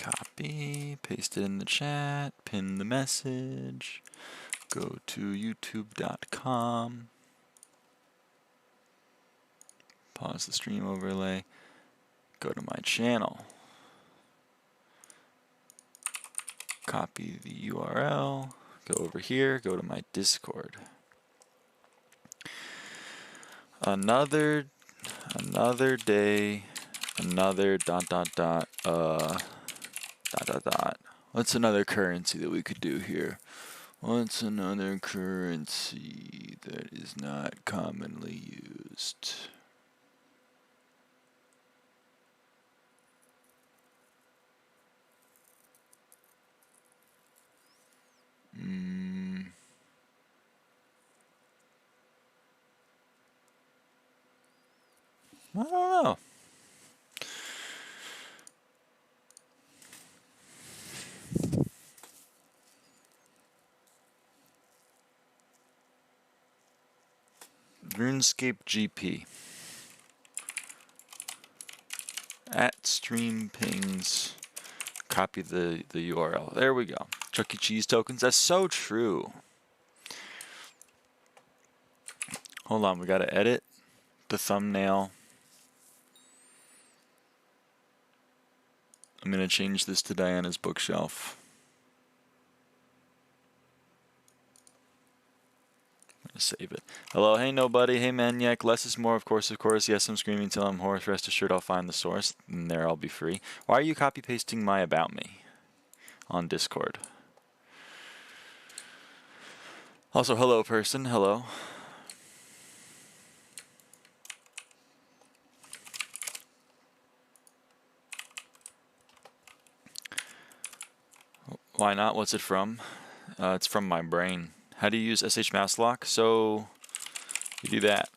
Copy, paste it in the chat, pin the message, go to youtube.com, pause the stream overlay, go to my channel, copy the URL, go over here, go to my Discord. Another day, another ... What's another currency that we could do here? What's another currency that is not commonly used? I don't know. RuneScape GP at stream pings. Copy the URL. There we go. Chuck E. Cheese tokens. That's so true. Hold on, we gotta edit the thumbnail. I'm gonna change this to Diana's bookshelf. I'm gonna save it. Hello, hey nobody, hey Maniac. Less is more, of course. Yes, I'm screaming till I'm hoarse. Rest assured I'll find the source, and there I'll be free. Why are you copy pasting my about me on Discord? Also, hello person, hello. Why not? What's it from? It's from my brain. How do you use SH mouse lock? So you do that.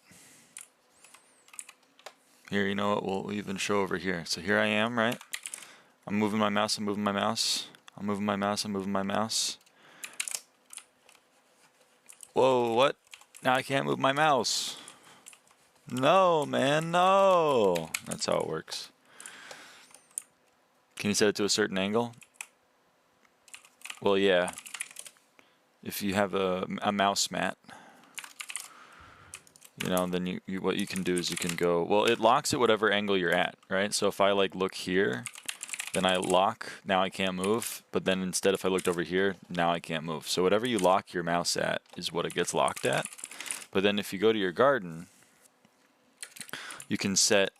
Here, you know what? We'll even show over here. So here I am, right? I'm moving my mouse, I'm moving my mouse. I'm moving my mouse, I'm moving my mouse. Whoa, what? Now I can't move my mouse. No, man, no. That's how it works. Can you set it to a certain angle? Well, yeah. If you have a mouse mat, you know, then what you can do is you can go, well, it locks at whatever angle you're at, right? So if I like look here, then I lock, now I can't move, but then instead if I looked over here, now I can't move. So whatever you lock your mouse at is what it gets locked at. But then if you go to your garden, you can set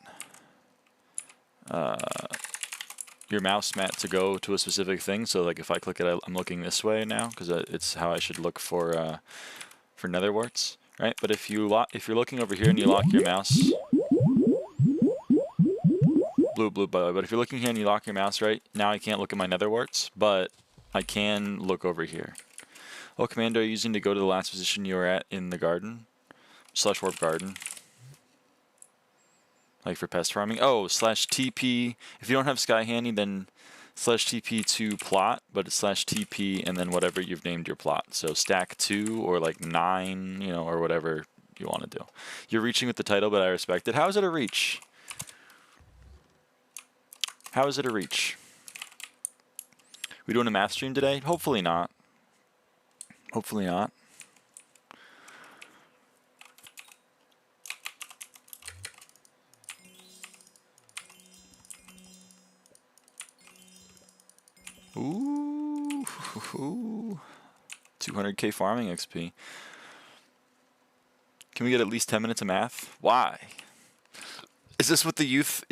your mouse mat to go to a specific thing. So like if I click it, I'm looking this way now because it's how I should look for netherworts, right? But if you're looking over here and you lock your mouse, blue by the way. But if you're looking here and you lock your mouse, right now I can't look at my netherworts, but I can look over here. What command are you using to go to the last position you were at in the garden? /warp garden. Like for pest farming. Oh, /TP. If you don't have SkyHanni, then /TP to plot, but it's /TP and then whatever you've named your plot. So stack 2 or like 9, you know, or whatever you want to do. You're reaching with the title, but I respect it. How is it a reach? How is it a reach? We doing a math stream today? Hopefully not. Hopefully not. Ooh, 200k farming XP. Can we get at least 10 minutes of math? Why? Is this what the youth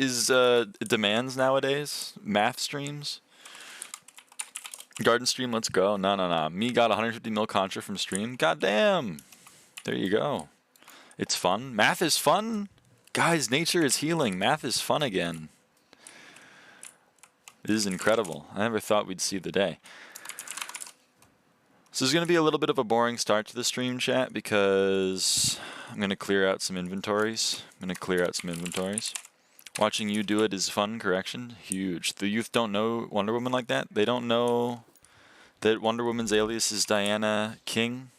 demands nowadays? Math streams? Garden stream, let's go. No. Me got 150 mil contra from stream. Goddamn. There you go. It's fun. Math is fun. Guys, nature is healing. Math is fun again. This is incredible. I never thought we'd see the day. So there's going to be a little bit of a boring start to the stream chat because I'm going to clear out some inventories. Watching you do it is fun, correction. Huge. The youth don't know Wonder Woman like that. They don't know that Wonder Woman's alias is Diana King.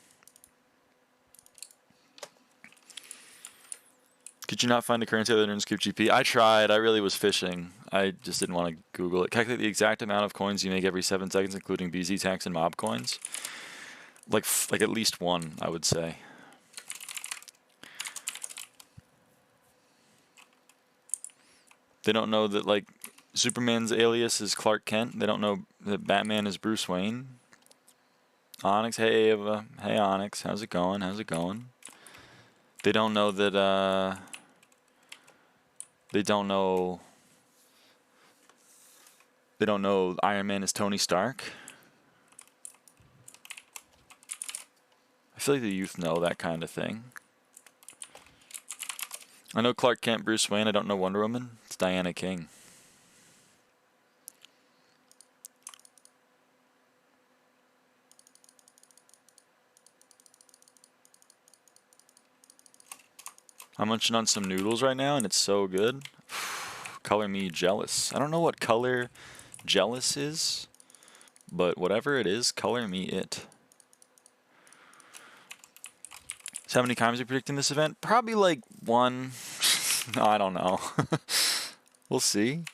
Could you not find a currency other than Scoop GP? I tried. I really was fishing. I just didn't want to Google it. Calculate the exact amount of coins you make every 7 seconds, including BZ tax and mob coins. Like at least one, I would say. They don't know that like Superman's alias is Clark Kent. They don't know that Batman is Bruce Wayne. Onyx, hey Ava, hey Onyx, how's it going? How's it going? They don't know that. They don't know Iron Man is Tony Stark. I feel like the youth know that kind of thing. I know Clark Kent, Bruce Wayne. I don't know Wonder Woman. It's Diana King. I'm munching on some noodles right now, and it's so good. Color me jealous. I don't know what color jealous is, but whatever it is, color me it. So how many times are you predicting this event? Probably like 1. No, I don't know. We'll see.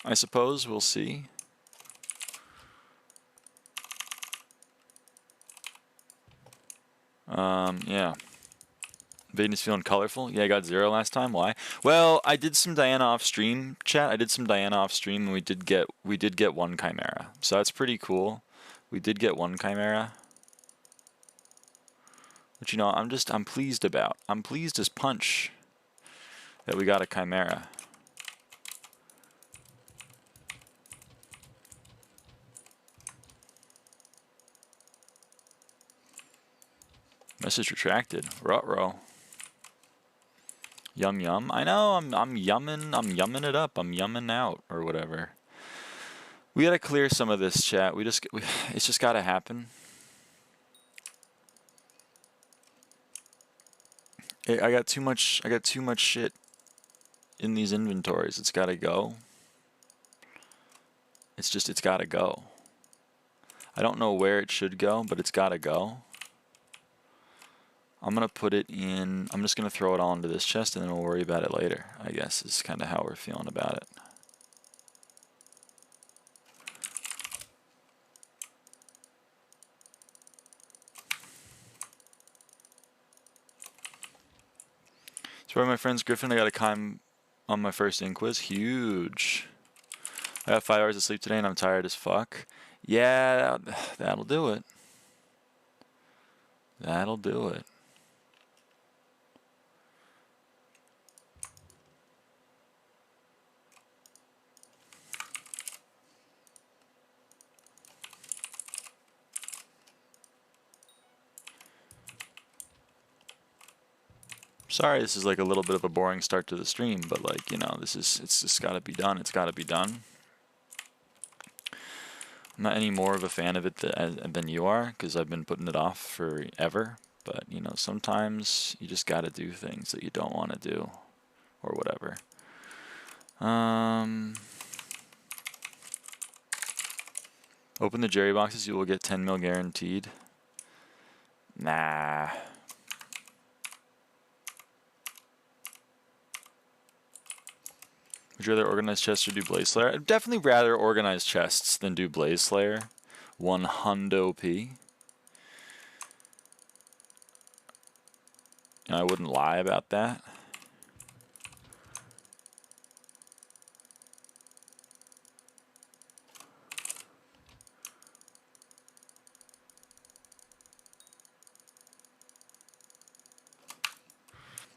I suppose we'll see. Yeah. Vaden is feeling colorful. Yeah, I got 0 last time. Why? Well, I did some Diana off stream, chat. I did some Diana off stream, and we did get 1 Chimera. So that's pretty cool. We did get 1 Chimera. But you know, I'm pleased about. I'm pleased as punch that we got a Chimera. Message retracted. Ruh-roh. Yum yum. I know. I'm yumming it up. I'm yumming out or whatever. We gotta clear some of this, chat. It's just gotta happen. I got too much shit in these inventories. It's gotta go. It's gotta go. I don't know where it should go, but it's gotta go. I'm gonna put it in. I'm just gonna throw it all into this chest, and then we'll worry about it later. I guess is kind of how we're feeling about it. So where are my friends Griffin? I got a chime on my first Inquis. Huge. I got 5 hours of sleep today, and I'm tired as fuck. Yeah, that'll do it. That'll do it. Sorry, this is like a little bit of a boring start to the stream, but like, you know, it's just gotta be done. It's gotta be done. I'm not any more of a fan of it than you are, because I've been putting it off forever. But, you know, sometimes you just gotta do things that you don't want to do, or whatever. Open the Jerry boxes, you will get 10 mil guaranteed. Nah. Would you rather organize chests or do Blaze Slayer? I'd definitely rather organize chests than do Blaze Slayer. 100p. And I wouldn't lie about that.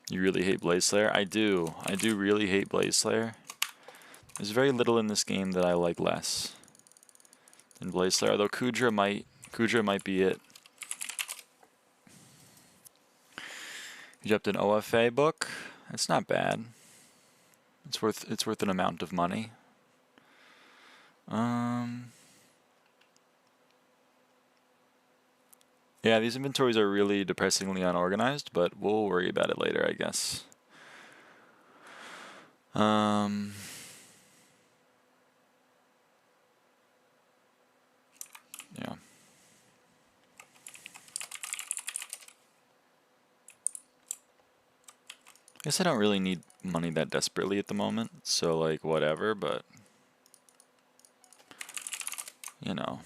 You really hate Blaze Slayer? I do. I do really hate Blaze Slayer. There's very little in this game that I like less than Blaze Slayer, although Kudra might be it. You dropped an OFA book? It's not bad. It's worth an amount of money. Yeah, these inventories are really depressingly unorganized, but we'll worry about it later, I guess. Yeah. guess I don't really need money that desperately at the moment, so like whatever, but you know.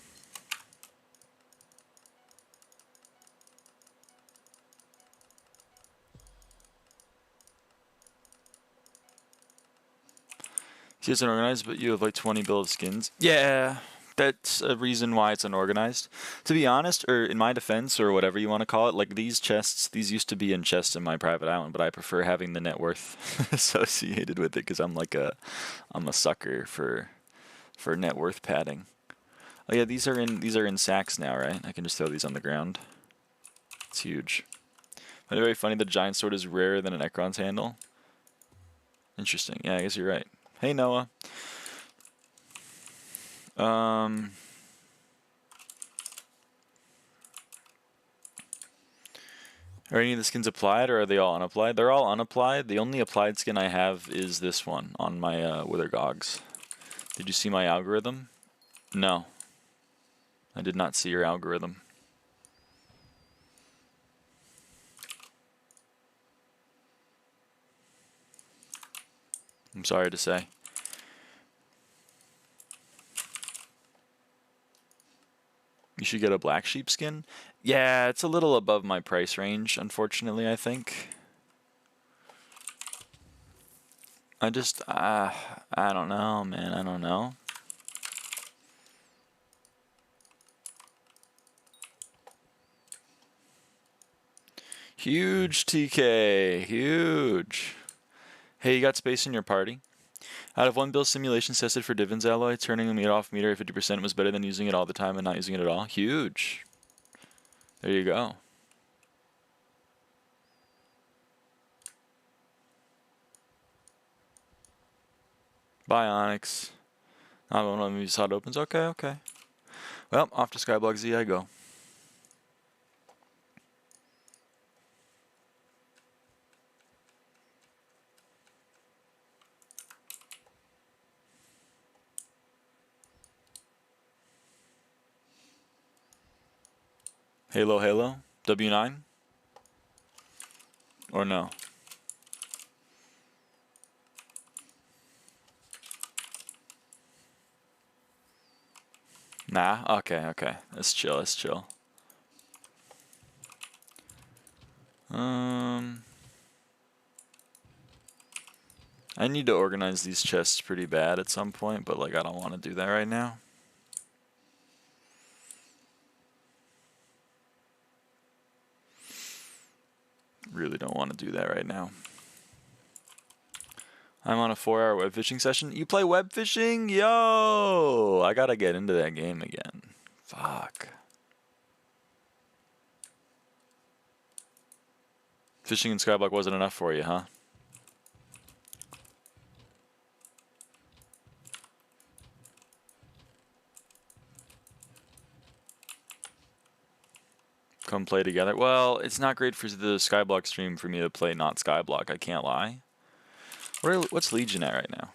See, it's unorganized, but you have like 20 bill of skins. Yeah, that's a reason why it's unorganized. To be honest, or in my defense, or whatever you want to call it, like these chests, these used to be in chests in my private island, but I prefer having the net worth associated with it because I'm a sucker for net worth padding. Oh yeah, these are in sacks now, right? I can just throw these on the ground. It's huge. But very funny. The giant sword is rarer than an Ekron's handle. Interesting. Yeah, I guess you're right. Hey Noah. Are any of the skins applied, or are they all unapplied? They're all unapplied. The only applied skin I have is this one on my Wither Gogs. Did you see my algorithm? No. I did not see your algorithm. I'm sorry to say. You should get a black sheep skin? Yeah, it's a little above my price range, unfortunately, I think. I don't know, man, I don't know. Huge TK, huge. Hey, you got space in your party? Out of 1 bill simulations tested for Divins alloy, turning it off meter at 50% was better than using it all the time and not using it at all. Huge. There you go. Bye, Onyx. I don't know if you saw it opens. Okay, okay. Well, off to SkyBlock Z I go. Halo, Halo? W9? Or no? Nah? Okay, okay. Let's chill, let's chill. I need to organize these chests pretty bad at some point, but like I don't want to do that right now. Really don't want to do that right now. I'm on a 4-hour web fishing session. You play web fishing? Yo! I gotta get into that game again. Fuck. Fishing in SkyBlock wasn't enough for you, huh? Come play together. Well, it's not great for the SkyBlock stream for me to play not SkyBlock, I can't lie. What's Legion at right now?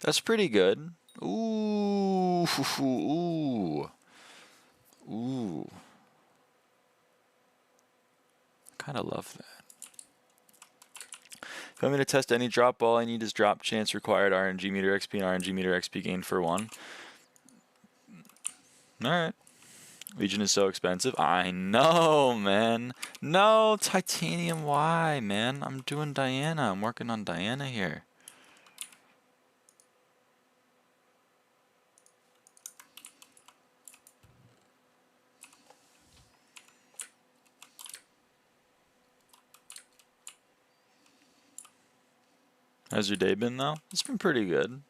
That's pretty good. Ooh. Ooh. Ooh. Kinda love that. If you want me to test any drop, all I need is drop chance required RNG meter XP and RNG meter XP gain for 1. Alright. Legion is so expensive. I know, man. No, titanium, why, man? I'm doing Diana. I'm working on Diana here. How's your day been, though? It's been pretty good.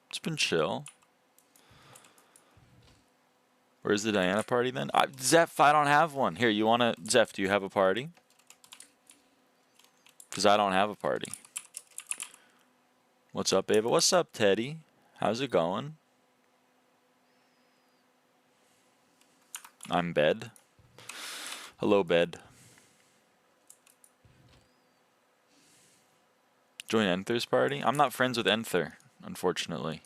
It's been chill. Where's the Diana party, then? Zeph, I don't have one. Here, you wanna... Zeph, do you have a party? Because I don't have a party. What's up, Ava? What's up, Teddy? How's it going? I'm Bed. Hello, Bed. Join Enther's party? I'm not friends with Enther, unfortunately.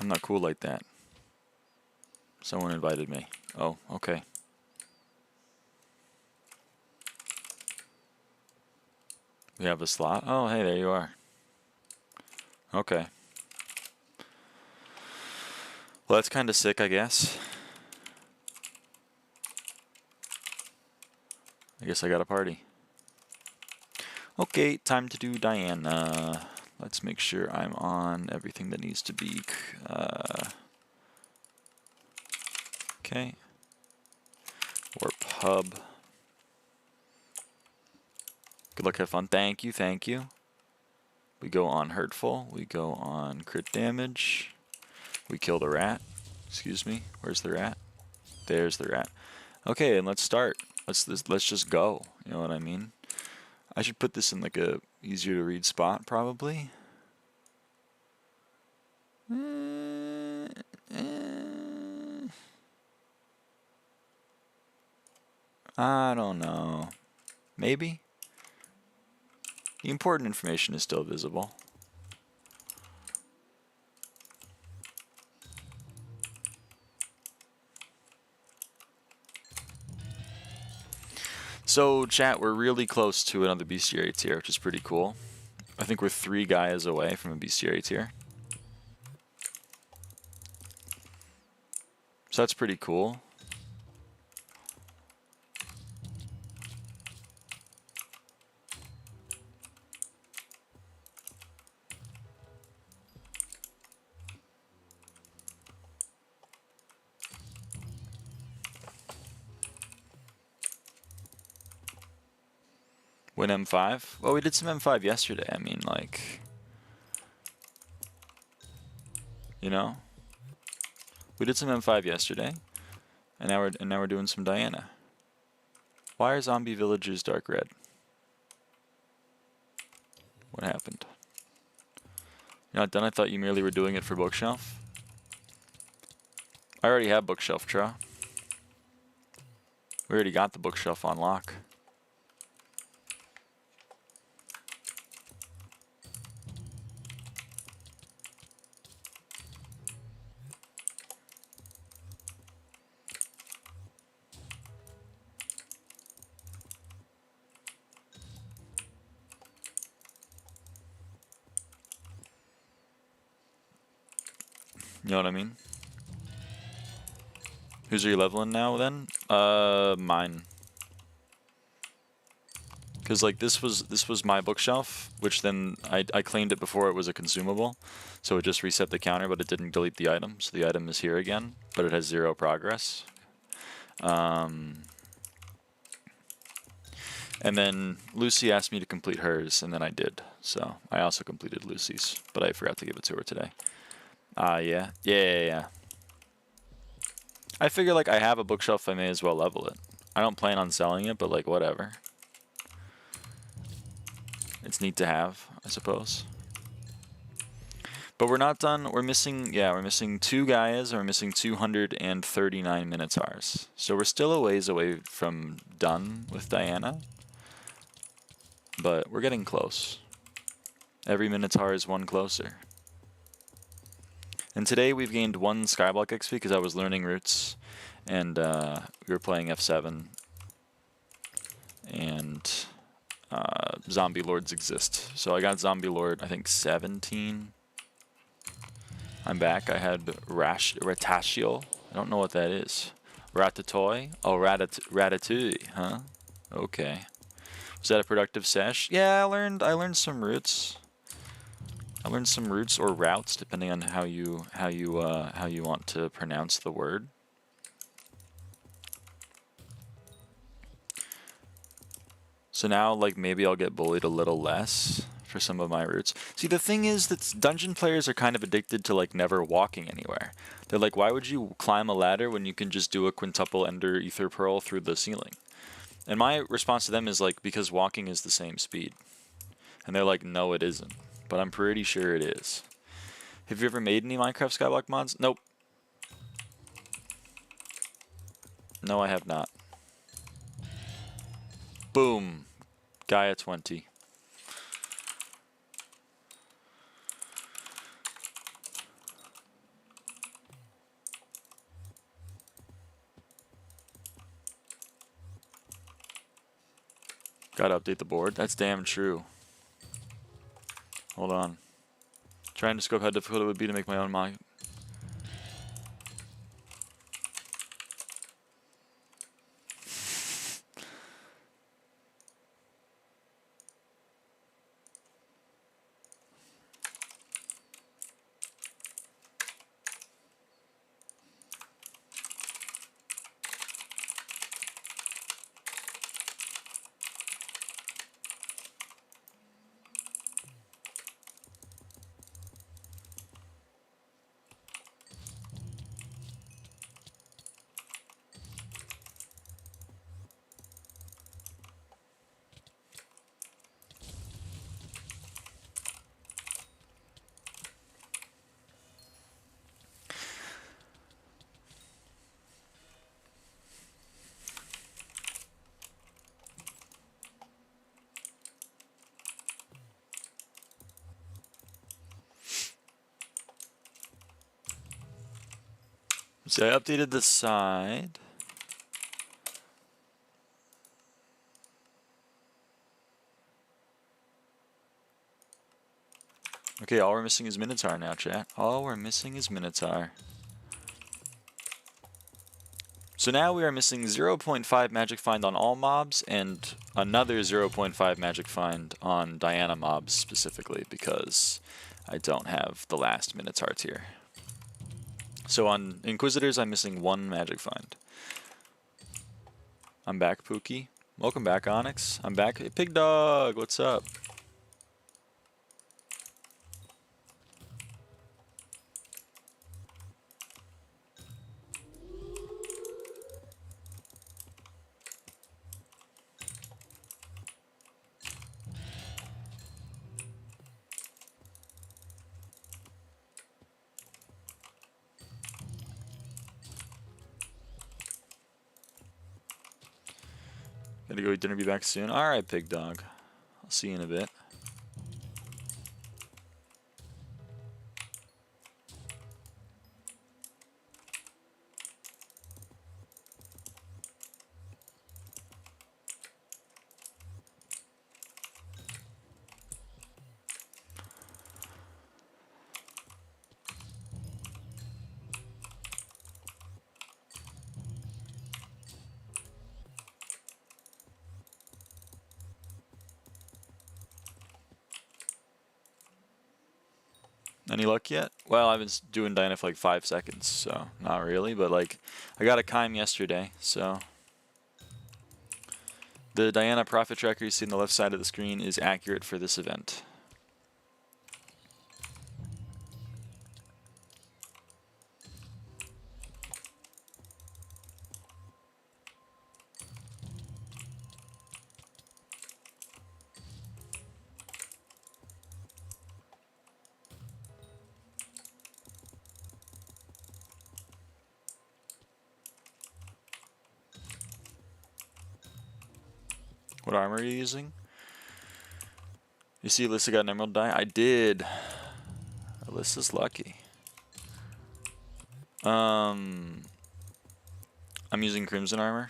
I'm not cool like that. Someone invited me. Oh, okay. We have a slot. Oh, hey, there you are. Okay. Well, that's kind of sick, I guess. I guess I got a party. Okay, time to do Diana. Let's make sure I'm on everything that needs to be. Okay. Or pub. Good luck, have fun. Thank you, thank you. We go on hurtful. We go on crit damage. We kill the rat. Excuse me. Where's the rat? There's the rat. Okay, and let's start. Let's just go. You know what I mean? I should put this in like a easier to read spot, probably. I don't know. Maybe? The important information is still visible. So, chat, we're really close to another bestiary tier, which is pretty cool. I think we're 3 guys away from a bestiary tier. So that's pretty cool. Win M5? Well, we did some M5 yesterday. I mean, like, you know, we did some M5 yesterday, and now we're doing some Diana. Why are zombie villagers dark red? What happened? You're not done? I thought you merely were doing it for bookshelf. I already have bookshelf, Tra. We already got the bookshelf on lock. You know what I mean? Who's are you leveling now then? Mine. Because like this was my bookshelf, which then I claimed it before it was a consumable, so it just reset the counter, but it didn't delete the item. So the item is here again, but it has 0 progress. And then Lucy asked me to complete hers, and then I did. So I also completed Lucy's, but I forgot to give it to her today. Yeah. I figure like I have a bookshelf, I may as well level it. I don't plan on selling it, but like whatever. It's neat to have, I suppose. But we're not done. We're missing 2 Gaias, and we're missing 239 Minotaurs. So we're still a ways away from done with Diana. But we're getting close. Every Minotaur is 1 closer. And today we've gained 1 SkyBlock XP because I was learning routes, and we were playing F7, and Zombie Lords exist. So I got Zombie Lord, I think 17. I'm back. I had Ratatouille. I don't know what that is. Ratatouille? Oh, Ratatouille, huh? Okay. Was that a productive sesh? Yeah, I learned some routes. I learned some routes or routes, depending on how you want to pronounce the word. So now, like, maybe I'll get bullied a little less for some of my routes. See, the thing is that dungeon players are kind of addicted to, like, never walking anywhere. They're like, why would you climb a ladder when you can just do a quintuple ender ether pearl through the ceiling? And my response to them is, like, because walking is the same speed. And they're like, no, it isn't. But I'm pretty sure it is. Have you ever made any Minecraft SkyBlock mods? Nope. No, I have not. Boom. Gaia 20. Gotta update the board. That's damn true. Hold on. Trying to scope how difficult it would be to make my own mock. So I updated the side. Okay, all we're missing is Minotaur now, chat. All we're missing is Minotaur. So now we are missing 0.5 magic find on all mobs and another 0.5 magic find on Diana mobs specifically because I don't have the last Minotaur tier. So on Inquisitors, I'm missing 1 magic find. I'm back, Pookie. Welcome back, Onyx. I'm back. Hey, Pig Dog, what's up? Gotta go eat dinner, be back soon. Alright, Pig Dog. I'll see you in a bit. Any luck yet? Well, I've been doing Diana for like 5 seconds, so not really, but like, I got a Kime yesterday, so. The Diana profit tracker you see on the left side of the screen is accurate for this event. What armor are you using? You see Alyssa got an emerald die? I did. Alyssa's lucky. I'm using crimson armor.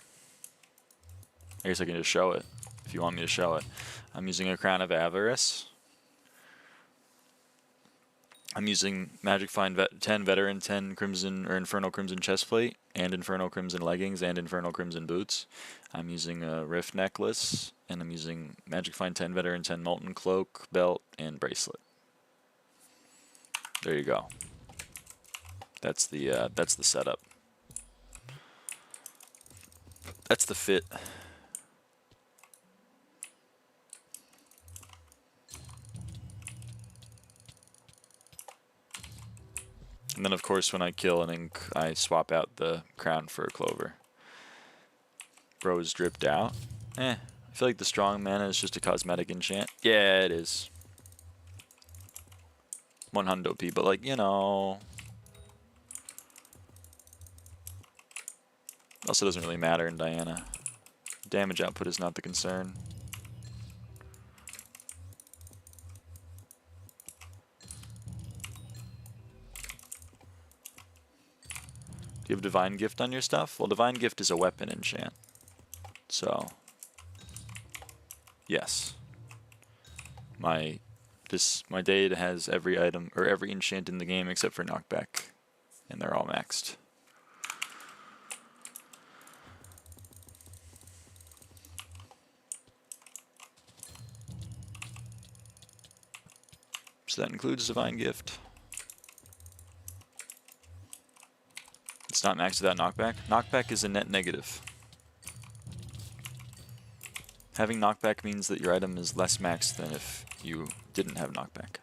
I guess I can just show it if you want me to show it. I'm using a Crown of Avarice. I'm using Magic Find 10 Veteran, 10 Crimson or Infernal Crimson chestplate, and Infernal Crimson leggings, and Infernal Crimson boots. I'm using a Rift necklace, and I'm using Magic Find 10 Veteran, 10 Molten Cloak, belt, and bracelet. There you go. That's the setup. That's the fit. And then, of course, when I kill an ink, I swap out the crown for a clover. Bro is dripped out. I feel like the strong mana is just a cosmetic enchant. Yeah, it is. 100 P, but like, you know. Also doesn't really matter in Diana. Damage output is not the concern. Do you have Divine Gift on your stuff? Well, Divine Gift is a weapon enchant. So. Yes. My day has every item or every enchant in the game except for knockback, and they're all maxed. So that includes Divine Gift. It's not maxed without knockback. Knockback is a net negative. Having knockback means that your item is less maxed than if you didn't have knockback.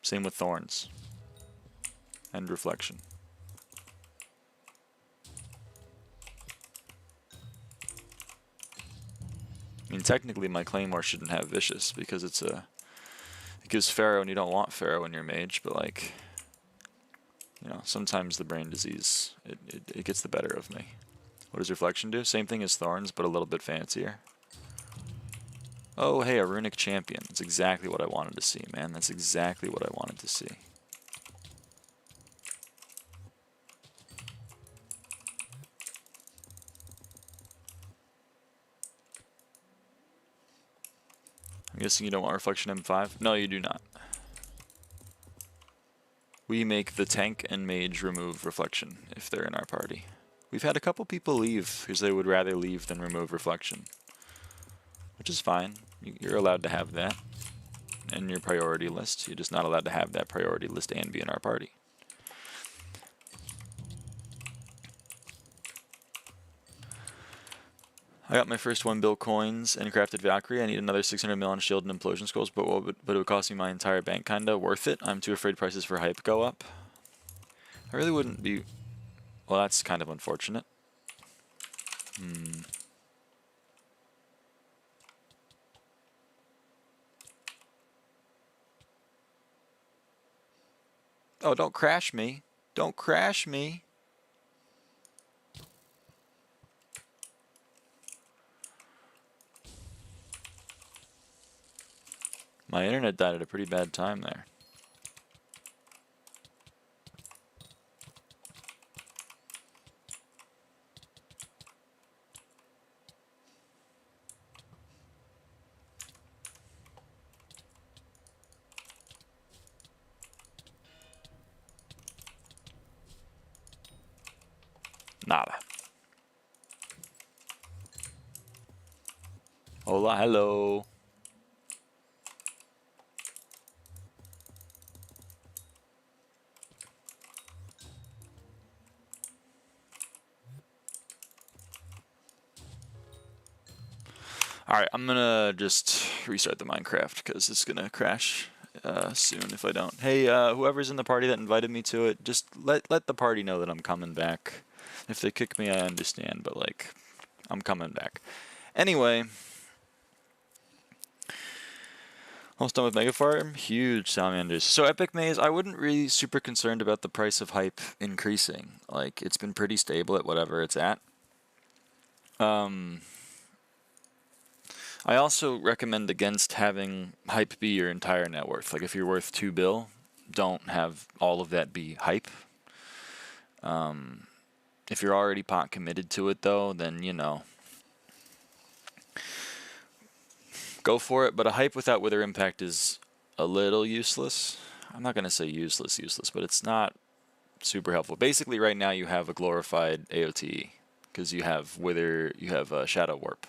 Same with Thorns and Reflection. I mean, technically my Claymore shouldn't have Vicious because it gives Pharaoh and you don't want Pharaoh in your mage, but like, you know, sometimes the brain disease, it gets the better of me. What does Reflection do? Same thing as Thorns, but a little bit fancier. Oh, hey, a Runic Champion. That's exactly what I wanted to see, man. That's exactly what I wanted to see. I'm guessing you don't want Reflection M5? No, you do not. We make the tank and mage remove Reflection if they're in our party. We've had a couple people leave because they would rather leave than remove Reflection, which is fine. You're allowed to have that in your priority list. You're just not allowed to have that priority list and be in our party. I got my first 1 bill coins and crafted Valkyrie. I need another 600 mil on shield and implosion scrolls, but it would cost me my entire bank. Kinda worth it. I'm too afraid prices for hype go up. I really wouldn't be. Well, that's kind of unfortunate. Oh, don't crash me. Don't crash me. My internet died at a pretty bad time there. Nada. Hola, hello. Alright, I'm gonna just restart the Minecraft because it's gonna crash soon if I don't. Hey, whoever's in the party that invited me to it, just let the party know that I'm coming back. If they kick me, I understand, but like, I'm coming back. Anyway, almost done with Mega Farm. Huge salamanders. So Epic Maze, I wouldn't really super concerned about the price of hype increasing. Like, it's been pretty stable at whatever it's at. I also recommend against having hype be your entire net worth. Like, if you're worth 2 bill, don't have all of that be hype. If you're already pot committed to it, though, then, you know, go for it. But a hype without Wither Impact is a little useless. I'm not going to say useless, but it's not super helpful. Basically, right now you have a glorified AOTE because you have Wither, you have Shadow Warp,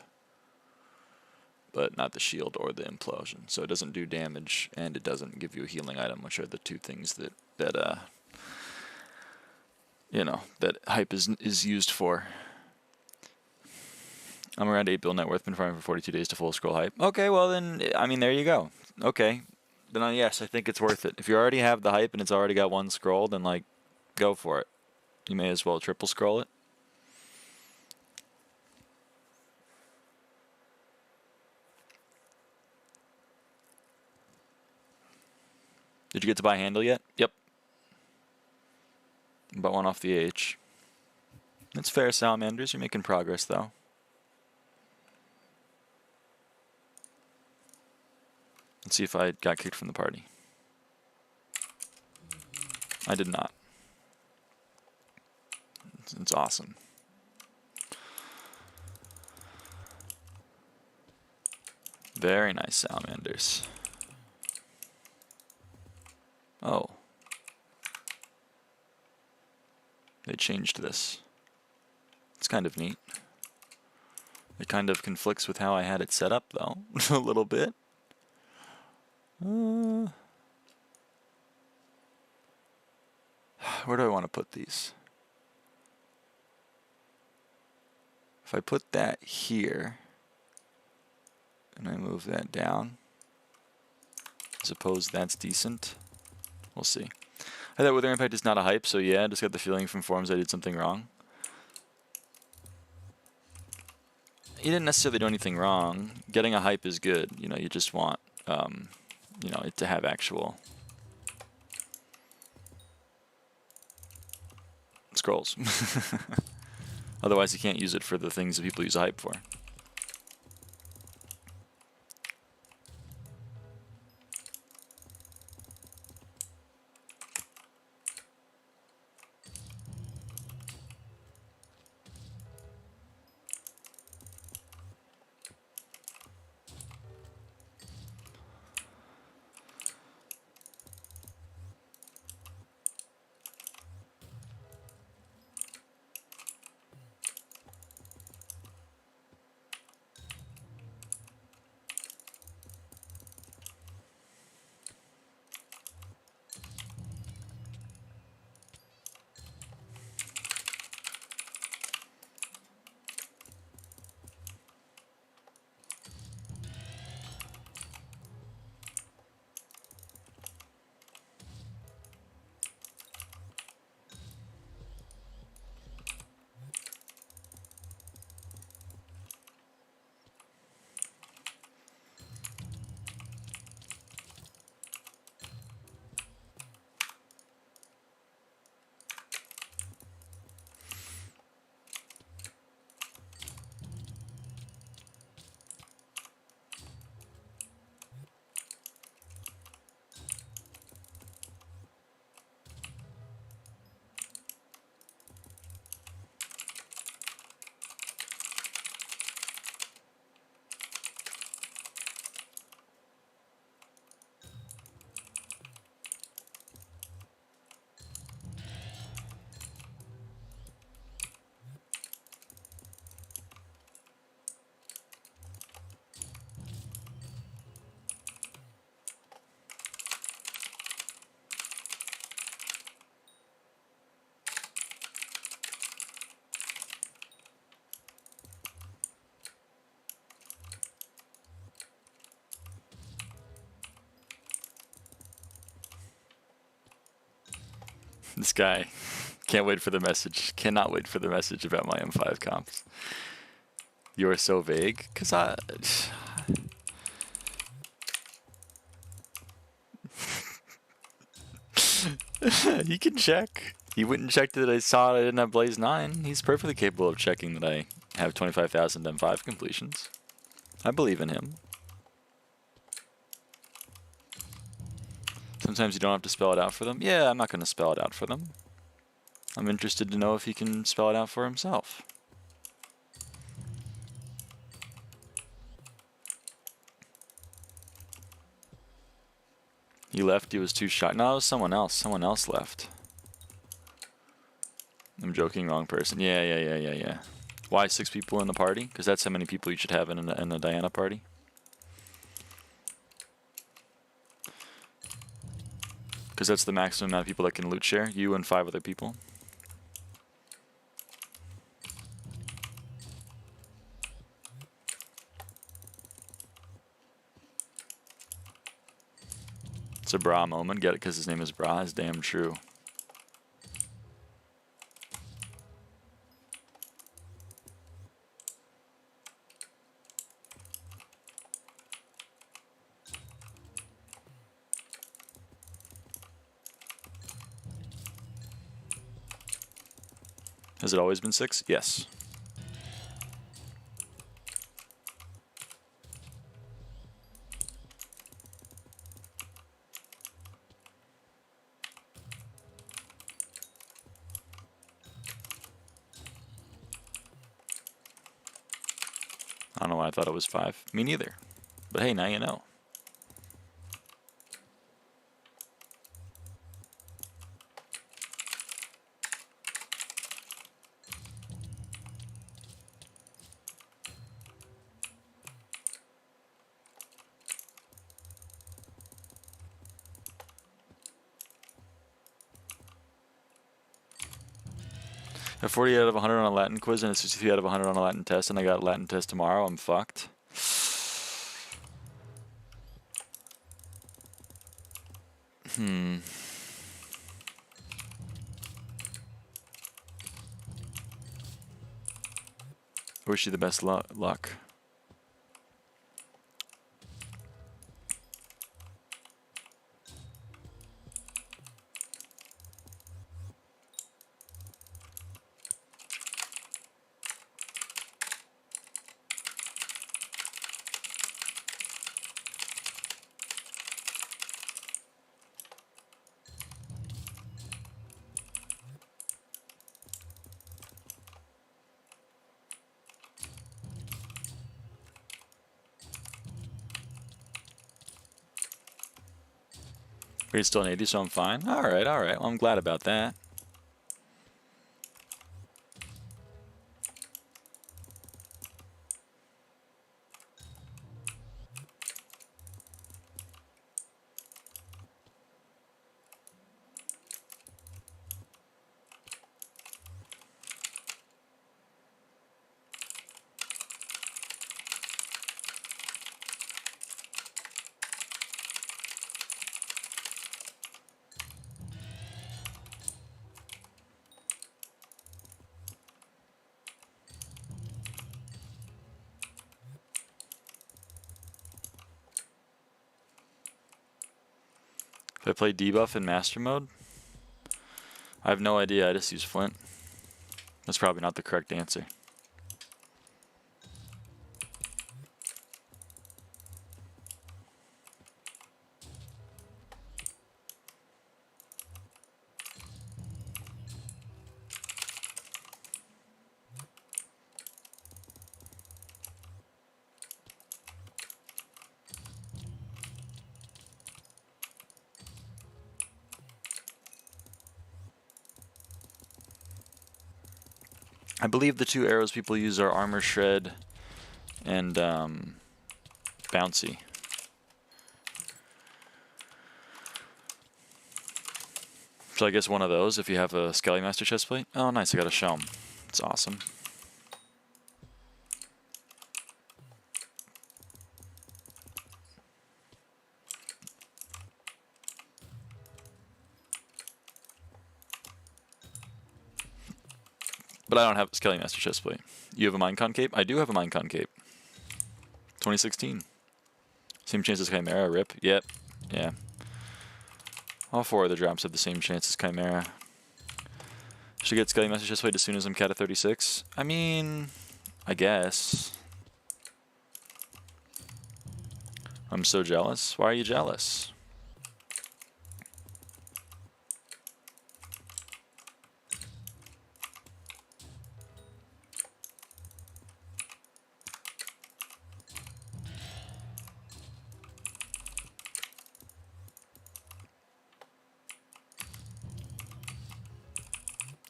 but not the shield or the implosion. So it doesn't do damage and it doesn't give you a healing item, which are the two things that you know, that hype is used for. I'm around 8 bill net worth, been farming for 42 days to full scroll hype. Okay, well then, I mean, there you go. Okay, then yes, I think it's worth it. If you already have the hype and it's already got 1 scroll, then like, go for it. You may as well triple scroll it. Did you get to buy handle yet? Yep. Bought 1 off the AH. That's fair, salamanders. You're making progress, though. Let's see if I got kicked from the party. I did not. It's awesome. Very nice salamanders. Oh. They changed this. It's kind of neat. It kind of conflicts with how I had it set up, though, a little bit. Where do I want to put these? If I put that here, and I move that down, I suppose that's decent. We'll see. I thought Wither Impact is not a hype, so yeah, I just got the feeling from forums I did something wrong. You didn't necessarily do anything wrong. Getting a hype is good. You know, you just want, you know, it to have actual scrolls. Otherwise, you can't use it for the things that people use a hype for. This guy can't wait for the message. Cannot wait for the message about my M5 comps. You are so vague, cause he can check. He wouldn't check that I saw I didn't have Blaze 9. He's perfectly capable of checking that I have 25,000 M5 completions. I believe in him. Sometimes you don't have to spell it out for them. Yeah, I'm not going to spell it out for them. I'm interested to know if he can spell it out for himself. He left, he was too shy. No, it was someone else. Someone else left. I'm joking, wrong person. Yeah. Why 6 people in the party? Because that's how many people you should have in a Diana party. Because that's the maximum amount of people that can loot share. You and 5 other people. It's a bra moment. Get it because his name is Bra. It's damn true. Has it always been 6? Yes. I don't know why I thought it was 5. Me neither. But hey, now you know. A 40 out of 100 on a Latin quiz and a 63 out of 100 on a Latin test, and I got a Latin test tomorrow. I'm fucked. Wish you the best luck. We're still an 80, so I'm fine. All right, all right. Well, I'm glad about that. If I play debuff in master mode, I have no idea. I just use Flint. That's probably not the correct answer. I believe the two arrows people use are Armor Shred and Bouncy. So I guess one of those if you have a Skelly Master chestplate. Oh, nice. I got a Shelm. It's awesome. But I don't have a Skelly Master chestplate. You have a Minecon cape? I do have a Minecon cape. 2016. Same chance as Chimera, rip. Yep. Yeah. All four of the drops have the same chance as Chimera. Should get Skelly Master chestplate as soon as I'm cat at 36. I mean, I guess. I'm so jealous. Why are you jealous?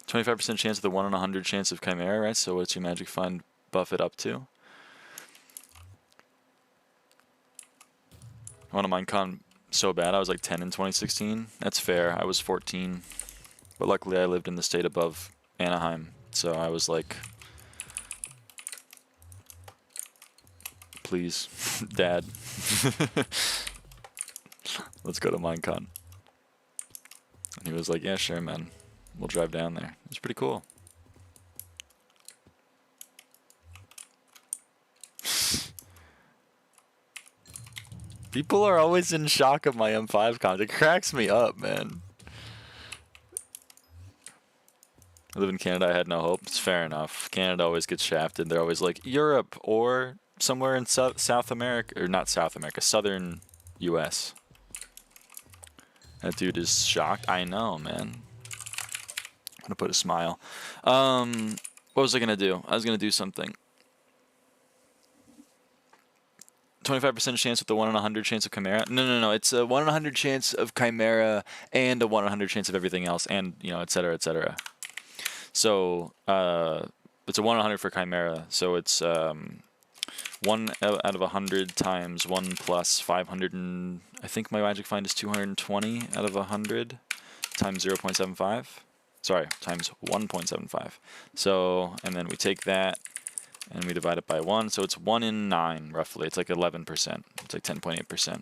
%25% chance of the 1 in 100 chance of Chimera, right? So what's your magic find buff it up to? I want a Minecon so bad. I was like 10 in 2016. That's fair. I was 14. But luckily I lived in the state above Anaheim. So I was like, please, Dad. Let's go to Minecon. And he was like, yeah, sure, man. We'll drive down there. It's pretty cool. People are always in shock of my M5 content. It cracks me up, man. I live in Canada. I had no hope. It's fair enough. Canada always gets shafted. They're always like, Europe or somewhere in South America. Or not South America. Southern U.S. That dude is shocked. I know, man. I'm gonna put a smile. What was I gonna do? I was gonna do something. 25% chance with the 1 in 100 chance of Chimera. No. It's a 1 in 100 chance of Chimera and a 1 in 100 chance of everything else, and et cetera, et cetera. So it's a 1 in 100 for Chimera. So it's 1 out of 100 times 1 plus 500 and I think my magic find is 220 out of 100 times 0.75. Sorry, times 1.75. So and then we take that and we divide it by 1, so it's 1 in 9, roughly. It's like 11%. It's like 10.8%.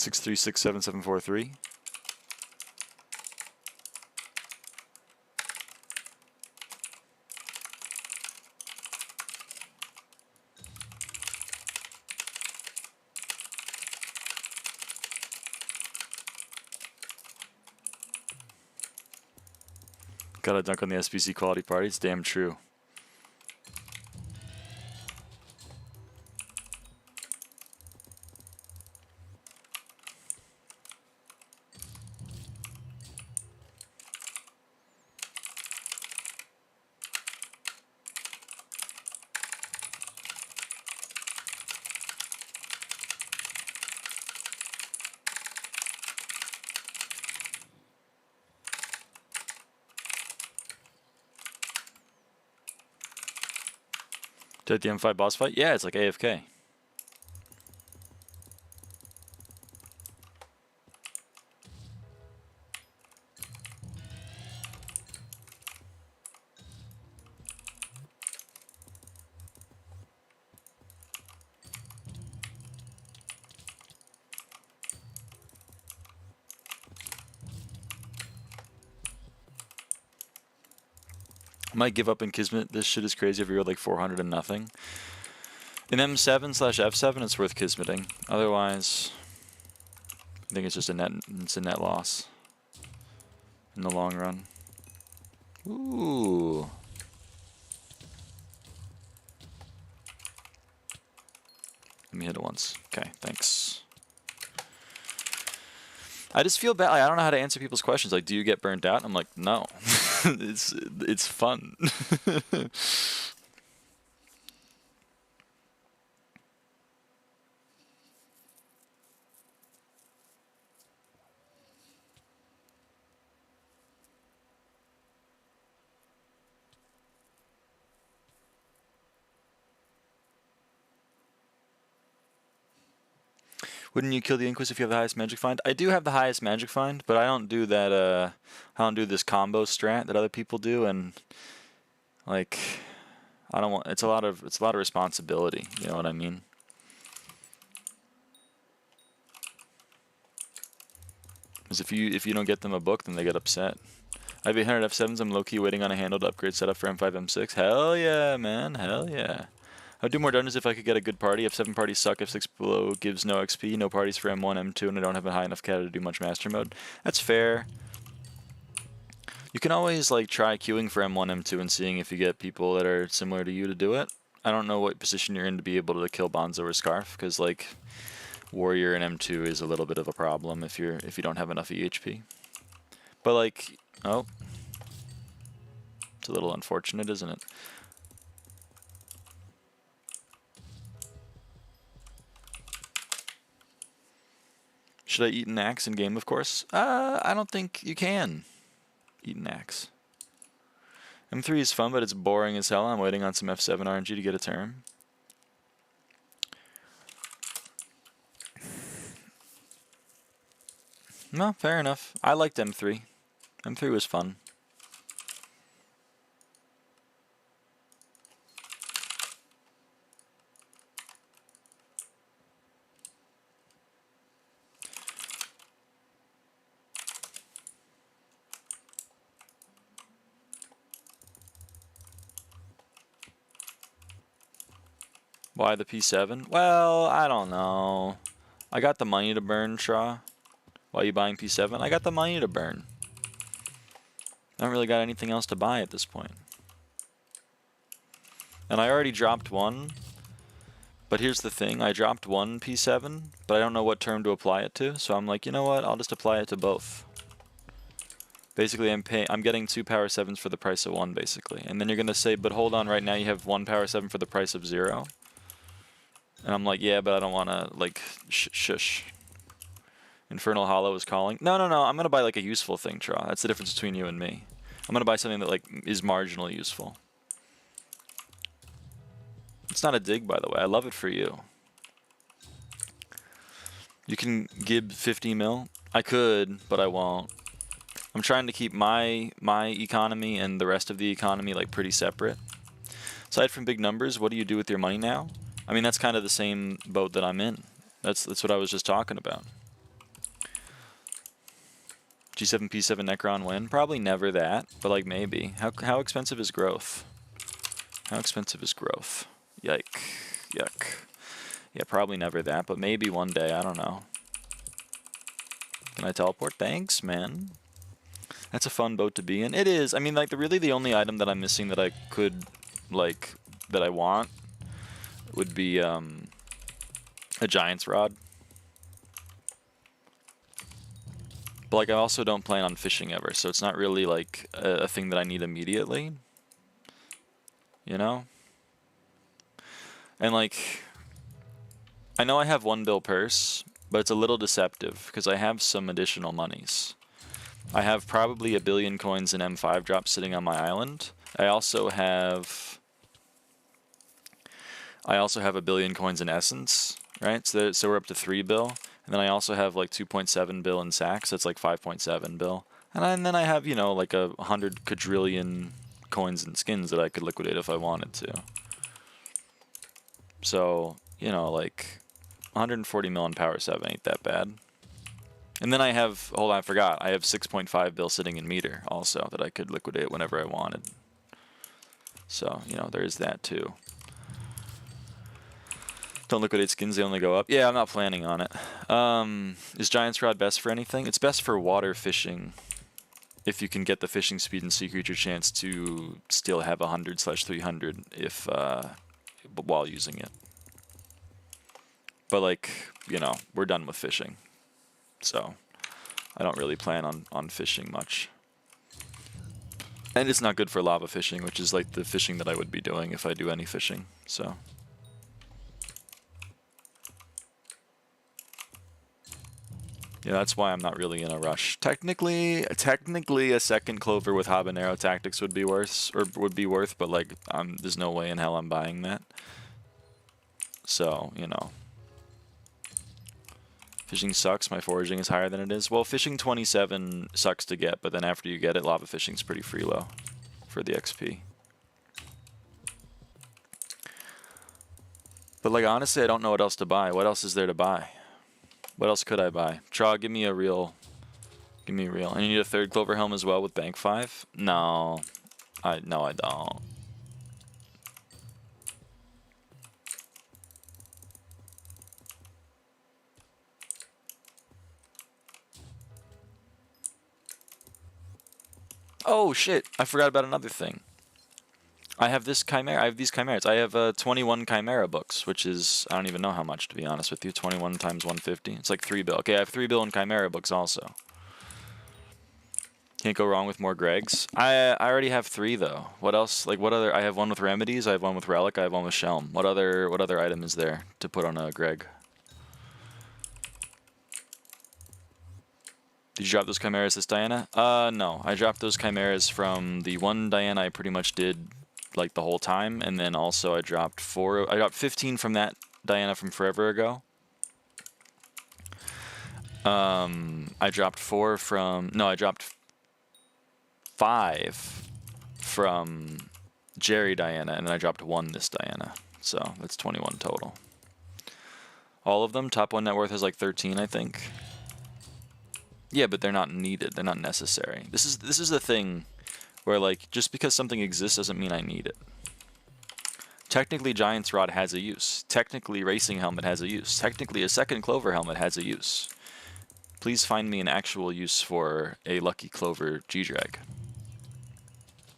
Six three six seven seven four three. Gotta dunk on the SBC quality party. It's damn true. Did the M5 boss fight? Yeah, it's like AFK. Might give up in Kismet. This shit is crazy if you're like 400 and nothing. In M7/F7, it's worth Kismeting. Otherwise, I think it's just a net loss in the long run. Ooh. Let me hit it once. Okay, thanks. I just feel bad. I don't know how to answer people's questions. Like, do you get burnt out? I'm like, no. it's fun. Wouldn't you kill the Inquis if you have the highest magic find? I do have the highest magic find, but I don't do that. I don't do this combo strat that other people do, and like, I don't want. It's a lot of responsibility. You know what I mean? Because if you don't get them a book, then they get upset. I have 800 F7s. I'm low key waiting on a handled upgrade setup for M5 M6. Hell yeah, man. Hell yeah. I'd do more dungeons if I could get a good party. F7 parties suck. F6 below gives no XP. No parties for M1, M2, and I don't have a high enough cata to do much master mode. That's fair. You can always like try queuing for M1, M2 and seeing if you get people that are similar to you to do it. I don't know what position you're in to be able to kill Bonzo or Scarf, because like Warrior and M2 is a little bit of a problem if you don't have enough EHP. But like, oh, it's a little unfortunate, isn't it? Should I eat an axe in game, of course? I don't think you can eat an axe. M3 is fun, but it's boring as hell. I'm waiting on some F7 RNG to get a turn. No, fair enough. I liked M3. M3 was fun. Why the P7? Well, I don't know. I got the money to burn, Shaw. Why are you buying P7? I got the money to burn. I don't really got anything else to buy at this point. And I already dropped one. But here's the thing. I dropped one P7, but I don't know what term to apply it to. So I'm like, you know what? I'll just apply it to both. Basically, I'm getting 2 power 7s for the price of 1, basically. And then you're going to say, but hold on, right now you have 1 power 7 for the price of 0. And I'm like, yeah, but I don't want to, like, shush. Infernal Hollow is calling. No, I'm going to buy, like, a useful thing, Tra. That's the difference between you and me. I'm going to buy something that, like, is marginally useful. It's not a dig, by the way. I love it for you. You can gib 50 mil? I could, but I won't. I'm trying to keep my economy and the rest of the economy, like, pretty separate. Aside from big numbers, what do you do with your money now? I mean, that's kind of the same boat that I'm in. That's what I was just talking about. G7, P7, Necron win? Probably never that, but like maybe. How expensive is growth? How expensive is growth? Yuck. Yeah, probably never that, but maybe one day, I don't know. Can I teleport? Thanks, man. That's a fun boat to be in. It is. I mean, like, really the only item that I'm missing that I could, like, that I want would be a Giant's Rod. But, like, I also don't plan on fishing ever, so it's not really, like, a thing that I need immediately. You know? And, like, I know I have 1 bill purse, but it's a little deceptive, because I have some additional monies. I have probably 1 billion coins in M5 drops sitting on my island. I also have 1 billion coins in Essence, right? So we're up to 3 bill. And then I also have like 2.7 bill in sacks. That's like 5.7 bill. And then I have, you know, like 100 quadrillion coins and skins that I could liquidate if I wanted to. So, you know, like 140 mil in power 7 ain't that bad. And then I have, hold on, I forgot. I have 6.5 bill sitting in meter also that I could liquidate whenever I wanted. So, you know, there's that too. Don't liquidate skins, they only go up. Yeah, I'm not planning on it. Is Giant's Rod best for anything? It's best for water fishing. If you can get the fishing speed and sea creature chance to still have 100/300 if while using it. But like, you know, we're done with fishing. So I don't really plan on fishing much. And it's not good for lava fishing, which is like the fishing that I would be doing if I do any fishing. So yeah, that's why I'm not really in a rush. Technically, a second clover with habanero tactics would be worse, or would be worth, but like, there's no way in hell I'm buying that. So, you know. Fishing sucks, my foraging is higher than it is. Well, fishing 27 sucks to get, but then after you get it, lava fishing's pretty free low for the XP. But like, honestly, I don't know what else to buy. What else is there to buy? What else could I buy? Tra, give me a real. Give me a real. And you need a 3rd clover helm as well with bank 5? No. I don't. Oh shit, I forgot about another thing. I have this chimera. I have these chimeras. I have 21 chimera books, which is, I don't even know how much, to be honest with you. 21 times 150. It's like 3 bill. Okay, I have 3 bill in chimera books also. Can't go wrong with more Gregs. I already have 3 though. What else? Like what other? I have 1 with remedies. I have 1 with relic. I have 1 with shelm. What other item is there to put on a Greg? Did you drop those chimeras this Diana? No. I dropped those chimeras from the one Diana I pretty much did like the whole time, and then also I dropped 15 from that Diana from forever ago. I dropped 4 from... No, I dropped 5 from Jerry Diana, and then I dropped 1 this Diana. So that's 21 total. All of them, top 1 net worth has like 13, I think. Yeah, but they're not needed. They're not necessary. This is the thing where, like, just because something exists doesn't mean I need it. Technically, Giant's Rod has a use. Technically, Racing Helmet has a use. Technically, a second Clover Helmet has a use. Please find me an actual use for a Lucky Clover G-Drag.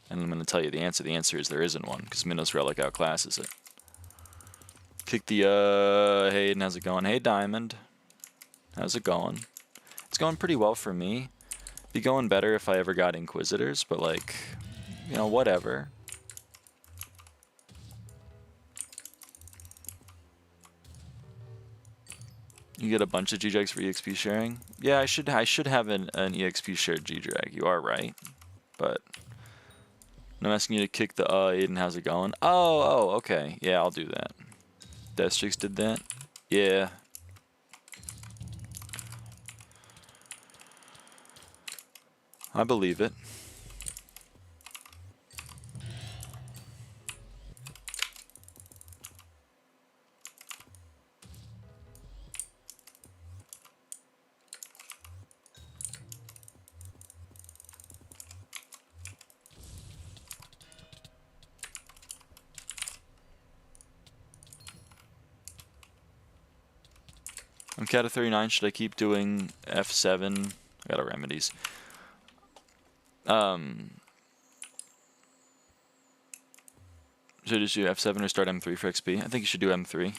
And I'm going to tell you the answer. The answer is there isn't one, because Minos Relic outclasses it. Kick the, hey, Aiden, how's it going? Hey, Diamond. How's it going? It's going pretty well for me. Be going better if I ever got Inquisitors, but, like, you know, whatever. You get a bunch of G-Drags for EXP sharing? Yeah, I should have an EXP shared G-Drag. You are right. But I'm asking you to kick the Aiden, how's it going? Oh, okay. Yeah, I'll do that. Destrix did that? Yeah. I believe it. I'm cat of 39. Should I keep doing F7? I got a remedies. Should I just do F7 or start M3 for XP? I think you should do M3.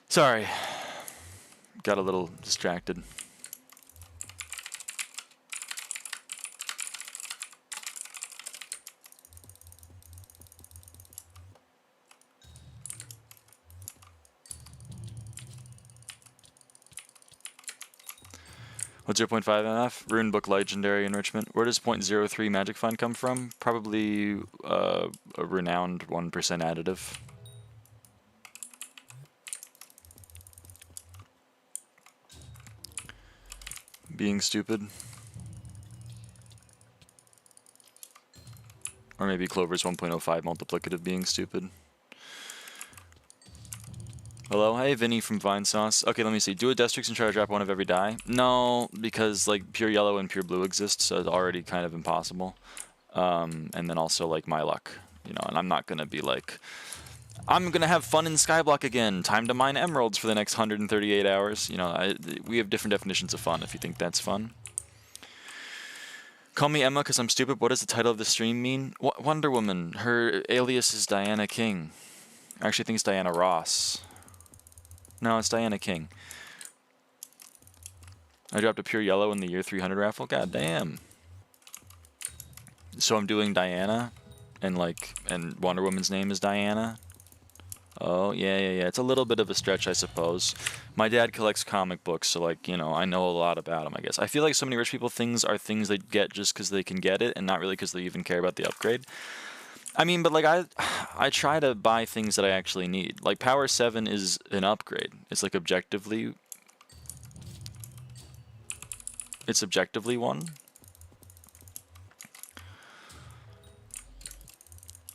Sorry, got a little distracted. What's 0.5 MF? Runebook Legendary Enrichment. Where does 0.03 Magic Find come from? Probably a renowned 1% additive. Being stupid. Or maybe Clover's 1.05 multiplicative being stupid. Hello, hey Vinny from Vine Sauce. Okay, let me see. Do a Destrix and try to drop 1 of every die. No, because like pure yellow and pure blue exist, so it's already kind of impossible. And then also like my luck, you know. And I'm not gonna be like, I'm gonna have fun in SkyBlock again. Time to mine emeralds for the next 138 hours. You know, we have different definitions of fun. If you think that's fun. Call me Emma because I'm stupid. What does the title of the stream mean? Wonder Woman. Her alias is Diana King. I actually think it's Diana Ross. No, it's Diana King. I dropped a pure yellow in the year 300 raffle. God damn. So I'm doing Diana, and Wonder Woman's name is Diana. Oh yeah. It's a little bit of a stretch, I suppose. My dad collects comic books, so like, you know, I know a lot about them, I guess. I feel like so many rich people things are things they get just because they can get it, and not really because they even care about the upgrade. I mean, but like I try to buy things that I actually need. Like Power 7 is an upgrade. It's like objectively one.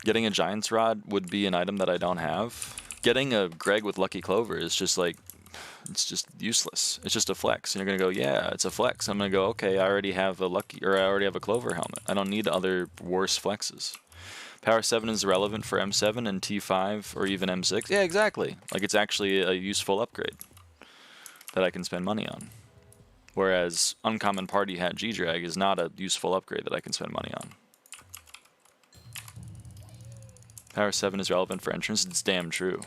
Getting a Giant's Rod would be an item that I don't have. Getting a Greg with Lucky Clover is just like, it's just useless. It's just a flex. And you're going to go, yeah, it's a flex. I'm going to go, okay, I already have a Lucky, or I already have a Clover helmet. I don't need other worse flexes. Power 7 is relevant for M7 and T5 or even M6. Yeah, exactly. Like, it's actually a useful upgrade that I can spend money on. Whereas Uncommon Party Hat G-Drag is not a useful upgrade that I can spend money on. Power 7 is relevant for entrance. It's damn true.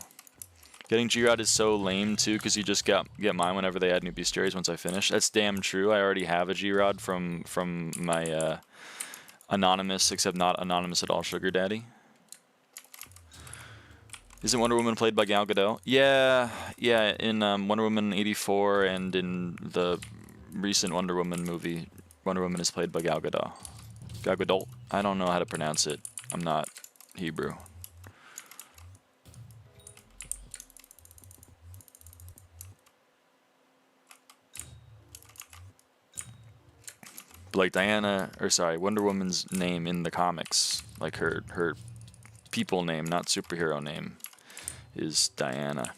Getting G-Rod is so lame too, because you just get mine whenever they add new bestiaries once I finish. That's damn true. I already have a G-Rod from my anonymous, except not anonymous at all, sugar daddy. Isn't Wonder Woman played by Gal Gadot? Yeah, in Wonder Woman 84 and in the recent Wonder Woman movie, Wonder Woman is played by Gal Gadot. Gal Gadot. I don't know how to pronounce it. I'm not Hebrew. But like Wonder Woman's name in the comics, like her people name, not superhero name, is Diana.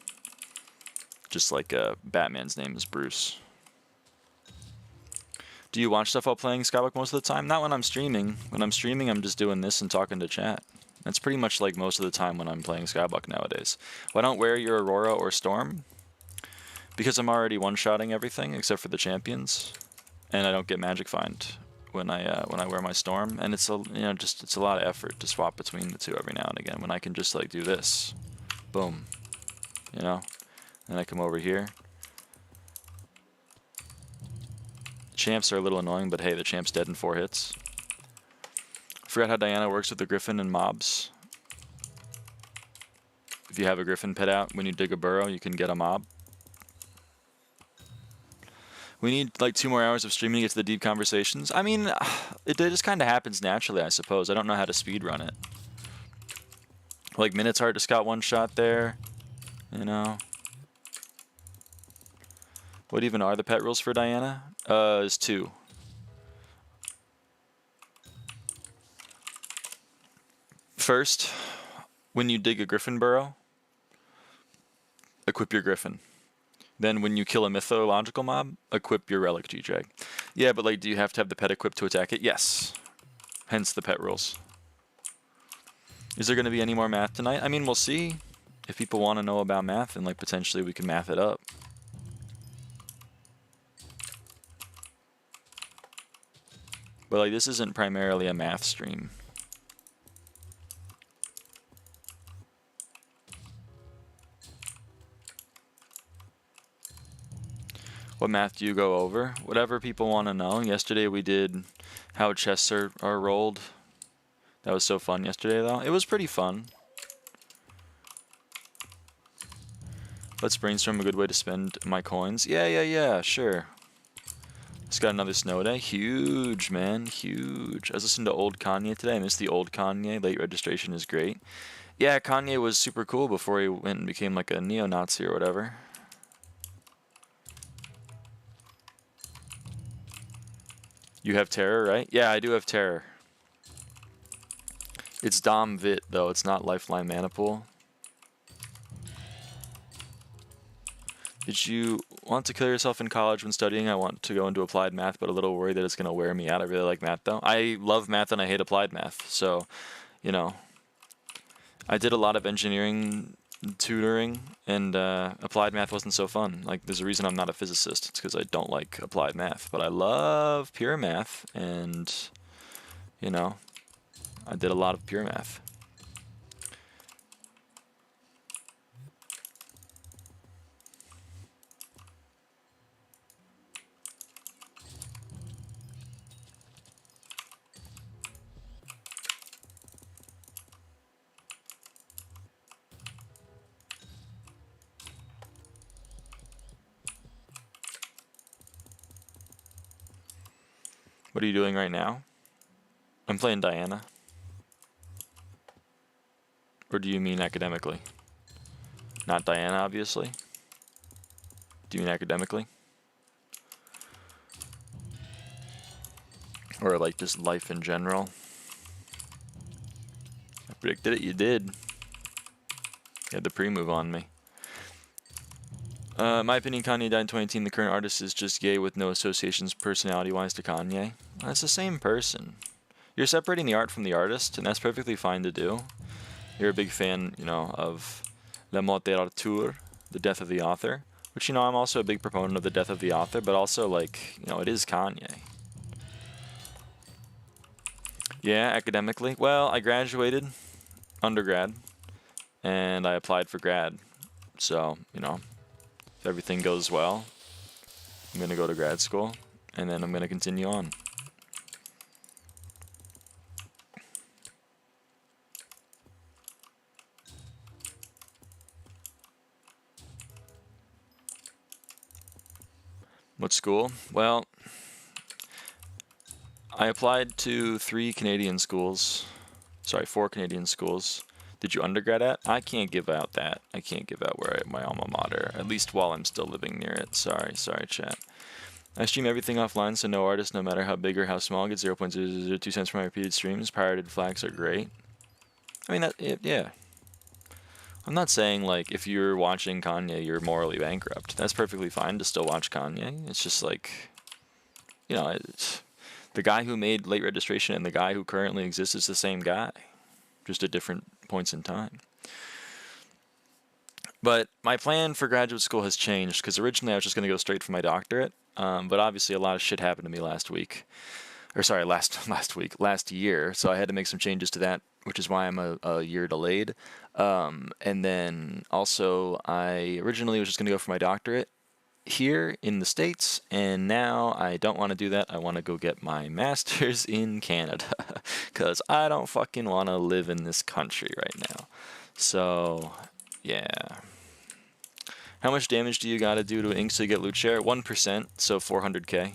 Just like Batman's name is Bruce. Do you watch stuff while playing SkyBlock most of the time? Not when I'm streaming. When I'm streaming, I'm just doing this and talking to chat. That's pretty much like most of the time when I'm playing SkyBlock nowadays. Why don't wear your Aurora or Storm? Because I'm already one-shotting everything except for the champions. And I don't get Magic Find when I wear my Storm, and it's it's a lot of effort to swap between the two every now and again. When I can just like do this, boom, then I come over here. Champs are a little annoying, but hey, the champ's dead in 4 hits. Forgot how Diana works with the Griffin and mobs. If you have a Griffin pet out, when you dig a burrow, you can get a mob. We need like 2 more hours of streaming to get to the deep conversations. I mean, it just kind of happens naturally, I suppose. I don't know how to speedrun it. Like, Minutes Heart just got 1 shot there, What even are the pet rules for Diana? Is 2. First, when you dig a Griffin burrow, equip your Griffin. Then when you kill a mythological mob, equip your Relic G-Drag. Yeah, but like, do you have to have the pet equipped to attack it? Yes. Hence the pet rules. Is there going to be any more math tonight? I mean, we'll see. If people want to know about math, then like potentially we can math it up. But like, this isn't primarily a math stream. What math do you go over? Whatever people want to know. Yesterday we did how chests are rolled. That was so fun yesterday, though. It was pretty fun. Let's brainstorm a good way to spend my coins. Yeah, sure. Just got another snow day. Huge, man. Huge. I was listening to old Kanye today. I missed the old Kanye. Late registration is great. Yeah, Kanye was super cool before he went and became like a neo-Nazi or whatever. You have terror, right? Yeah, I do have terror. It's Dom Vit, though. It's not Lifeline Manipool. Did you want to kill yourself in college when studying? I want to go into applied math, but a little worried that it's going to wear me out. I really like math, though. I love math and I hate applied math. So, I did a lot of engineering tutoring, and applied math wasn't so fun. Like, there's a reason I'm not a physicist. It's because I don't like applied math, but I love pure math, and I did a lot of pure math. What are you doing right now? I'm playing Diana. Or do you mean academically? Not Diana, obviously. Do you mean academically? Or like just life in general? I predicted it, you did. You had the pre-move on me. My opinion, Kanye died in 2018. The current artist is just Ye with no associations personality-wise to Kanye. That's the same person. You're separating the art from the artist, and that's perfectly fine to do. You're a big fan, you know, of la mort d'auteur, the death of the author, which, you know, I'm also a big proponent of the death of the author, but also, like, you know, it is Kanye. Yeah, academically. Well, I graduated undergrad, and I applied for grad. So, you know, if everything goes well, I'm going to go to grad school, and then I'm going to continue on. What school? Well, I applied to 4 Canadian schools. Did you undergrad at? I can't give out that. I can't give out my alma mater, at least while I'm still living near it. Sorry, chat. I stream everything offline, so no artist, no matter how big or how small, gets 0.002 cents from my repeated streams. Pirated flags are great. I mean, yeah. I'm not saying, like, if you're watching Kanye, you're morally bankrupt. That's perfectly fine to still watch Kanye. It's just like, you know, the guy who made late registration and the guy who currently exists is the same guy, just at different points in time. But my plan for graduate school has changed, because originally I was just going to go straight for my doctorate, but obviously a lot of shit happened to me last year, so I had to make some changes to that, which is why I'm a year delayed. And then also, I originally was just going to go for my doctorate here in the States, and now I don't want to do that. I want to go get my master's in Canada, because I don't fucking want to live in this country right now. So, yeah. How much damage do you got to do to inks to get loot share? 1%, so 400k.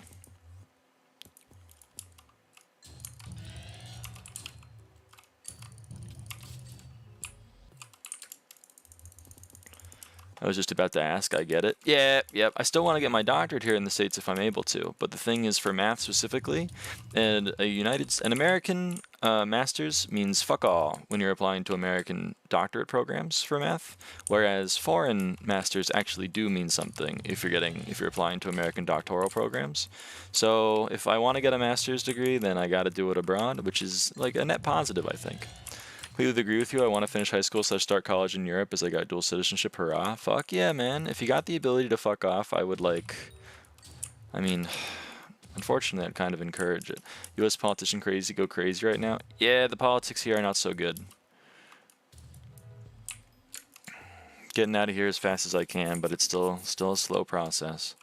I was just about to ask, I get it. Yeah, yep. I still want to get my doctorate here in the States if I'm able to, but the thing is, for math specifically, and an American master's means fuck all when you're applying to American doctorate programs for math, whereas foreign masters actually do mean something if you're applying to American doctoral programs. So if I want to get a master's degree, then I got to do it abroad, which is like a net positive, I think. Completely agree with you. I want to finish high school / start college in Europe as I got dual citizenship. Hurrah. Fuck yeah, man. If you got the ability to fuck off, I would unfortunately, I'd kind of encourage it. U.S. politician go crazy right now. Yeah, the politics here are not so good. Getting out of here as fast as I can, but it's still a slow process.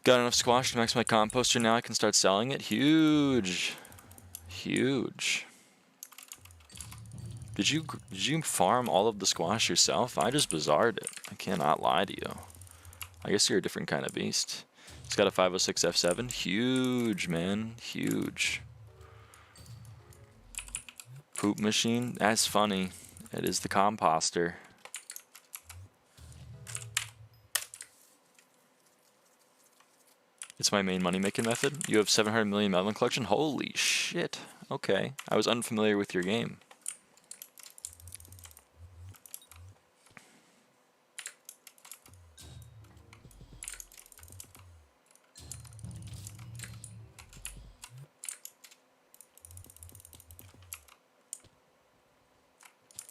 Got enough squash to max my composter. Now I can start selling it. Huge. Huge. Did you farm all of the squash yourself? I just bazared it. I cannot lie to you. I guess you're a different kind of beast. It's got a 506 F7. Huge, man. Huge. Poop machine. That's funny. It is the composter. It's my main money-making method. You have 700 million Melvin collection? Holy shit. Okay. I was unfamiliar with your game.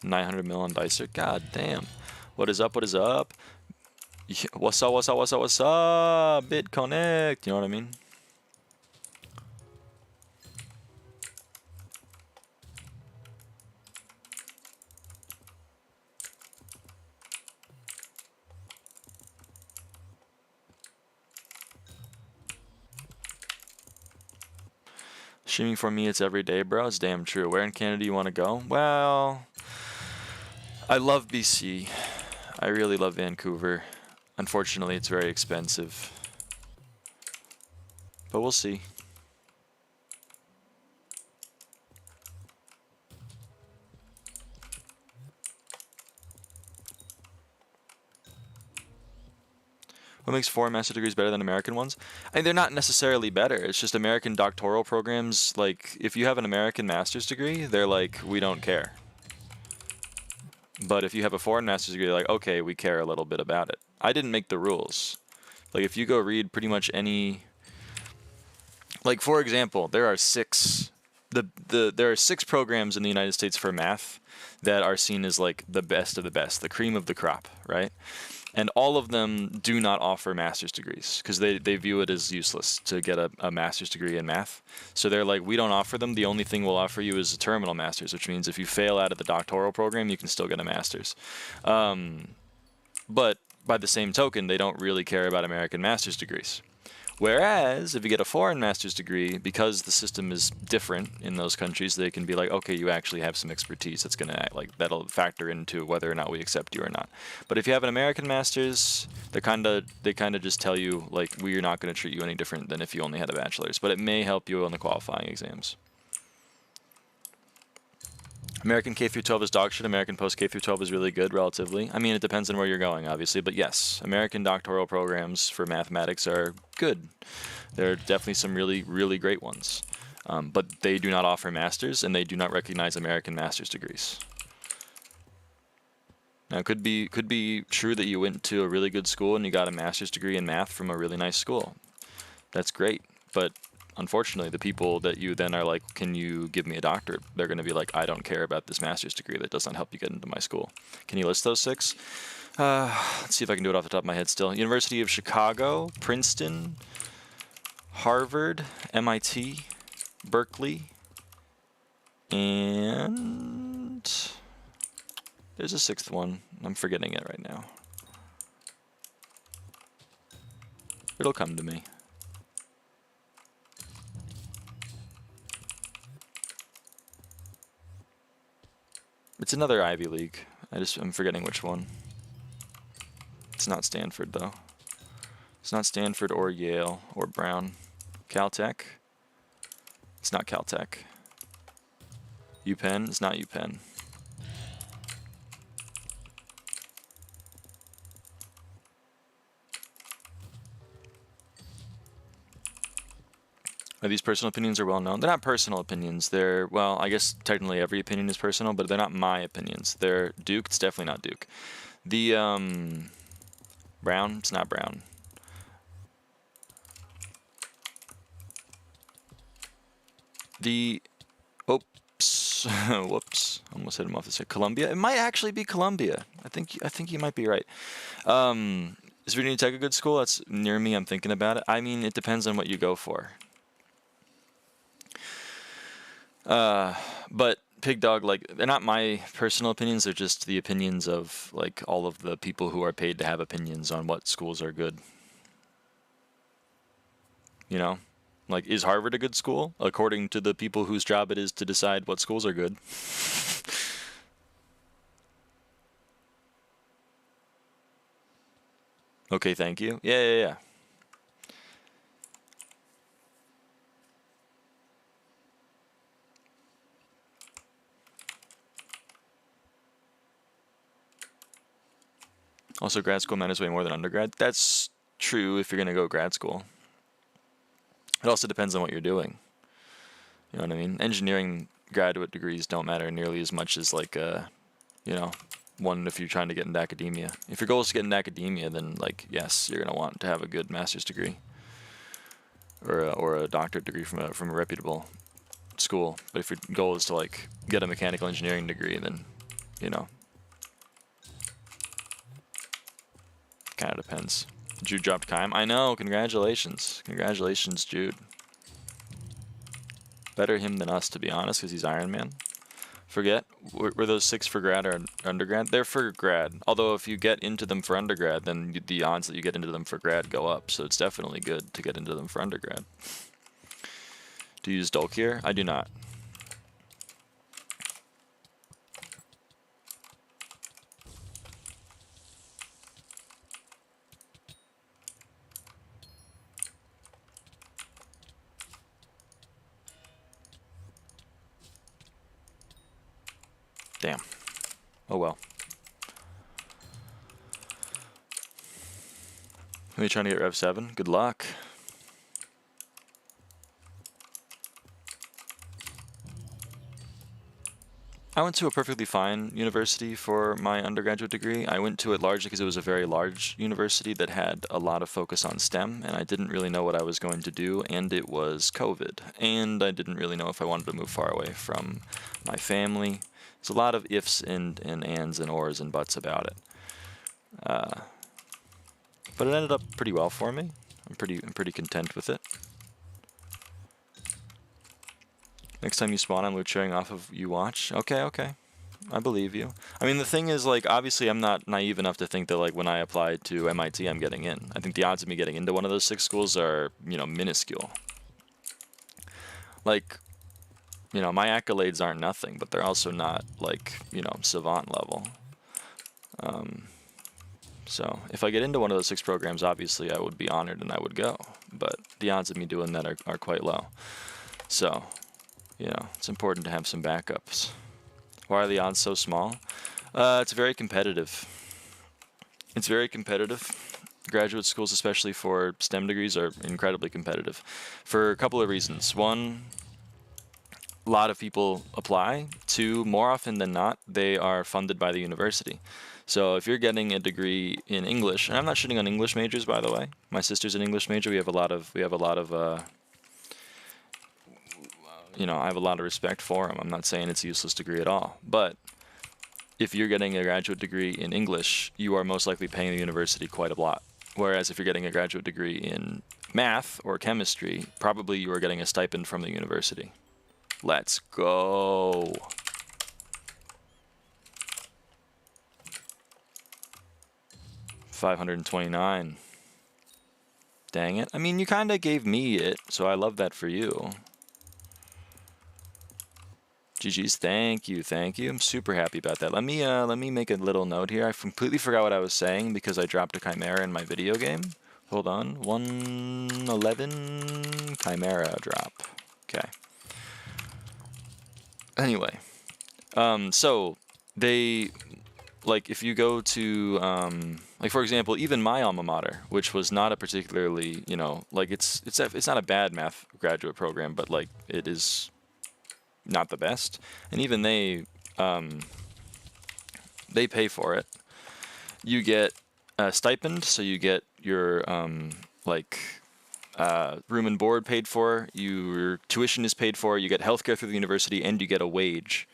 $900 million dicer. God damn. What is up? What is up? What's up? What's up? What's up? What's up? BitConnect. You know what I mean? Streaming for me, it's every day, bro. It's damn true. Where in Canada do you want to go? Well, I love BC. I really love Vancouver. Unfortunately, it's very expensive. But we'll see. What makes foreign master's degrees better than American ones? I mean, they're not necessarily better. It's just American doctoral programs, like, if you have an American master's degree, they're like, we don't care. But if you have a foreign master's degree, they're like, okay, we care a little bit about it. I didn't make the rules. Like, if you go read pretty much any... Like, for example, there are six programs in the United States for math that are seen as, like, the best of the best, the cream of the crop, right? And all of them do not offer master's degrees because they view it as useless to get a master's degree in math. So they're like, we don't offer them. The only thing we'll offer you is a terminal master's, which means if you fail out of the doctoral program, you can still get a master's. But by the same token, they don't really care about American master's degrees. Whereas, if you get a foreign master's degree, because the system is different in those countries, they can be like, okay, you actually have some expertise that's going to like that'll factor into whether or not we accept you or not. But if you have an American master's, they kind of just tell you like we're not going to treat you any different than if you only had a bachelor's. But it may help you on the qualifying exams. American K through 12 is dog shit. American post K through 12 is really good, relatively. I mean, it depends on where you're going, obviously. But yes, American doctoral programs for mathematics are good. There are definitely some really, really great ones. But they do not offer masters, and they do not recognize American master's degrees. Now, it could be true that you went to a really good school and you got a master's degree in math from a really nice school. That's great, but unfortunately, the people that you then are like, can you give me a doctorate? They're going to be like, I don't care about this master's degree. That does not help you get into my school. Can you list those 6? Let's see if I can do it off the top of my head still. University of Chicago, Princeton, Harvard, MIT, Berkeley, and there's a 6th one. I'm forgetting it right now. It'll come to me. It's another Ivy League. I'm forgetting which one. It's not Stanford, though. It's not Stanford or Yale or Brown. Caltech? It's not Caltech. UPenn? It's not UPenn. These personal opinions are well known. They're not personal opinions. They're, well, I guess technically every opinion is personal, but they're not my opinions. They're Duke. It's definitely not Duke. The Brown. It's not Brown. The oops, whoops, almost hit him off the side. Columbia. It might actually be Columbia. I think you might be right. Is Virginia Tech a good school? That's near me. I'm thinking about it. I mean, it depends on what you go for. But Pig Dog, like, they're not my personal opinions, they're just the opinions of, like, all of the people who are paid to have opinions on what schools are good. You know? Like, is Harvard a good school? According to the people whose job it is to decide what schools are good. Okay, thank you. Yeah. Also, grad school matters way more than undergrad. That's true if you're going to go grad school. It also depends on what you're doing. You know what I mean? Engineering graduate degrees don't matter nearly as much as, like, you know, one if you're trying to get into academia. If your goal is to get into academia, then, like, yes, you're going to want to have a good master's degree or a doctorate degree from a reputable school. But if your goal is to, like, get a mechanical engineering degree, then, you know, kind of depends. Jude dropped Kime. I know. Congratulations. Congratulations, Jude. Better him than us, to be honest, because he's Iron Man. Forget. Were those 6 for grad or undergrad? They're for grad. Although if you get into them for undergrad, then the odds that you get into them for grad go up. So it's definitely good to get into them for undergrad. Do you use Dolk here? I do not. Damn. Oh well. Are you trying to get Rev 7? Good luck. I went to a perfectly fine university for my undergraduate degree. I went to it largely because it was a very large university that had a lot of focus on STEM, and I didn't really know what I was going to do, and it was COVID. And I didn't really know if I wanted to move far away from my family. There's a lot of ifs and ands and ors and buts about it. But it ended up pretty well for me. I'm pretty content with it. Next time you spawn, I'm loot sharing off of you watch. Okay, okay. I believe you. I mean, the thing is, like, obviously I'm not naive enough to think that, like, when I apply to MIT, I'm getting in. I think the odds of me getting into one of those 6 schools are, you know, minuscule. Like, you know, my accolades aren't nothing, but they're also not, like, you know, savant level. So if I get into one of those 6 programs, obviously I would be honored and I would go. But the odds of me doing that are quite low. So, you know, it's important to have some backups. Why are the odds so small? It's very competitive. It's very competitive. Graduate schools, especially for STEM degrees, are incredibly competitive for a couple of reasons. One, a lot of people apply. 2, more often than not, they are funded by the university. So if you're getting a degree in English, and I'm not shitting on English majors, by the way. My sister's an English major. We have a lot of you know, I have a lot of respect for them. I'm not saying it's a useless degree at all. But if you're getting a graduate degree in English, you are most likely paying the university quite a lot. Whereas if you're getting a graduate degree in math or chemistry, probably you are getting a stipend from the university. Let's go. $529. Dang it. I mean, you kind of gave me it, so I love that for you. GG's, thank you, thank you. I'm super happy about that. Let me make a little note here. I completely forgot what I was saying because I dropped a Chimera in my video game. Hold on, 111 Chimera drop. Okay. Anyway, so they, like, if you go to, like, for example, even my alma mater, which was not a particularly, you know, like, it's not a bad math graduate program, but, like, it is not the best, and even they pay for it. You get a stipend, so you get your room and board paid for, your tuition is paid for, you get healthcare through the university, and you get a wage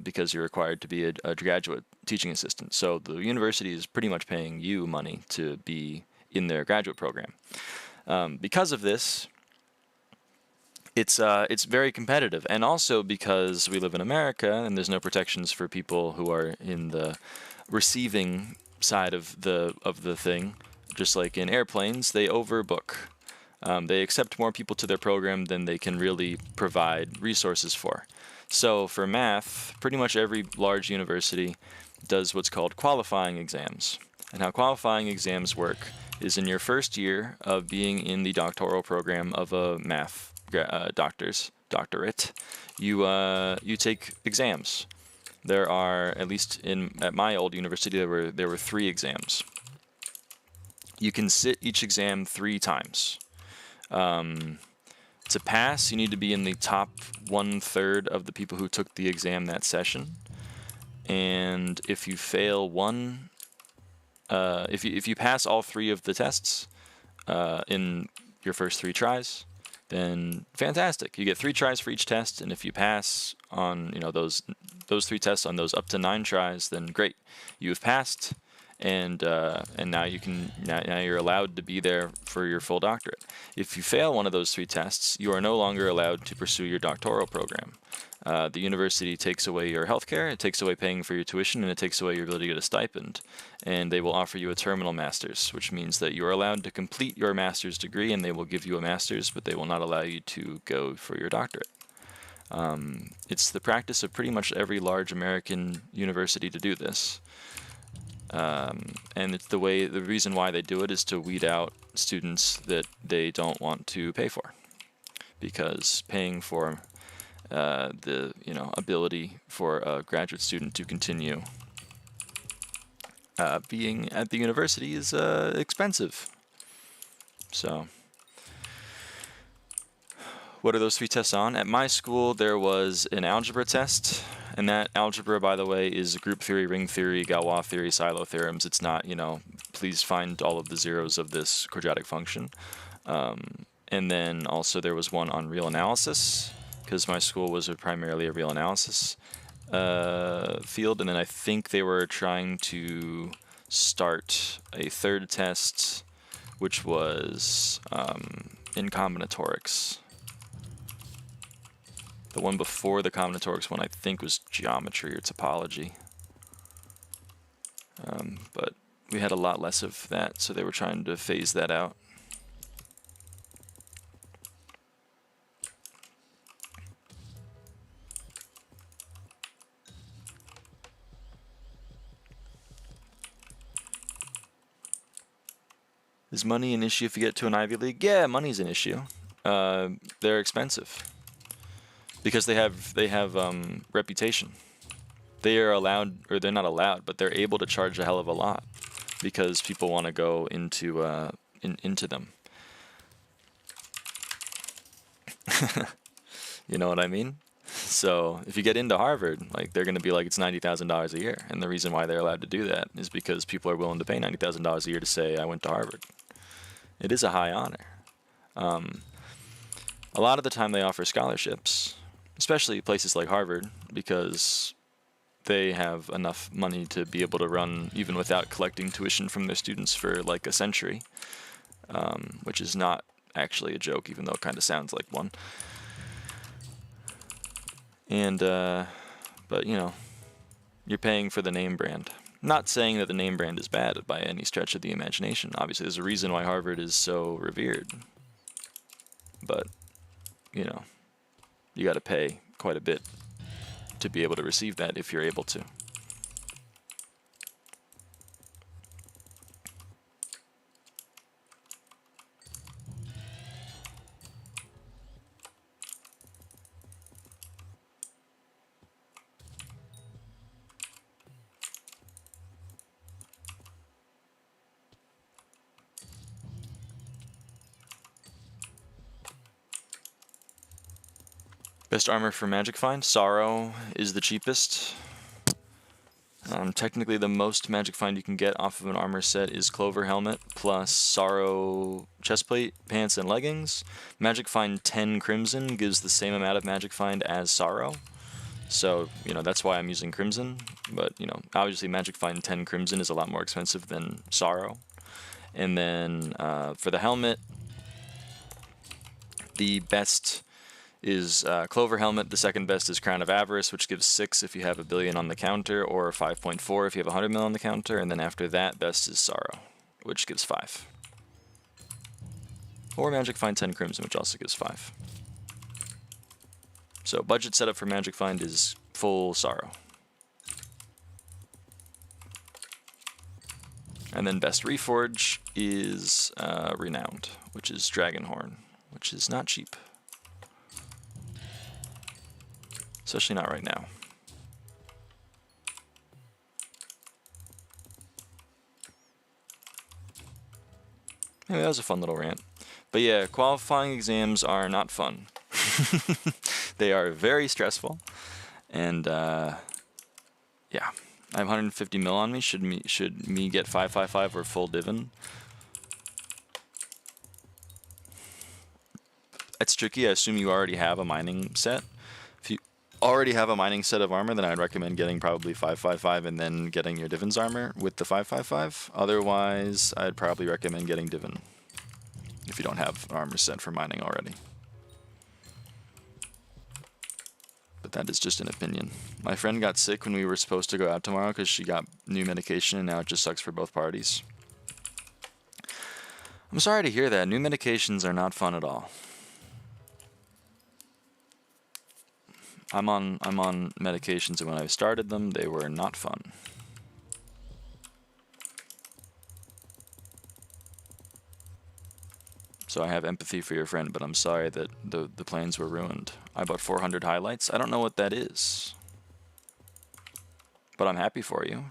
because you're required to be a graduate teaching assistant. So the university is pretty much paying you money to be in their graduate program. Because of this, it's very competitive, and also because we live in America and there's no protections for people who are in the receiving side of the thing. Just like in airplanes, they overbook. They accept more people to their program than they can really provide resources for. So for math, pretty much every large university does what's called qualifying exams. And how qualifying exams work is in your first year of being in the doctoral program of a math doctorate, you take exams. There are, at least at my old university, there were 3 exams. You can sit each exam 3 times. To pass, you need to be in the top 1/3 of the people who took the exam that session. And if you fail one, if you pass all 3 of the tests in your first 3 tries, then fantastic. You get 3 tries for each test, and if you pass on, you know, those 3 tests on those up to 9 tries, then great, you have passed, and now now you're allowed to be there for your full doctorate. If you fail one of those 3 tests, you are no longer allowed to pursue your doctoral program. The university takes away your healthcare, it takes away paying for your tuition, and it takes away your ability to get a stipend. And they will offer you a terminal master's, which means that you are allowed to complete your master's degree, and they will give you a master's, but they will not allow you to go for your doctorate. It's the practice of pretty much every large American university to do this. And it's the reason why they do it is to weed out students that they don't want to pay for, because paying for the ability for a graduate student to continue being at the university is expensive. So, what are those 3 tests on? At my school, there was an algebra test, and that algebra, by the way, is group theory, ring theory, Galois theory, Silo theorems. It's not, you know, please find all of the zeros of this quadratic function. And then also there was one on real analysis, because my school was primarily a real analysis field, and then I think they were trying to start a 3rd test, which was in combinatorics. The one before the combinatorics one I think was geometry or topology. But we had a lot less of that, so they were trying to phase that out. Is money an issue if you get to an Ivy League? Yeah, money's an issue. They're expensive because they have reputation. They are allowed, or they're not allowed, but they're able to charge a hell of a lot because people want to go into into them. You know what I mean? So if you get into Harvard, like they're going to be like, it's $90,000 a year, and the reason why they're allowed to do that is because people are willing to pay $90,000 a year to say I went to Harvard. It is a high honor. A lot of the time they offer scholarships, especially places like Harvard, because they have enough money to be able to run even without collecting tuition from their students for like a century, which is not actually a joke, even though it kind of sounds like one. And, but you know, you're paying for the name brand. Not saying that the name brand is bad by any stretch of the imagination. Obviously, there's a reason why Harvard is so revered. But, you know, you got to pay quite a bit to be able to receive that if you're able to. Best armor for Magic Find? Sorrow is the cheapest. Technically the most Magic Find you can get off of an armor set is Clover Helmet plus Sorrow chestplate, pants, and leggings. Magic Find 10 Crimson gives the same amount of Magic Find as Sorrow. So, you know, that's why I'm using Crimson. But, you know, obviously Magic Find 10 Crimson is a lot more expensive than Sorrow. And then for the helmet, the best is Clover Helmet. The second best is Crown of Avarice, which gives 6 if you have a billion on the counter, or 5.4 if you have 100 mil on the counter, and then after that, best is Sorrow, which gives 5. Or Magic Find 10 Crimson, which also gives 5. So budget setup for Magic Find is full Sorrow. And then best Reforge is Renowned, which is Dragonhorn, which is not cheap. Especially not right now. Anyway, that was a fun little rant. But yeah, qualifying exams are not fun. They are very stressful. And yeah, I have 150 mil on me. Should me get 555 or full divin? It's tricky. I assume you already have a mining set. If you already have a mining set of armor, then I'd recommend getting probably 555 and then getting your Divin's armor with the 555. Otherwise, I'd probably recommend getting Divin if you don't have an armor set for mining already. But that is just an opinion. My friend got sick when we were supposed to go out tomorrow because she got new medication and now it just sucks for both parties. I'm sorry to hear that. New medications are not fun at all. I'm on medications, and when I started them, they were not fun. So I have empathy for your friend, but I'm sorry that the plans were ruined. I bought 400 highlights. I don't know what that is, but I'm happy for you.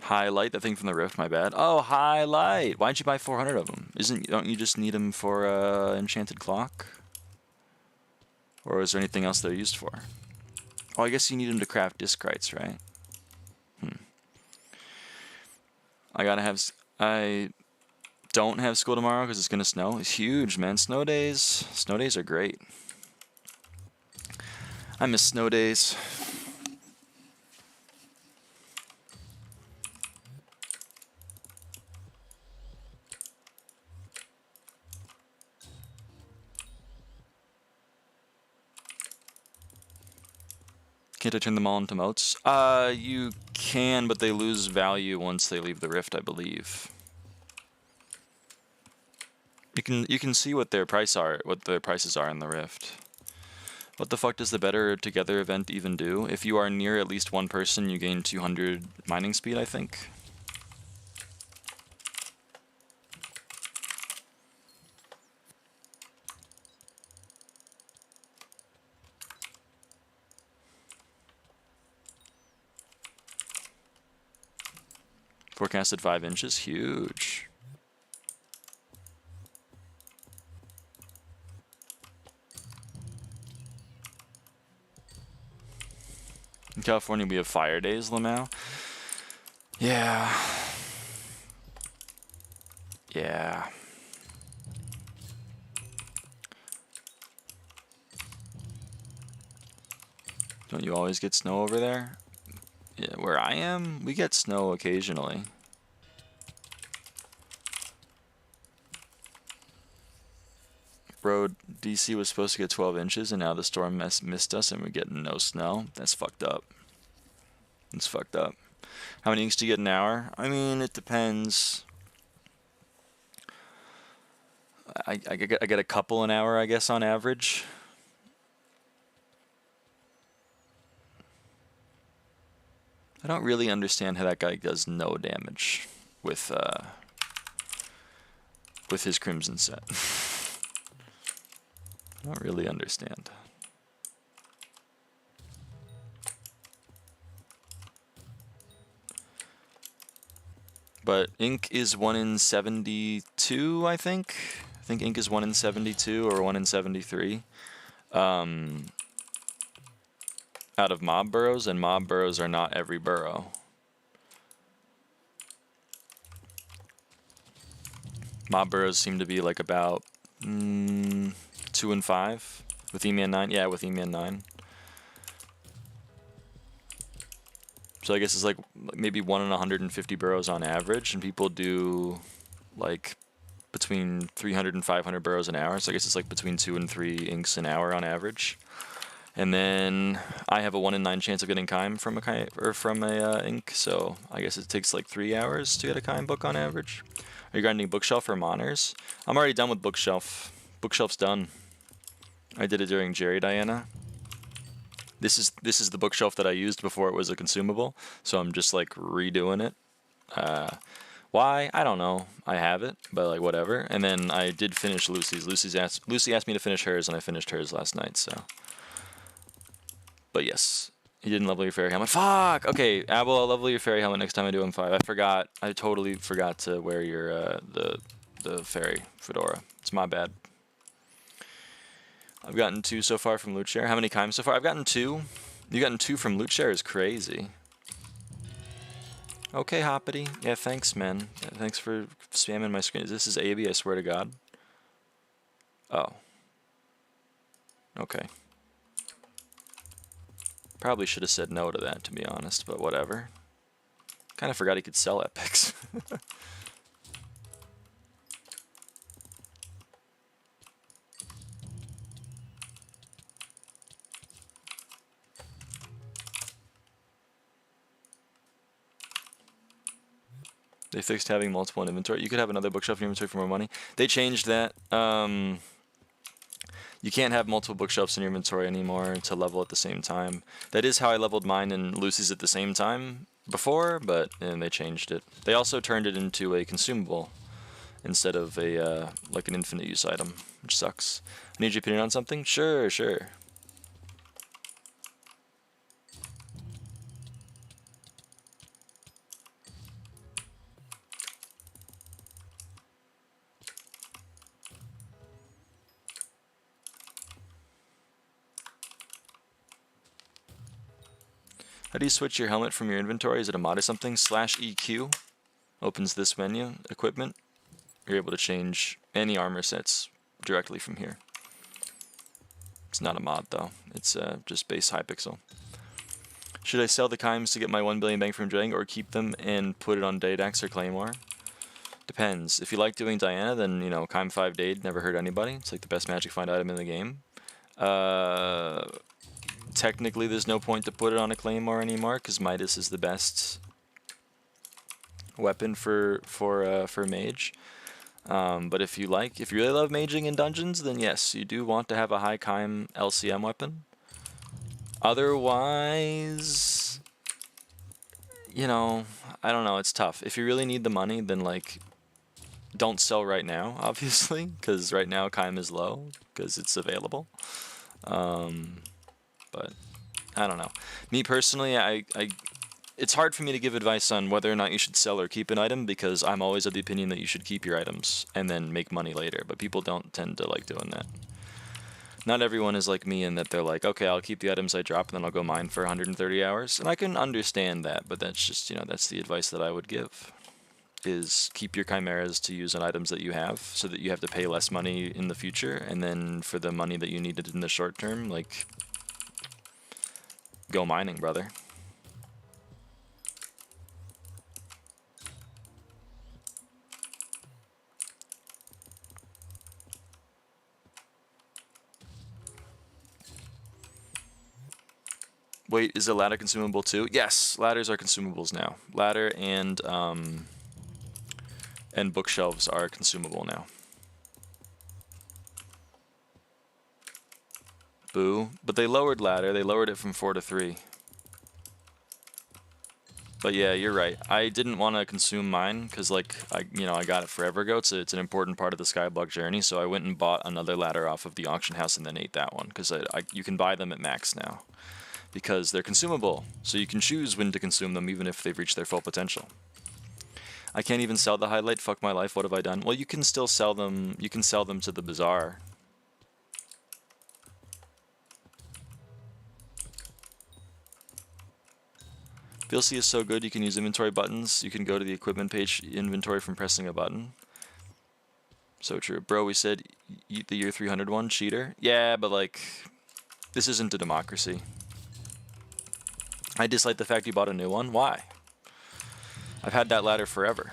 Highlight, that thing from the rift, my bad. Oh, highlight! Why'd you buy 400 of them? Don't you just need them for enchanted clock? Or is there anything else they're used for? Oh, I guess you need them to craft discrites, right? I don't have school tomorrow because it's gonna snow. It's huge, man. Snow days. Snow days are great. I miss snow days. Can't I turn them all into moats? You can, but they lose value once they leave the rift, I believe. You can see what their prices are in the rift. What the fuck does the Better Together event even do? If you are near at least one person, you gain 200 mining speed, I think. Forecasted 5 inches, huge. In California, we have fire days, Lamau. Yeah. Yeah. Don't you always get snow over there? Yeah, where I am, we get snow occasionally. Bro, DC was supposed to get 12 inches, and now the storm missed us, and we're getting no snow. That's fucked up. It's fucked up. How many inks do you get an hour? I mean, it depends. I get a couple an hour, I guess, on average. I don't really understand how that guy does no damage with his Crimson set. I don't really understand. But ink is 1 in 72, I think. I think ink is 1 in 72 or 1 in 73. Out of mob burrows, and mob burrows are not every burrow. Mob burrows seem to be like about 2 and 5 with Emian 9. Yeah, with Emian 9. So I guess it's like maybe 1 in 150 burrows on average, and people do like between 300 and 500 burrows an hour. So I guess it's like between 2 and 3 inks an hour on average. And then I have a 1 in 9 chance of getting Kime from a ink, so I guess it takes like 3 hours to get a Kime book on average. Are you grinding Bookshelf or Moners? I'm already done with Bookshelf. Bookshelf's done. I did it during Jerry Diana. This is the bookshelf that I used before it was a consumable, so I'm just like redoing it. Why? I don't know. I have it, but like whatever. And then I did finish Lucy's. Lucy asked me to finish hers, and I finished hers last night. So, but yes, you didn't level your fairy helmet. Fuck. Okay, Abel, I'll level your fairy helmet next time I do M5. I forgot. I totally forgot to wear your the fairy fedora. It's my bad. I've gotten 2 so far from Loot Share. How many Kimes so far? I've gotten 2. You gotten 2 from Loot Share is crazy. Okay, Hoppity. Yeah, thanks, man. Yeah, thanks for spamming my screen. This is AB, I swear to God. Oh. Okay. Probably should have said no to that, to be honest, but whatever. Kind of forgot he could sell epics. They fixed having multiple in inventory. You could have another bookshelf in your inventory for more money. They changed that. You can't have multiple bookshelves in your inventory anymore to level at the same time. That is how I leveled mine and Lucy's at the same time before, but they changed it. They also turned it into a consumable instead of a like an infinite use item, which sucks. I need your opinion on something? Sure, sure. How do you switch your helmet from your inventory? Is it a mod or something? /EQ opens this menu, equipment. You're able to change any armor sets directly from here. It's not a mod though, it's just base Hypixel. Should I sell the chimes to get my 1 billion bang from drilling, or keep them and put it on Daydax or Claymore? Depends. If you like doing Diana, then, you know, Chime 5 Dade never hurt anybody. It's like the best magic find item in the game. Technically, there's no point to put it on a Claymore anymore, because Midas is the best weapon for mage. But if you really love maging in dungeons, then yes, you do want to have a high Chime LCM weapon. Otherwise, you know, I don't know, it's tough. If you really need the money, then like, don't sell right now, obviously, because right now Chime is low, because it's available. But I don't know. Me personally, it's hard for me to give advice on whether or not you should sell or keep an item, because I'm always of the opinion that you should keep your items and then make money later, but people don't tend to like doing that. Not everyone is like me in that they're like, okay, I'll keep the items I drop and then I'll go mine for 130 hours. And I can understand that, but that's just, you know, that's the advice that I would give, is keep your chimeras to use on items that you have, so that you have to pay less money in the future, and then for the money that you needed in the short term, like, go mining, brother. Wait, is a ladder consumable too? Yes, ladders are consumables now. Ladder and bookshelves are consumable now. Boo. But they lowered ladder. They lowered it from 4 to 3. But yeah, you're right. I didn't want to consume mine because, like, I got it forever ago. It's an important part of the SkyBlock journey. So I went and bought another ladder off of the auction house and then ate that one, because you can buy them at max now, because they're consumable, so you can choose when to consume them even if they've reached their full potential. I can't even sell the highlight, fuck my life, what have I done? Well, you can still sell them, you can sell them to the bazaar. VLC is so good, you can use inventory buttons, you can go to the equipment page inventory from pressing a button. So true. Bro, we said eat the year 300 one, cheater. Yeah, but like, this isn't a democracy. I dislike the fact you bought a new one. Why? I've had that ladder forever.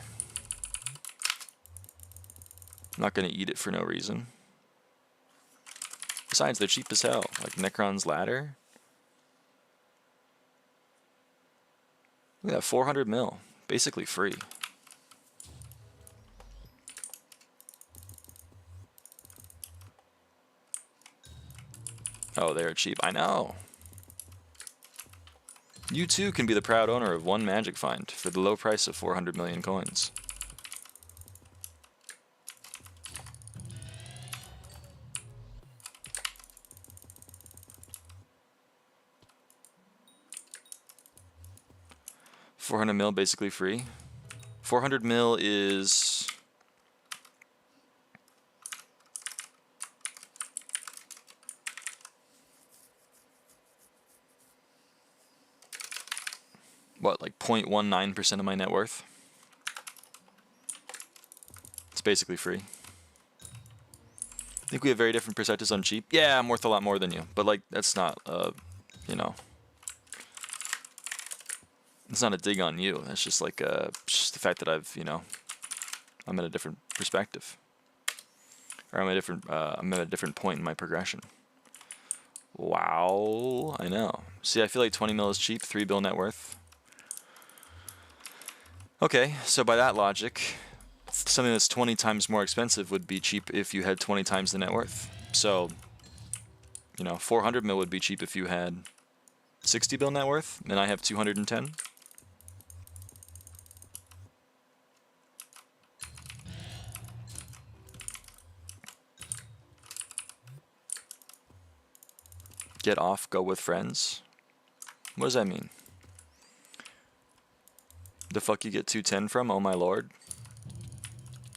I'm not going to eat it for no reason. Besides, they're cheap as hell. Like Necron's ladder. Look at that, 400 mil. Basically free. Oh, they're cheap. I know. You too can be the proud owner of one magic find for the low price of 400 million coins. $400 mil basically free. 400 mil is what, like 0.19% of my net worth? It's basically free. I think we have very different perspectives on cheap. Yeah, I'm worth a lot more than you, but like, that's not, you know, it's not a dig on you. That's just like, just the fact that I've, you know, I'm at a different perspective, or I'm at a different point in my progression. Wow, I know. See, I feel like 20 mil is cheap, 3 bill net worth. Okay, so by that logic, something that's 20 times more expensive would be cheap if you had 20 times the net worth. So, you know, 400 mil would be cheap if you had 60 bill net worth, and I have 210. Get off, go with friends. What does that mean? The fuck you get 210 from? Oh my lord.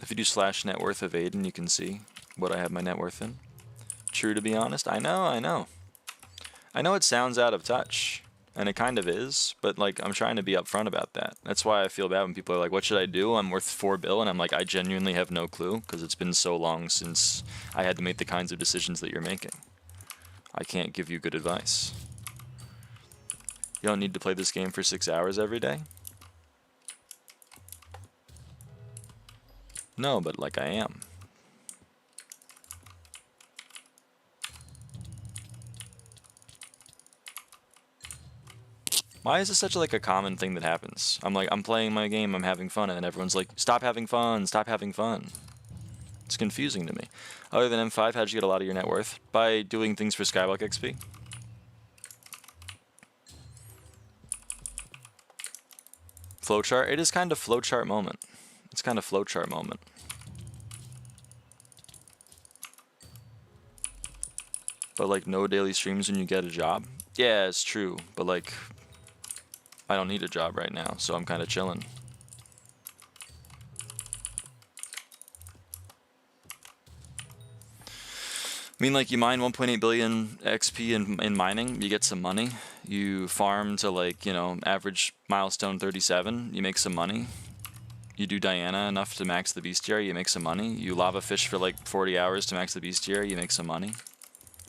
If you do / net worth of Aiden, you can see what I have my net worth in. True, to be honest. I know. I know it sounds out of touch. and it kind of is, but like I'm trying to be upfront about that. That's why I feel bad when people are like, what should I do? I'm worth $4 billion, and I'm like, I genuinely have no clue, because it's been so long since I had to make the kinds of decisions that you're making. I can't give you good advice. You don't need to play this game for 6 hours every day? No, but like I am. Why is this such like a common thing that happens? I'm like, I'm playing my game, I'm having fun, and then everyone's like, stop having fun, stop having fun. It's confusing to me. Other than M5, how'd you get a lot of your net worth? By doing things for SkyBlock XP. Flowchart? It is kind of flowchart moment. It's kind of flowchart moment. But like no daily streams when you get a job? Yeah, it's true, but like I don't need a job right now, so I'm kind of chilling. I mean, like, you mine 1.8 billion XP in mining, you get some money. You farm to, like, you know, average milestone 37, you make some money. You do Diana enough to max the bestiary, you make some money. You lava fish for, like, 40 hours to max the bestiary, you make some money.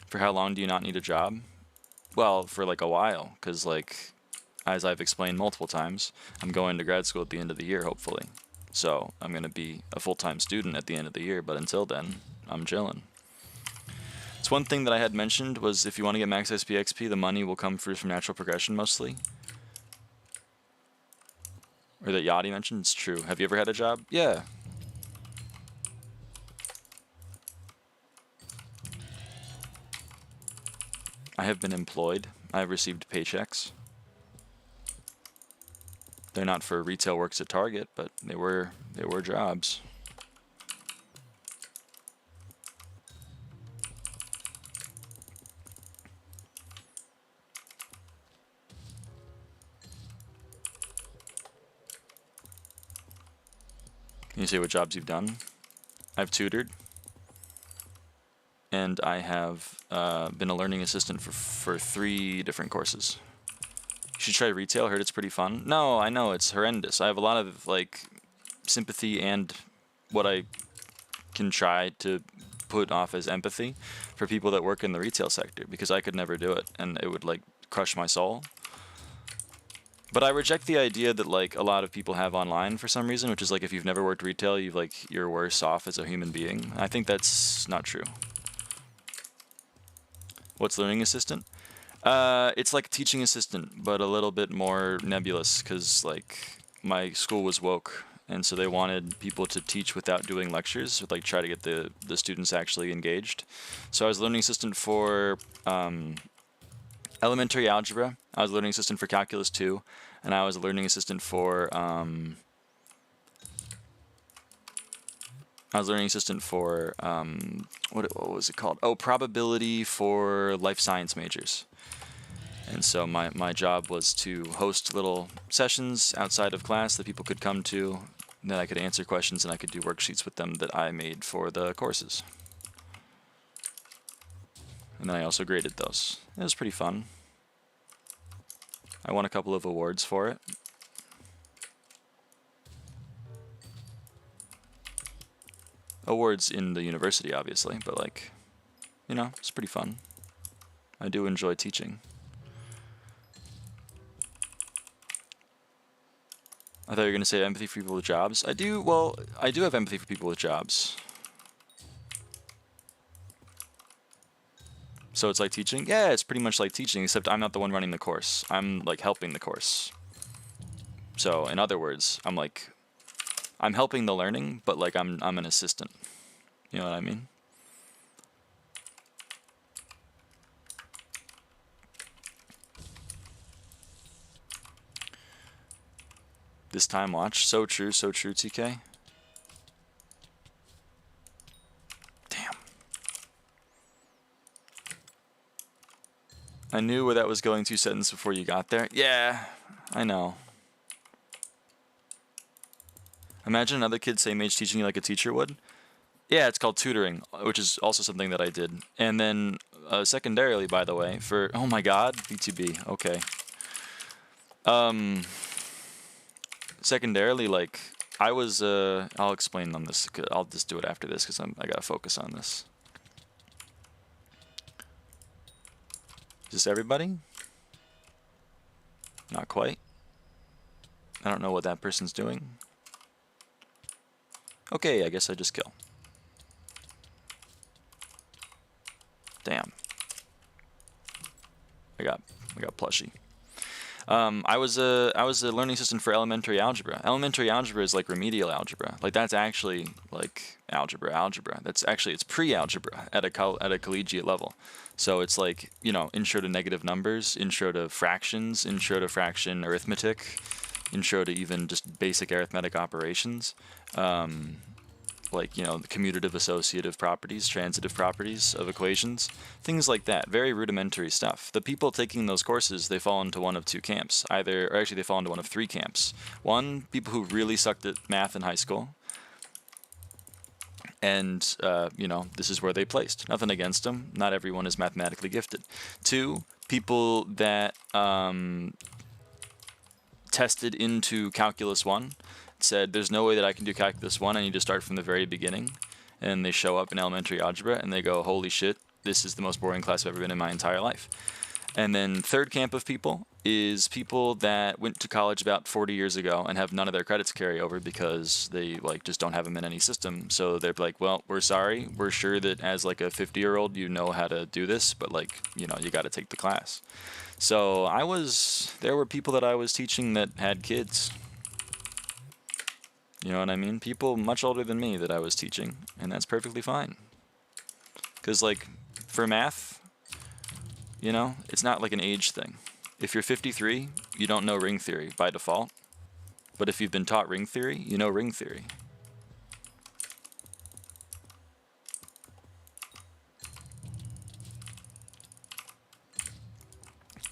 For how long do you not need a job? Well, for, like, a while, because, like, as I've explained multiple times, I'm going to grad school at the end of the year, hopefully. So I'm going to be a full-time student at the end of the year, but until then, I'm chilling. It's one thing that I had mentioned was if you want to get max sbxp, the money will come through from natural progression mostly. Or that Yachty mentioned, it's true. Have you ever had a job? Yeah. I have been employed. I have received paychecks. They're not for retail works at Target, but they were jobs. Can you say what jobs you've done? I've tutored, and I have been a learning assistant for 3 different courses. You should try retail. I heard it's pretty fun. No, I know it's horrendous. I have a lot of like sympathy and what I can try to put off as empathy for people that work in the retail sector, because I could never do it, and it would like crush my soul. But I reject the idea that like a lot of people have online for some reason, which is like if you've never worked retail, you're worse off as a human being. I think that's not true. What's learning assistant? It's like teaching assistant, but a little bit more nebulous, because like my school was woke, and so they wanted people to teach without doing lectures, like try to get the students actually engaged. So I was learning assistant for elementary algebra, I was a learning assistant for calculus 2, and I was a learning assistant for what was it called? Oh, probability for life science majors. And so my job was to host little sessions outside of class that people could come to, and then I could answer questions and I could do worksheets with them that I made for the courses. And then I also graded those. It was pretty fun. I won a couple of awards for it. Awards in the university, obviously, but like, you know, it's pretty fun. I do enjoy teaching. I thought you were going to say empathy for people with jobs. I do have empathy for people with jobs. So it's like teaching? Yeah, it's pretty much like teaching, except I'm not the one running the course. I'm like helping the course. So in other words, I'm helping the learning, but like I'm an assistant. You know what I mean? This time watch. So true, TK. Damn. I knew where that was going 2 seconds before you got there. Yeah, I know. Imagine another kid same age teaching you like a teacher would. Yeah, it's called tutoring, which is also something that I did. And then secondarily, by the way, for, oh my god, B2B, okay. Secondarily, like, I was, I'll explain on this. I'll just do it after this because I gotta focus on this. Is this everybody? Not quite. I don't know what that person's doing. Okay, I guess I just kill. Damn. I got plushy. I was a learning assistant for elementary algebra. Elementary algebra is like remedial algebra. Like that's actually like algebra. That's actually, it's pre-algebra at a collegiate level. So it's like, you know, intro to negative numbers, intro to fractions, intro to fraction arithmetic, intro to even just basic arithmetic operations. Like, you know, the commutative associative properties, transitive properties of equations, things like that. Very rudimentary stuff. The people taking those courses, they fall into one of two camps. Or actually they fall into one of three camps. One, people who really sucked at math in high school. And, you know, this is where they placed. Nothing against them. Not everyone is mathematically gifted. Two, people that tested into Calculus 1. Said, there's no way that I can do Calculus 1, I need to start from the very beginning. And they show up in elementary algebra and they go, holy shit, this is the most boring class I've ever been in my entire life. And then third camp of people is people that went to college about 40 years ago and have none of their credits carry over because they like just don't have them in any system. So they're like, well, we're sorry, we're sure that as like a 50-year-old you know how to do this, but like, you know, you got to take the class. So there were people that I was teaching that had kids. You know what I mean? People much older than me that I was teaching, and that's perfectly fine. Because, like, for math, you know, it's not like an age thing. If you're 53, you don't know ring theory by default. But if you've been taught ring theory, you know ring theory.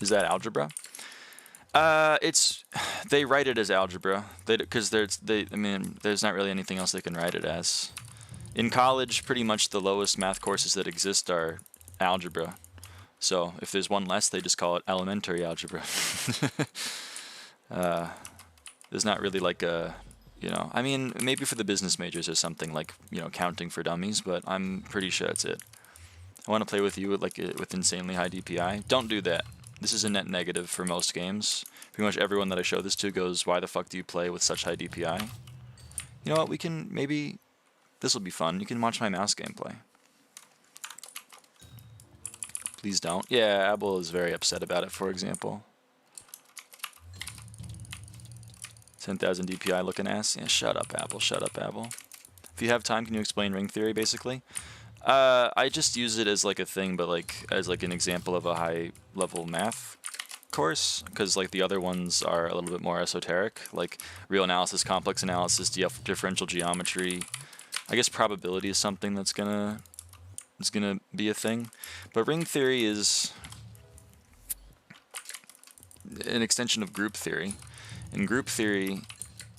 Is that algebra? They write it as algebra because I mean, there's not really anything else they can write it as. In college, pretty much the lowest math courses that exist are algebra. So if there's one less, they just call it elementary algebra. There's not really like a, you know, I mean, maybe for the business majors or something like, you know, counting for dummies, but I'm pretty sure that's it. I want to play with you with insanely high DPI. Don't do that. This is a net negative for most games. Pretty much everyone that I show this to goes, why the fuck do you play with such high DPI? You know what, we can, maybe, this will be fun. You can watch my mouse gameplay. Please don't. Yeah, Abel is very upset about it, for example. 10,000 DPI looking ass. Yeah, shut up, Abel. Shut up, Abel. If you have time, can you explain ring theory, basically? I just use it as like a thing, but like as like an example of a high level math course, because like the other ones are a little bit more esoteric, like real analysis, complex analysis, differential geometry. I guess probability is something that's gonna be a thing, but ring theory is an extension of group theory, and group theory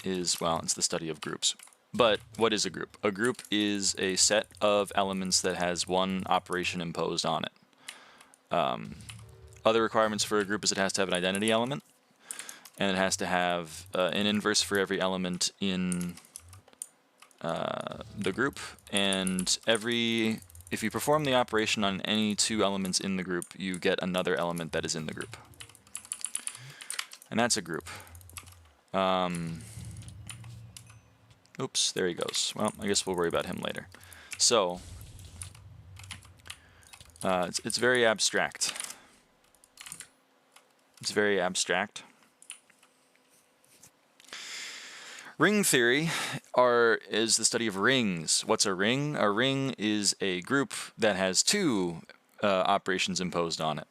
is, well, it's the study of groups. But what is a group? A group is a set of elements that has one operation imposed on it. Other requirements for a group is it has to have an identity element, and it has to have an inverse for every element in the group. And if you perform the operation on any two elements in the group, you get another element that is in the group. And that's a group. Oops, there he goes. Well, I guess we'll worry about him later. So, it's very abstract. It's very abstract. Ring theory is the study of rings. What's a ring? A ring is a group that has two operations imposed on it.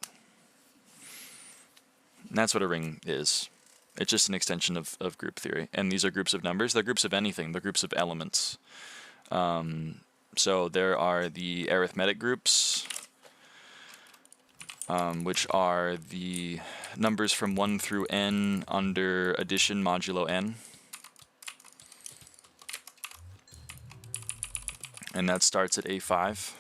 And that's what a ring is. It's just an extension of group theory. And these are groups of numbers. They're groups of anything. They're groups of elements. So there are the arithmetic groups, which are the numbers from 1 through n under addition modulo n. And that starts at A5.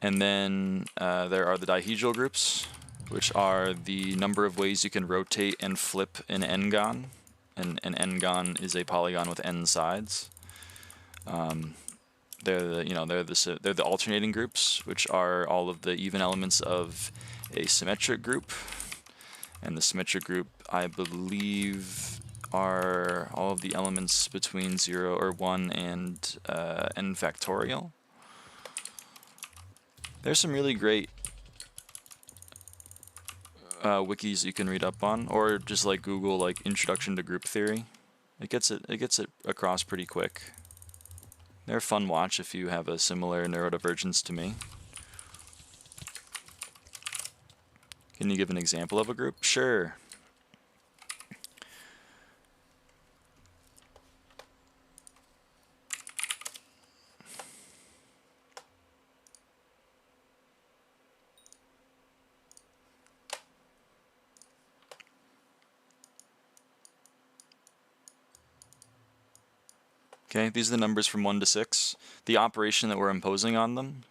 And then there are the dihedral groups, which are the number of ways you can rotate and flip an n-gon. And an n-gon is a polygon with n sides. They're the alternating groups, which are all of the even elements of a symmetric group. And the symmetric group, I believe, are all of the elements between 0 or 1 and n factorial. There's some really great wikis you can read up on, or just like Google like introduction to group theory. It gets it across pretty quick. They're a fun watch if you have a similar neurodivergence to me. Can you give an example of a group? Sure. Okay, these are the numbers from 1 to 6. The operation that we're imposing on them.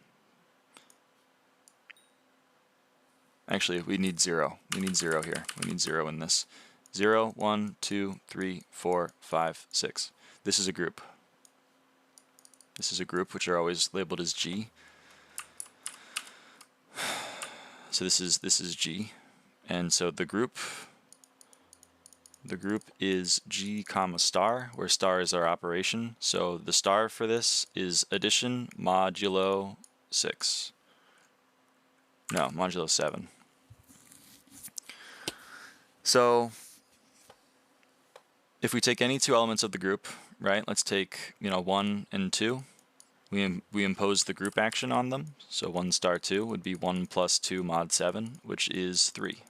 Actually, we need 0. We need 0 here. We need 0 in this. 0, 1, 2, 3, 4, 5, 6. This is a group. This is a group, which are always labeled as G. So this is G. And so the group is G comma star, where star is our operation. So the star for this is addition modulo 6. No, modulo 7. So if we take any two elements of the group, right? Let's take 1 and 2. We impose the group action on them. So 1 star 2 would be 1 plus 2 mod 7, which is 3.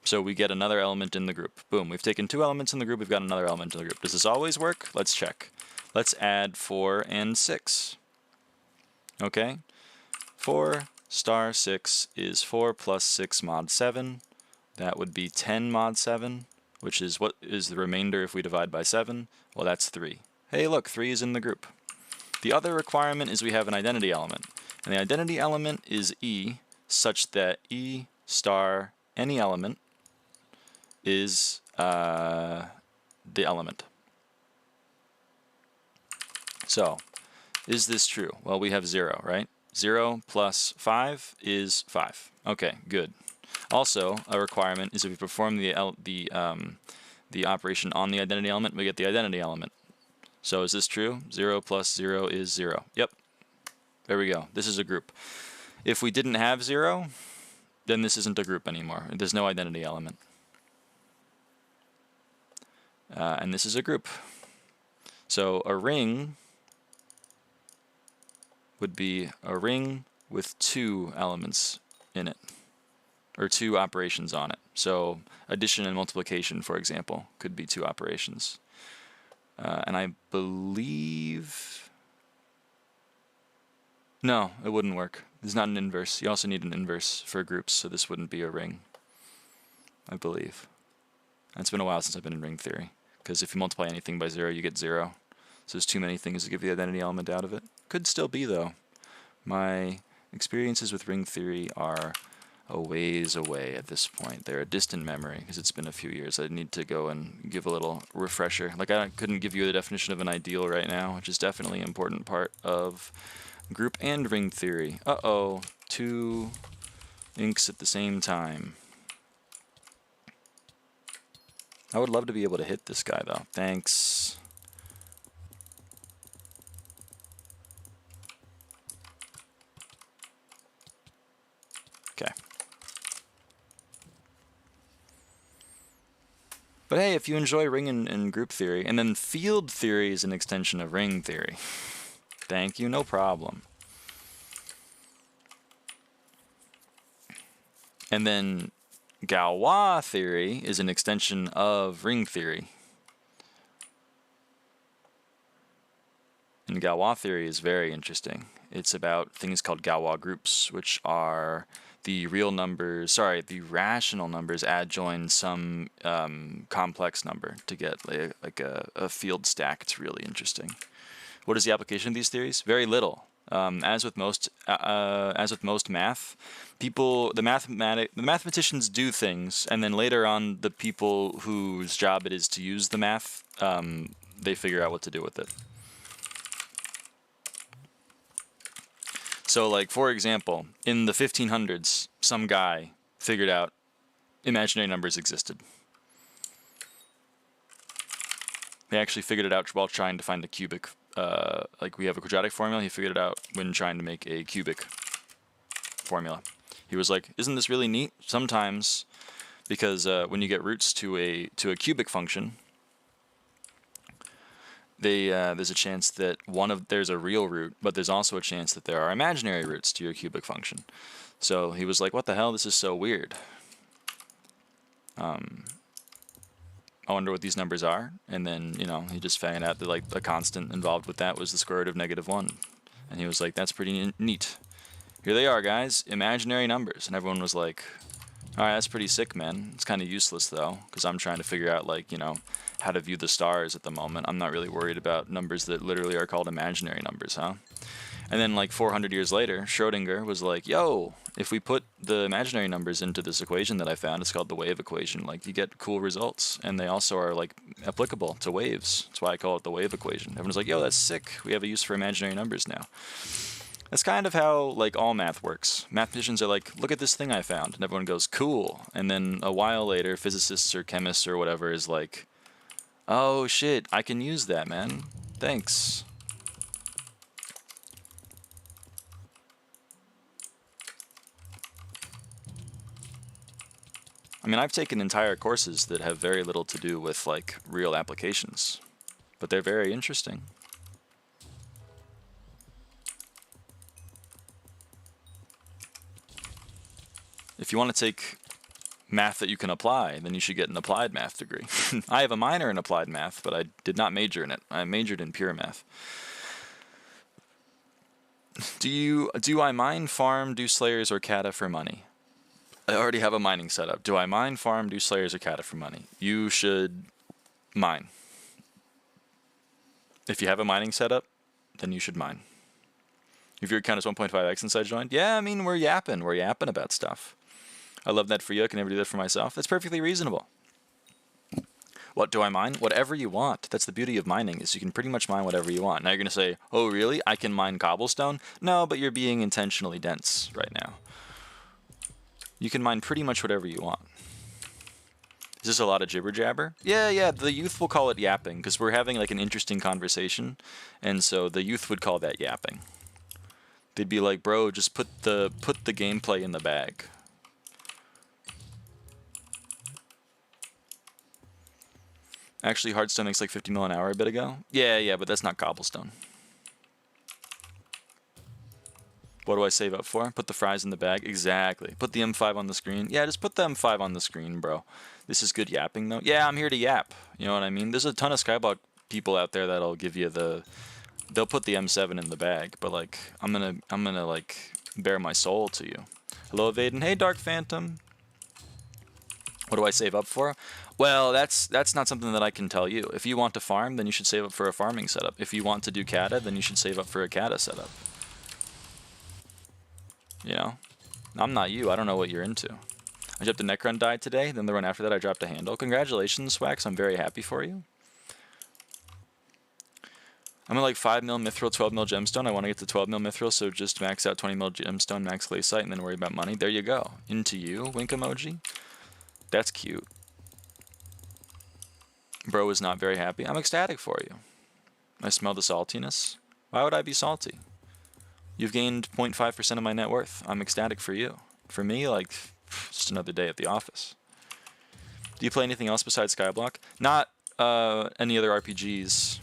So we get another element in the group. Boom, we've taken 2 elements in the group, we've got another element in the group. Does this always work? Let's check. Let's add 4 and 6. Okay? 4 star 6 is 4 plus 6 mod 7. That would be 10 mod 7, which is what is the remainder if we divide by 7? Well, that's 3. Hey, look, 3 is in the group. The other requirement is we have an identity element. And the identity element is E, such that E star any element is the element. So, is this true? Well, we have 0, right? 0 plus 5 is 5. Okay, good. Also, a requirement is if we perform the operation on the identity element, we get the identity element. So is this true? 0 plus 0 is 0. Yep. There we go. This is a group. If we didn't have 0, then this isn't a group anymore. There's no identity element. And this is a group. So a ring would be a ring with 2 elements in it, or 2 operations on it. So addition and multiplication, for example, could be 2 operations. And I believe... No, it wouldn't work. There's not an inverse. You also need an inverse for groups, so this wouldn't be a ring, I believe. And it's been a while since I've been in ring theory, because if you multiply anything by 0, you get 0. So there's too many things to give the identity element out of it. Could still be, though. My experiences with ring theory are a ways away at this point. They're a distant memory, because it's been a few years. I need to go and give a little refresher. Like, I couldn't give you the definition of an ideal right now, which is definitely an important part of group and ring theory. Uh-oh, 2 inks at the same time. I would love to be able to hit this guy, though. Thanks. Okay. But hey, if you enjoy ring and group theory, and then field theory is an extension of ring theory. Thank you, no problem. And then Galois theory is an extension of ring theory. And Galois theory is very interesting. It's about things called Galois groups, which are the real numbers, sorry, the rational numbers adjoin some complex number to get like a field stack. It's really interesting. What is the application of these theories? Very little. As with most math, the mathematicians do things, and then later on, the people whose job it is to use the math, they figure out what to do with it. So, like, for example, in the 1500s, some guy figured out imaginary numbers existed. He actually figured it out while trying to find a cubic. Like, we have a quadratic formula, he figured it out when trying to make a cubic formula. He was like, isn't this really neat? Sometimes, because when you get roots to a cubic function, there's a chance that there's a real root, but there's also a chance that there are imaginary roots to your cubic function. So he was like, what the hell, this is so weird. I wonder what these numbers are, and then, you know, he just found out that, like, a constant involved with that was the square root of -1. And he was like, that's pretty neat. Here they are, guys, imaginary numbers. And everyone was like, all right, that's pretty sick, man. It's kind of useless, though, because I'm trying to figure out, like, you know, how to view the stars at the moment. I'm not really worried about numbers that literally are called imaginary numbers, huh? And then, like, 400 years later, Schrodinger was like, yo, if we put the imaginary numbers into this equation that I found, it's called the wave equation, like, you get cool results. And they also are, like, applicable to waves. That's why I call it the wave equation. Everyone's like, yo, that's sick. We have a use for imaginary numbers now. That's kind of how, like, all math works. Mathematicians are like, look at this thing I found. And everyone goes, cool. And then a while later, physicists or chemists or whatever is like, oh, shit, I can use that, man. Thanks. I mean, I've taken entire courses that have very little to do with, like, real applications. But they're very interesting. If you want to take math that you can apply, then you should get an applied math degree. I have a minor in applied math, but I did not major in it. I majored in pure math. Do I mine, farm, do slayers, or kata for money? I already have a mining setup. Do I mine, farm, do slayers, or kata for money? You should mine. If you have a mining setup, then you should mine. If your account is 1.5x since I joined, yeah, I mean, we're yapping about stuff. I love that for you. I can never do that for myself. That's perfectly reasonable. What do I mine? Whatever you want. That's the beauty of mining, is you can pretty much mine whatever you want. Now you're going to say, oh, really? I can mine cobblestone? No, but you're being intentionally dense right now. You can mine pretty much whatever you want. Is this a lot of jibber jabber? Yeah, the youth will call it yapping, because we're having, like, an interesting conversation, and so the youth would call that yapping. They'd be like, bro, just put the gameplay in the bag. Actually, Hardstone makes like 50 mil an hour a bit ago. Yeah, but that's not cobblestone. What do I save up for? Put the fries in the bag. Exactly. Put the M5 on the screen. Yeah, just put the M5 on the screen, bro. This is good yapping, though. Yeah, I'm here to yap. You know what I mean? There's a ton of SkyBlock people out there that'll give you they'll put the M7 in the bag, but, like, I'm gonna like bare my soul to you. Hello, avaaidan. Hey, Dark Phantom. What do I save up for? Well, that's not something that I can tell you. If you want to farm, then you should save up for a farming setup. If you want to do kata, then you should save up for a kata setup. You know? I'm not you. I don't know what you're into. I dropped a neck run die today. Then the run after that, I dropped a handle. Congratulations, Swax. I'm very happy for you. I'm at like 5 mil mithril, 12 mil gemstone. I want to get to 12 mil mithril, so just max out 20 mil gemstone, max glaciite, and then worry about money. There you go. Into you, wink emoji. That's cute. Bro is not very happy. I'm ecstatic for you. I smell the saltiness. Why would I be salty? You've gained 0.5% of my net worth. I'm ecstatic for you. For me, like, just another day at the office. Do you play anything else besides SkyBlock? Not any other RPGs.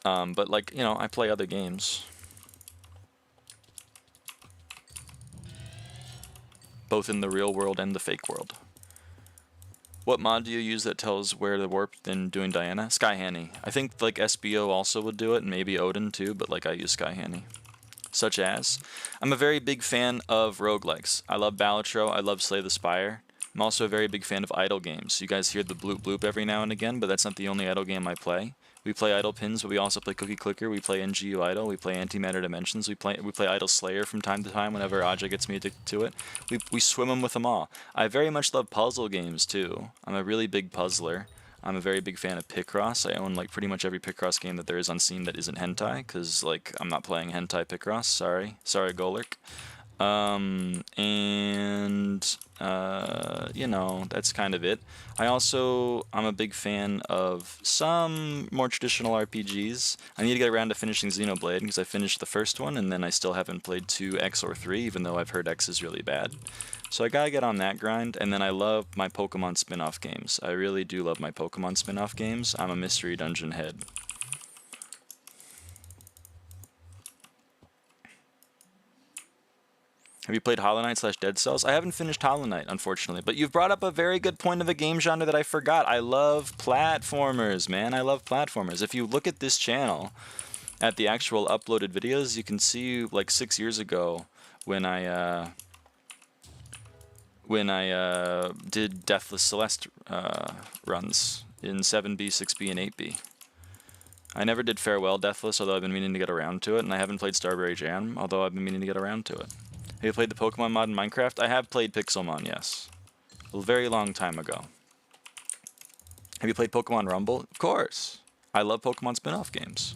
But, like, you know, I play other games. Both in the real world and the fake world. What mod do you use that tells where to warp than doing Diana? SkyHanni. I think, like, SBO also would do it, and maybe Odin too, but, like, I use SkyHanni. Such as? I'm a very big fan of roguelikes. I love Balatro, I love Slay the Spire. I'm also a very big fan of idle games. You guys hear the bloop bloop every now and again, but that's not the only idle game I play. We play Idle Pins, but we also play Cookie Clicker. We play NGU Idle. We play Antimatter Dimensions. We play Idle Slayer from time to time whenever Aja gets me addicted to it. We swim them with them all. I very much love puzzle games too. I'm a really big puzzler. I'm a very big fan of Picross. I own like pretty much every Picross game that there is on Steam that isn't hentai, because like I'm not playing hentai Picross. Sorry, Golurk. You know, that's kind of it. I'm a big fan of some more traditional RPGs. I need to get around to finishing Xenoblade because I finished the first one and then I still haven't played 2, X, or 3, even though I've heard X is really bad. So I gotta get on that grind, and then I love my Pokemon spin-off games. I really do love my Pokemon spin-off games. I'm a Mystery Dungeon head. Have you played Hollow Knight / Dead Cells? I haven't finished Hollow Knight, unfortunately, but you've brought up a very good point of a game genre that I forgot. I love platformers, man. I love platformers. If you look at this channel, at the actual uploaded videos, you can see like 6 years ago when I did Deathless Celeste runs in 7B, 6B, and 8B. I never did Farewell Deathless, although I've been meaning to get around to it, and I haven't played Starberry Jam, although I've been meaning to get around to it. Have you played the Pokemon mod in Minecraft? I have played Pixelmon, yes. A very long time ago. Have you played Pokemon Rumble? Of course. I love Pokemon spin-off games.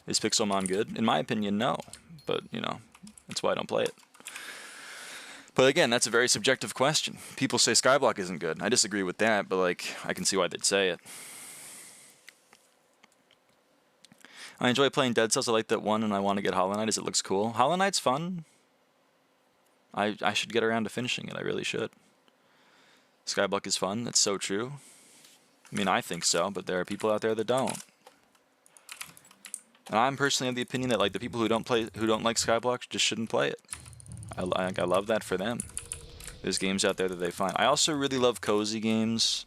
Is Pixelmon good? In my opinion, no. But, you know, that's why I don't play it. But again, that's a very subjective question. People say SkyBlock isn't good. I disagree with that, but like, I can see why they'd say it. I enjoy playing Dead Cells. I like that one, and I want to get Hollow Knight as it looks cool. Hollow Knight's fun. I should get around to finishing it. I really should. SkyBlock is fun. That's so true. I mean, I think so, but there are people out there that don't. And I'm personally of the opinion that like the people who don't like SkyBlock just shouldn't play it. I love that for them. There's games out there that they find. I also really love cozy games.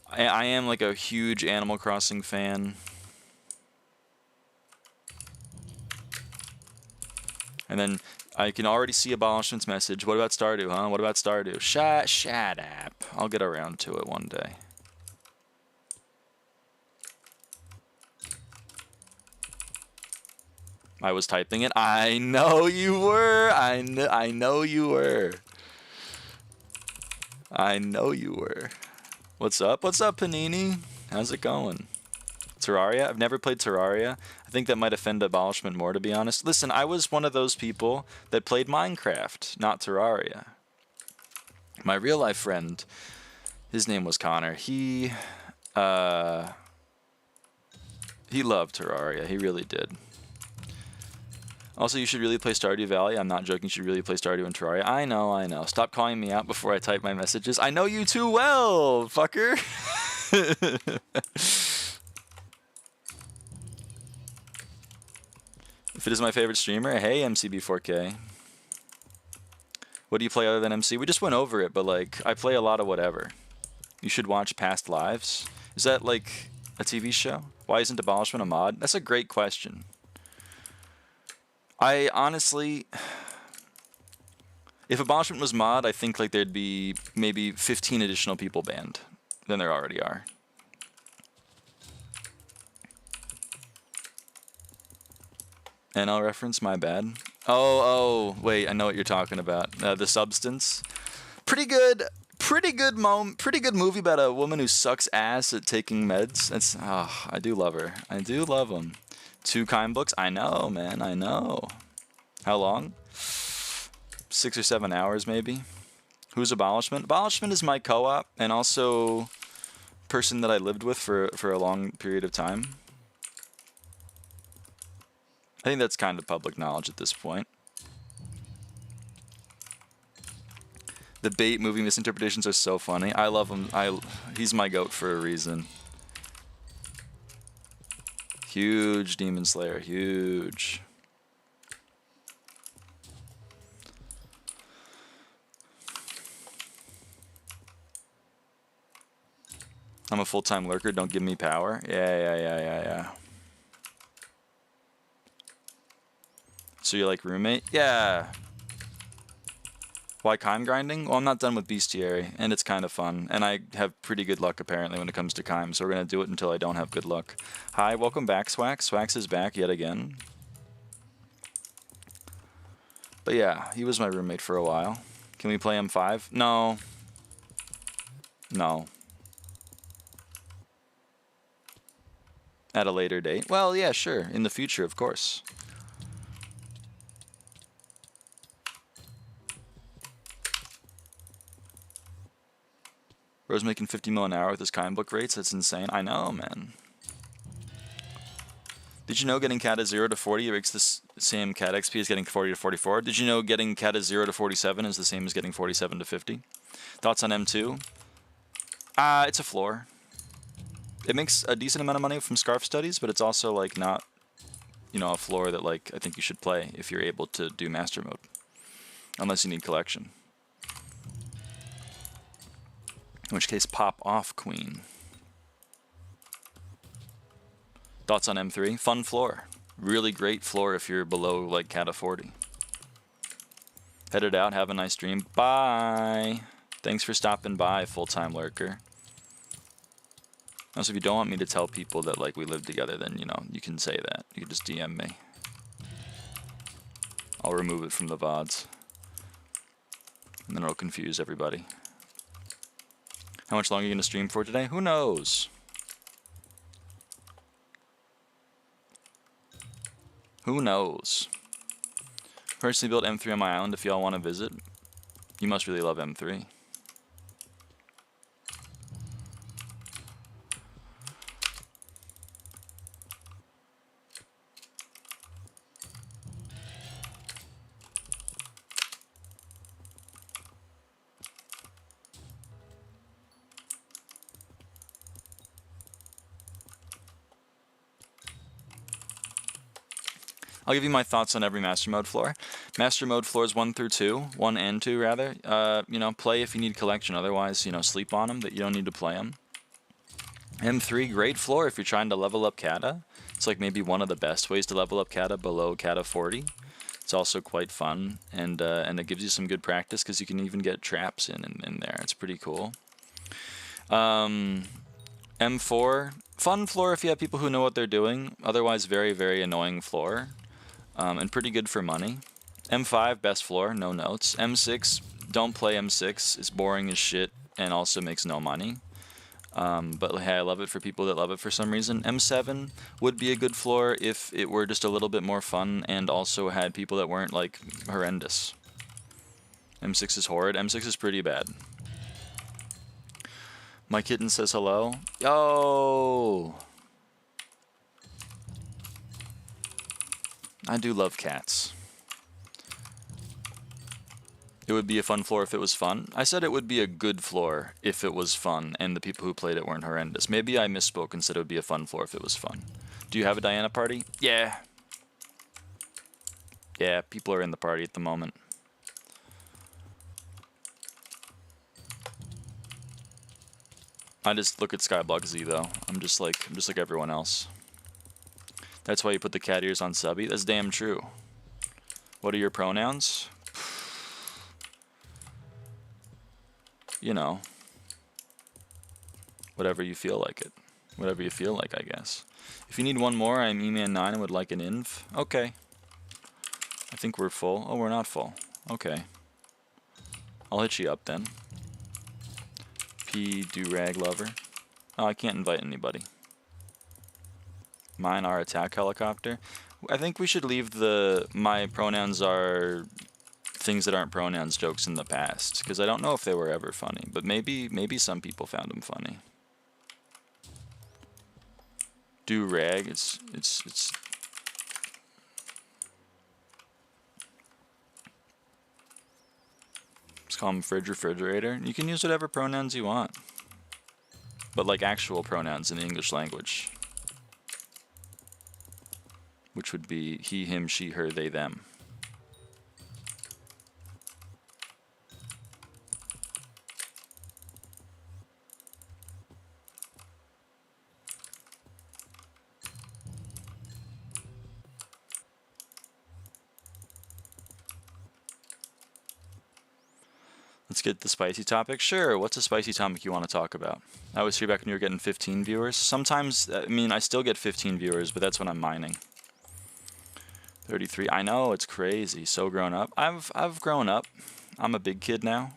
I am like a huge Animal Crossing fan. And then I can already see Abolishment's message. What about Stardew, huh? What about Stardew? Shut up. I'll get around to it one day. I was typing it. I know you were. I know you were. I know you were. What's up? What's up, Panini? How's it going? Terraria? I've never played Terraria. I think that might offend Abolishment more, to be honest. Listen, I was one of those people that played Minecraft, not Terraria. My real-life friend, his name was Connor. He loved Terraria. He really did. Also, you should really play Stardew Valley. I'm not joking. You should really play Stardew and Terraria. I know. Stop calling me out before I type my messages. I know you too well, fucker. If it is my favorite streamer, hey, MCB4K. What do you play other than MC? We just went over it, but like, I play a lot of whatever. You should watch Past Lives. Is that like a TV show? Why isn't Abolishment a mod? That's a great question. I honestly, if Abolishment was mod, I think like there'd be maybe 15 additional people banned than there already are. NL reference, my bad. Oh, wait, I know what you're talking about. The Substance. Pretty good movie about a woman who sucks ass at taking meds. That's, I do love her. I do love them. 2 Kind books? I know, man, I know. How long? 6 or 7 hours, maybe. Who's Abolishment? Abolishment is my co-op, and also person that I lived with for a long period of time. I think that's kind of public knowledge at this point. The bait movie misinterpretations are so funny. I love him. He's my goat for a reason. Huge Demon Slayer, huge. I'm a full-time lurker, don't give me power. Yeah. So you're like roommate? Yeah. Why Kime grinding? Well, I'm not done with Bestiary, and it's kind of fun. And I have pretty good luck, apparently, when it comes to Kime, so we're going to do it until I don't have good luck. Hi, welcome back, Swax. Swax is back yet again. But yeah, he was my roommate for a while. Can we play M5? No. No. At a later date? Well, yeah, sure. In the future, of course. Bro's making 50 mil an hour with his Kime book rates. That's insane. I know, man. Did you know getting Kata 0 to 40 makes the same Kata XP as getting 40 to 44? Did you know getting Kata 0 to 47 is the same as getting 47 to 50? Thoughts on M2? It's a floor. It makes a decent amount of money from Scarf Studies, but it's also like not, you know, a floor that like I think you should play if you're able to do Master Mode. Unless you need collection. In which case, pop off, Queen. Thoughts on M3? Fun floor. Really great floor if you're below like Kata 40. Headed out, have a nice dream. Bye! Thanks for stopping by, full-time lurker. Also, if you don't want me to tell people that like we live together, then you know, you can say that. You can just DM me. I'll remove it from the VODs. And then it'll confuse everybody. How much longer are you going to stream for today? Who knows? Who knows? Personally built M3 on my island if y'all want to visit. You must really love M3. I'll give you my thoughts on every Master Mode floor. Master Mode floors 1 through 2, 1 and 2 rather. You know, play if you need collection. Otherwise, you know, sleep on them. That you don't need to play them. M3, great floor if you're trying to level up Kata. It's like maybe one of the best ways to level up Kata below Kata 40. It's also quite fun, and it gives you some good practice because you can even get traps in there. It's pretty cool. M4, fun floor if you have people who know what they're doing. Otherwise, very, very annoying floor. And pretty good for money. M5, best floor, no notes. M6, don't play M6. It's boring as shit and also makes no money. But hey, I love it for people that love it for some reason. M7 would be a good floor if it were just a little bit more fun and also had people that weren't like horrendous. M6 is horrid. M6 is pretty bad. My kitten says hello. Yo! I do love cats. It would be a fun floor if it was fun. I said it would be a good floor if it was fun and the people who played it weren't horrendous. Maybe I misspoke and said it would be a fun floor if it was fun. Do you have a Diana party? Yeah. Yeah, people are in the party at the moment. I just look at SkyBlock Z though. I'm just like everyone else. That's why you put the cat ears on subby? That's damn true. What are your pronouns? You know. Whatever you feel like it. Whatever you feel like, I guess. If you need one more, I'm eman9 and would like an inv. Okay. I think we're full. Oh, we're not full. Okay. I'll hit you up then. P do-rag lover. Oh, I can't invite anybody. Mine are attack helicopter. I think we should leave the my pronouns are things that aren't pronouns jokes in the past, because I don't know if they were ever funny, but maybe some people found them funny. Do rag, it's let's call them refrigerator. You can use whatever pronouns you want, but like actual pronouns in the English language. Which would be he, him, she, her, they, them. get the spicy topic. Sure, what's a spicy topic you want to talk about? I was here back when you were getting 15 viewers. Sometimes, I mean, I still get 15 viewers, but that's when I'm mining. 33. I know, it's crazy. So grown up. I've grown up. I'm a big kid now.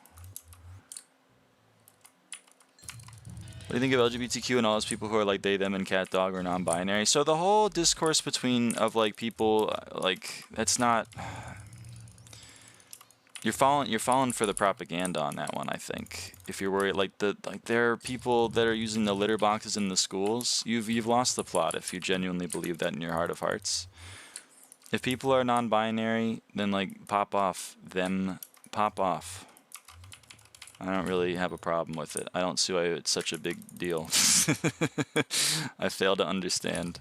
What do you think of LGBTQ and all those people who are like they, them, and cat, dog, or non-binary? So the whole discourse of like people, like, that's not... You're falling for the propaganda on that one, I think. If you're worried, like there are people that are using the litter boxes in the schools. You've lost the plot if you genuinely believe that in your heart of hearts. If people are non-binary, then like pop off. I don't really have a problem with it. I don't see why it's such a big deal. I fail to understand.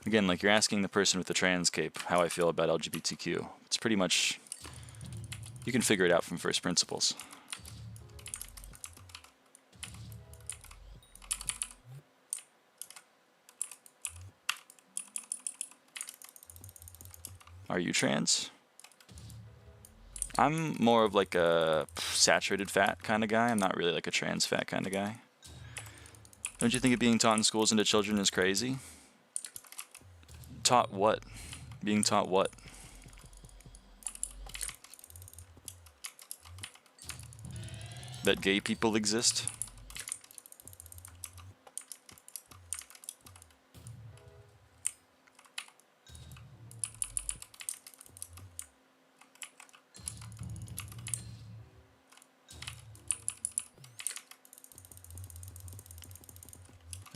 Again, like you're asking the person with the trans cape how I feel about LGBTQ. It's pretty much, you can figure it out from first principles. Are you trans? I'm more of like a saturated fat kind of guy. I'm not really like a trans fat kind of guy. Don't you think it being taught in schools and to children is crazy? Taught what? Being taught what? That gay people exist?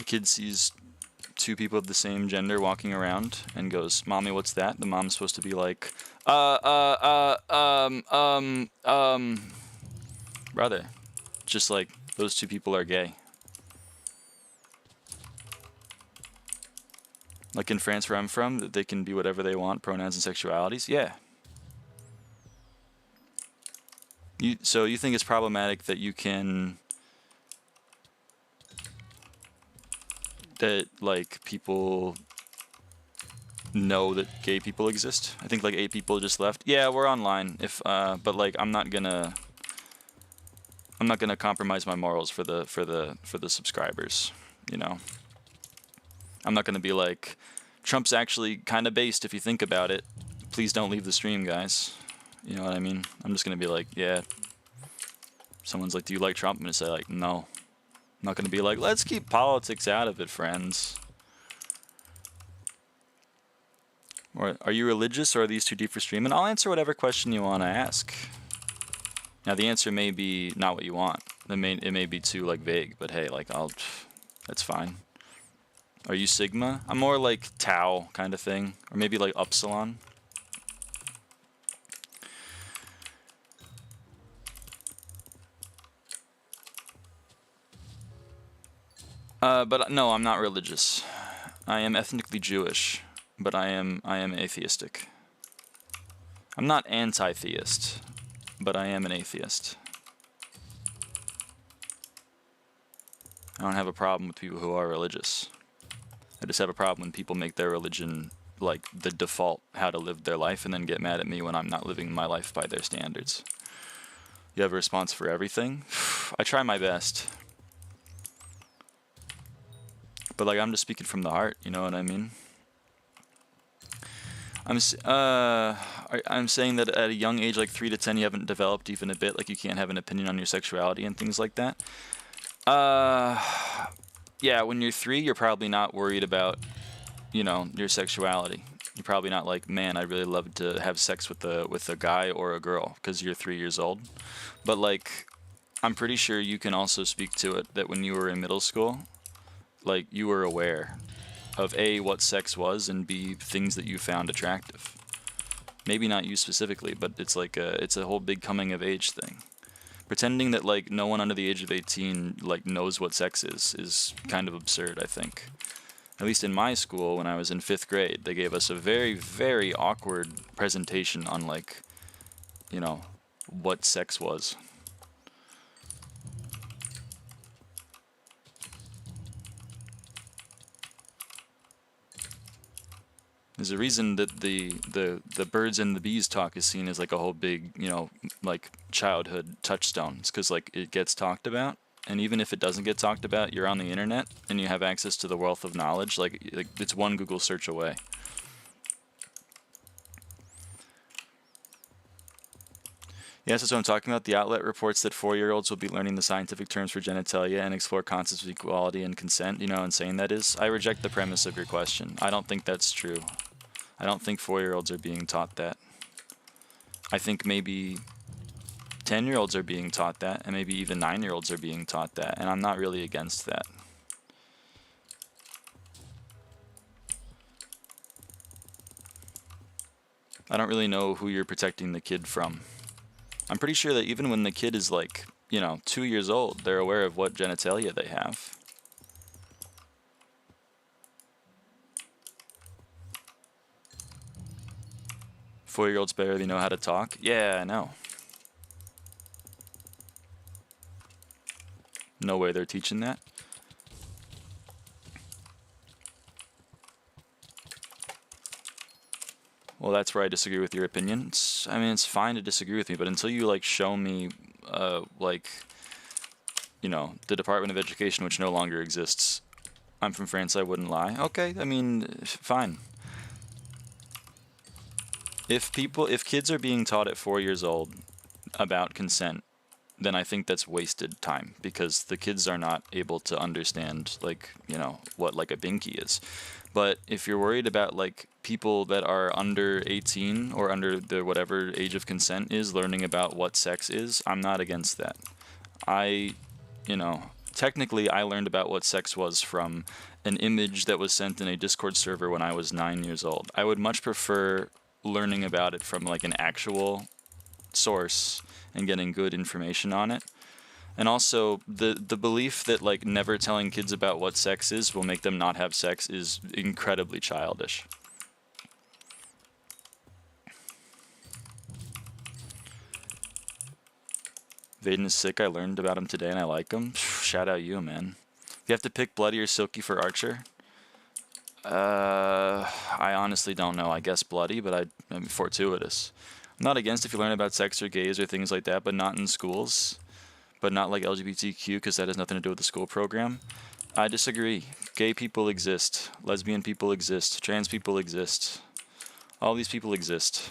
A kid sees two people of the same gender walking around and goes, "Mommy, what's that?" The mom's supposed to be like, brother, just like those two people are gay. Like in France where I'm from, that they can be whatever they want, pronouns and sexualities. Yeah. So you think it's problematic that you can... that like people know that gay people exist? I think like 8 people just left. Yeah, we're online. But like I'm not gonna compromise my morals for the subscribers, you know. I'm not gonna be like, Trump's actually kind of based if you think about it. Please don't leave the stream, guys. You know what I mean? I'm just gonna be like, yeah. Someone's like, do you like Trump? I'm gonna say like, no. I'm not gonna be like, let's keep politics out of it, friends. Or are you religious, or are these too deep for stream? And I'll answer whatever question you want to ask. Now the answer may be not what you want. It may be too like vague, but hey, like that's fine. Are you Sigma? I'm more like Tau kind of thing, or maybe like Upsilon. But no, I'm not religious. I am ethnically Jewish, but I am atheistic. I'm not anti-theist, but I am an atheist. I don't have a problem with people who are religious. I just have a problem when people make their religion like the default how to live their life and then get mad at me when I'm not living my life by their standards. You have a response for everything? I try my best. But like I'm just speaking from the heart, you know what I mean? I'm saying that at a young age, like 3 to 10, you haven't developed even a bit, like you can't have an opinion on your sexuality and things like that. Yeah, when you're 3, you're probably not worried about, you know, your sexuality. You're probably not like, man, I'd really love to have sex with a guy or a girl, because you're 3 years old. But like, I'm pretty sure you can also speak to it that when you were in middle school, like you were aware of A, what sex was, and B, things that you found attractive. Maybe not you specifically, but it's like it's a whole big coming of age thing. Pretending that like no one under the age of 18 like knows what sex is kind of absurd, I think. At least in my school, when I was in 5th grade, they gave us a very, very awkward presentation on like, you know, what sex was. There's a reason that the birds and the bees talk is seen as like a whole big, you know, like childhood touchstone. It's because like it gets talked about, and even if it doesn't get talked about, you're on the internet and you have access to the wealth of knowledge. Like it's one Google search away. Yes, that's what I'm talking about. The outlet reports that 4-year-olds will be learning the scientific terms for genitalia and explore concepts of equality and consent. You know how insane that is? I reject the premise of your question. I don't think that's true. I don't think 4-year-olds are being taught that. I think maybe 10-year-olds are being taught that, and maybe even 9-year-olds are being taught that, and I'm not really against that. I don't really know who you're protecting the kid from. I'm pretty sure that even when the kid is like, you know, 2 years old, they're aware of what genitalia they have. Four-year-olds barely know how to talk? Yeah, I know. No way they're teaching that. Well, that's where I disagree with your opinion. I mean, it's fine to disagree with me, but until you, like, show me, like, you know, the Department of Education, which no longer exists. I'm from France, I wouldn't lie. Okay, I mean, fine. If kids are being taught at 4 years old about consent, then I think that's wasted time, because the kids are not able to understand, like, you know, what, like, a binky is. But if you're worried about, like, people that are under 18 or under the whatever age of consent is learning about what sex is, I'm not against that. You know, technically I learned about what sex was from an image that was sent in a Discord server when I was 9 years old. I would much prefer learning about it from, like, an actual source and getting good information on it. And also, the belief that, like, never telling kids about what sex is will make them not have sex is incredibly childish. Vaden is sick. I learned about him today and I like him. Shout out you, man. You have to pick Bloody or Silky for Archer? I honestly don't know. I guess Bloody, but I mean, fortuitous. I'm not against if you learn about sex or gays or things like that, but not in schools. But not like LGBTQ, because that has nothing to do with the school program. I disagree. Gay people exist. Lesbian people exist. Trans people exist. All these people exist.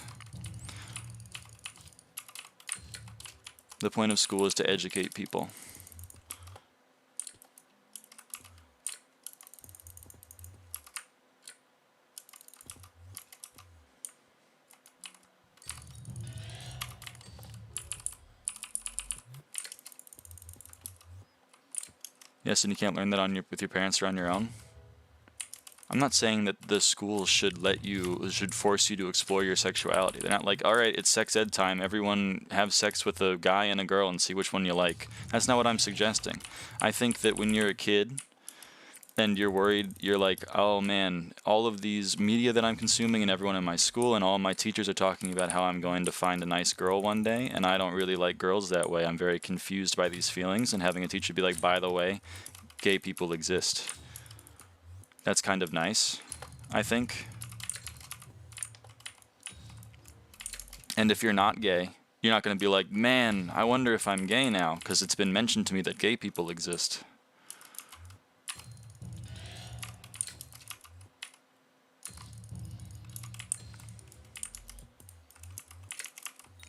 The point of school is to educate people. Yes, and you can't learn that with your parents or on your own. I'm not saying that the school should force you to explore your sexuality. They're not like, all right, it's sex ed time. Everyone have sex with a guy and a girl and see which one you like. That's not what I'm suggesting. I think that when you're a kid and you're worried, you're like, oh man, all of these media that I'm consuming and everyone in my school and all my teachers are talking about how I'm going to find a nice girl one day, and I don't really like girls that way. I'm very confused by these feelings, and having a teacher be like, by the way, gay people exist. That's kind of nice, I think. And if you're not gay, you're not going to be like, man, I wonder if I'm gay now, because it's been mentioned to me that gay people exist.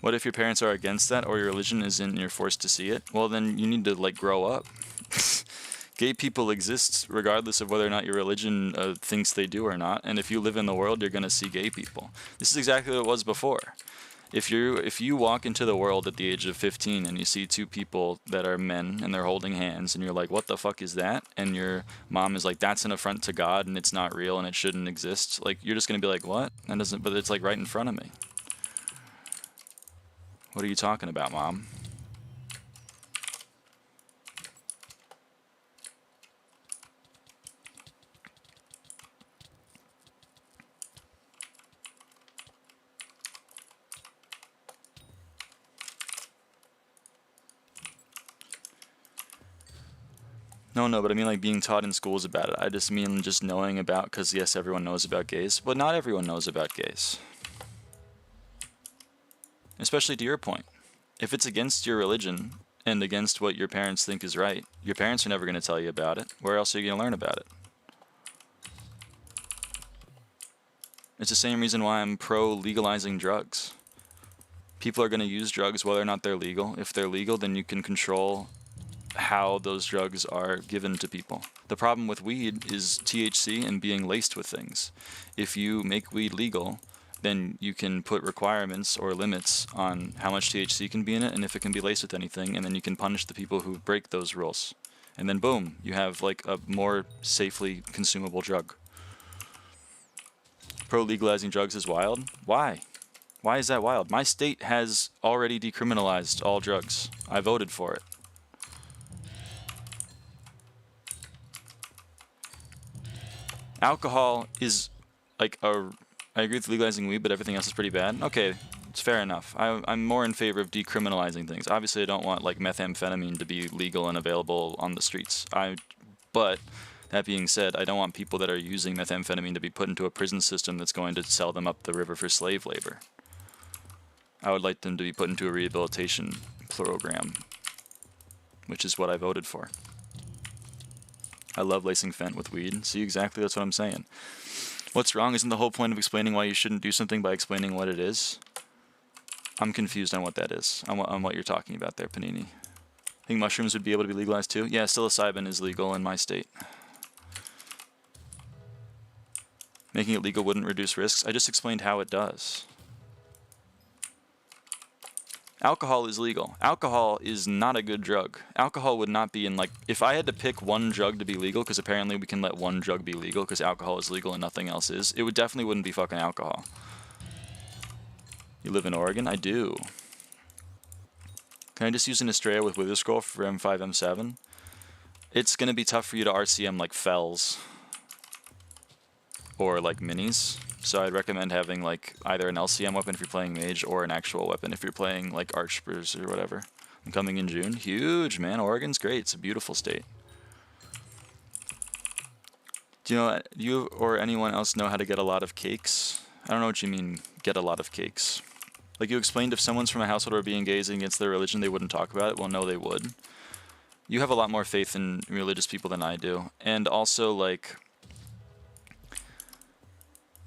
What if your parents are against that, or your religion isn't and you're forced to see it? Well, then you need to, like, grow up. Gay people exist regardless of whether or not your religion thinks they do or not. And if you live in the world, you're going to see gay people. This is exactly what it was before. If you walk into the world at the age of 15 and you see two people that are men and they're holding hands and you're like, what the fuck is that? And your mom is like, that's an affront to God and it's not real and it shouldn't exist. Like, you're just going to be like, what? That doesn't, but it's like right in front of me. What are you talking about, Mom? No, but I mean like being taught in schools about it. I just mean just knowing about, because yes, everyone knows about gays, but not everyone knows about gays. Especially to your point. If it's against your religion and against what your parents think is right, your parents are never going to tell you about it. Where else are you going to learn about it? It's the same reason why I'm pro legalizing drugs. People are going to use drugs whether or not they're legal. If they're legal, then you can control how those drugs are given to people. The problem with weed is THC and being laced with things. If you make weed legal, then you can put requirements or limits on how much THC can be in it and if it can be laced with anything, and then you can punish the people who break those rules. And then boom, you have like a more safely consumable drug. Pro legalizing drugs is wild. Why? Why is that wild? My state has already decriminalized all drugs. I voted for it. Alcohol is like I agree with legalizing weed, but everything else is pretty bad. Okay, it's fair enough. I'm more in favor of decriminalizing things. Obviously, I don't want like methamphetamine to be legal and available on the streets. But that being said, I don't want people that are using methamphetamine to be put into a prison system that's going to sell them up the river for slave labor. I would like them to be put into a rehabilitation program, which is what I voted for. I love lacing fent with weed. See, exactly, that's what I'm saying. What's wrong? Isn't the whole point of explaining why you shouldn't do something by explaining what it is? I'm confused on what that is, on what you're talking about there, Panini. Think mushrooms would be able to be legalized too? Yeah, psilocybin is legal in my state. Making it legal wouldn't reduce risks. I just explained how it does. Alcohol is legal. Alcohol is not a good drug. Alcohol would not be in, like, if I had to pick one drug to be legal, because apparently we can let one drug be legal because alcohol is legal and nothing else is, it would definitely wouldn't be fucking alcohol. You live in Oregon? I do. Can I just use an Estrella with Wither Scroll for M5, M7? It's going to be tough for you to RCM like Fells or like minis. So I'd recommend having like either an LCM weapon if you're playing mage or an actual weapon if you're playing like Archspurs or whatever. I'm coming in June. Huge, man. Oregon's great. It's a beautiful state. Do you or anyone else know how to get a lot of cakes? I don't know what you mean, get a lot of cakes. Like you explained, if someone's from a household where being gay is against their religion, they wouldn't talk about it. Well, no, they would. You have a lot more faith in religious people than I do. And also, like,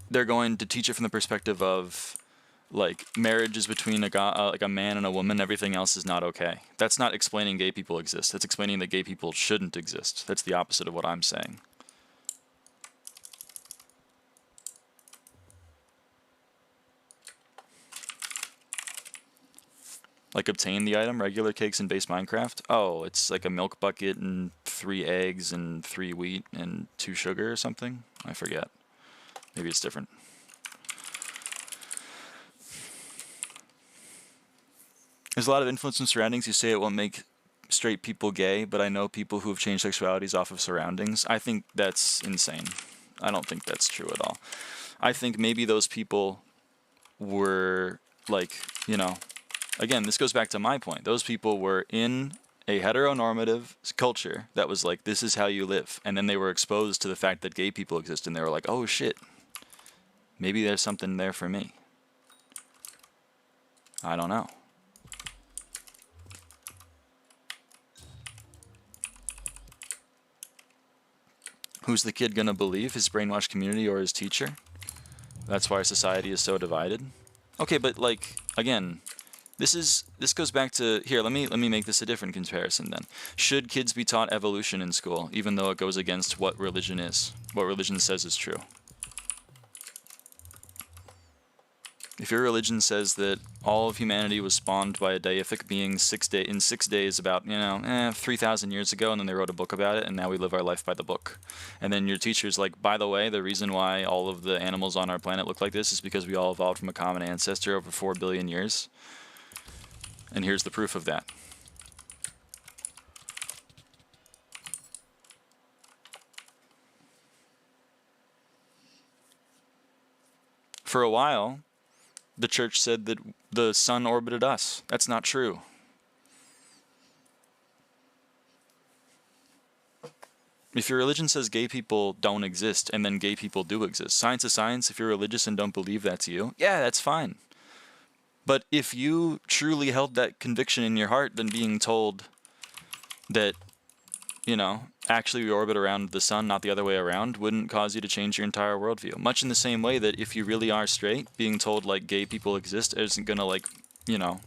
they're going to teach it from the perspective of, like, marriage is between like a man and a woman. Everything else is not okay. That's not explaining gay people exist. That's explaining that gay people shouldn't exist. That's the opposite of what I'm saying. Like, obtain the item, regular cakes in base Minecraft? Oh, it's like a milk bucket and 3 eggs and 3 wheat and 2 sugar or something? I forget. Maybe it's different. There's a lot of influence in surroundings. You say it won't make straight people gay, but I know people who have changed sexualities off of surroundings. I think that's insane. I don't think that's true at all. I think maybe those people were, like, you know, again, this goes back to my point. Those people were in a heteronormative culture that was like, this is how you live. And then they were exposed to the fact that gay people exist, and they were like, oh shit, maybe there's something there for me. I don't know. Who's the kid gonna believe? His brainwashed community or his teacher? That's why our society is so divided. Okay, but like, again, this goes back to here. Let me make this a different comparison then. Should kids be taught evolution in school, even though it goes against what religion is, what religion says is true? If your religion says that all of humanity was spawned by a deific being in 6 days about, 3,000 years ago, and then they wrote a book about it, and now we live our life by the book. And then your teacher's like, by the way, the reason why all of the animals on our planet look like this is because we all evolved from a common ancestor over 4 billion years. And here's the proof of that. For a while, the church said that the sun orbited us. That's not true. If your religion says gay people don't exist and then gay people do exist, science is science. If you're religious and don't believe that's you, yeah, that's fine. But if you truly held that conviction in your heart, then being told that, you know, actually we orbit around the sun, not the other way around, wouldn't cause you to change your entire worldview. Much in the same way that if you really are straight, being told, like, gay people exist isn't gonna, like, you know,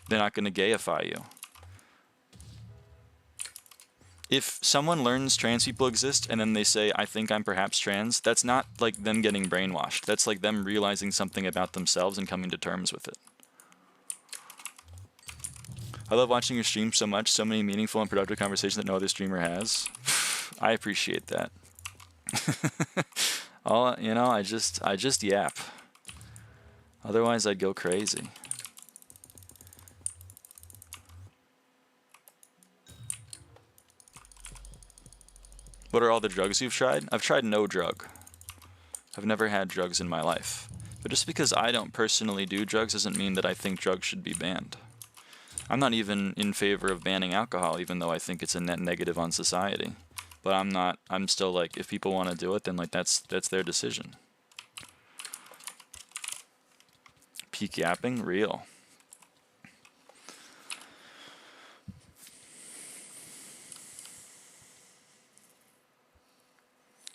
they're not gonna gayify you. If someone learns trans people exist and then they say, I think I'm perhaps trans, that's not like them getting brainwashed. That's like them realizing something about themselves and coming to terms with it. I love watching your stream so much, so many meaningful and productive conversations that no other streamer has. I appreciate that. You know, I just yap. Otherwise I'd go crazy. What are all the drugs you've tried? I've tried no drug. I've never had drugs in my life. But just because I don't personally do drugs doesn't mean that I think drugs should be banned. I'm not even in favor of banning alcohol, even though I think it's a net negative on society. But I'm still like, if people want to do it, then like that's their decision. Peak yapping? Real.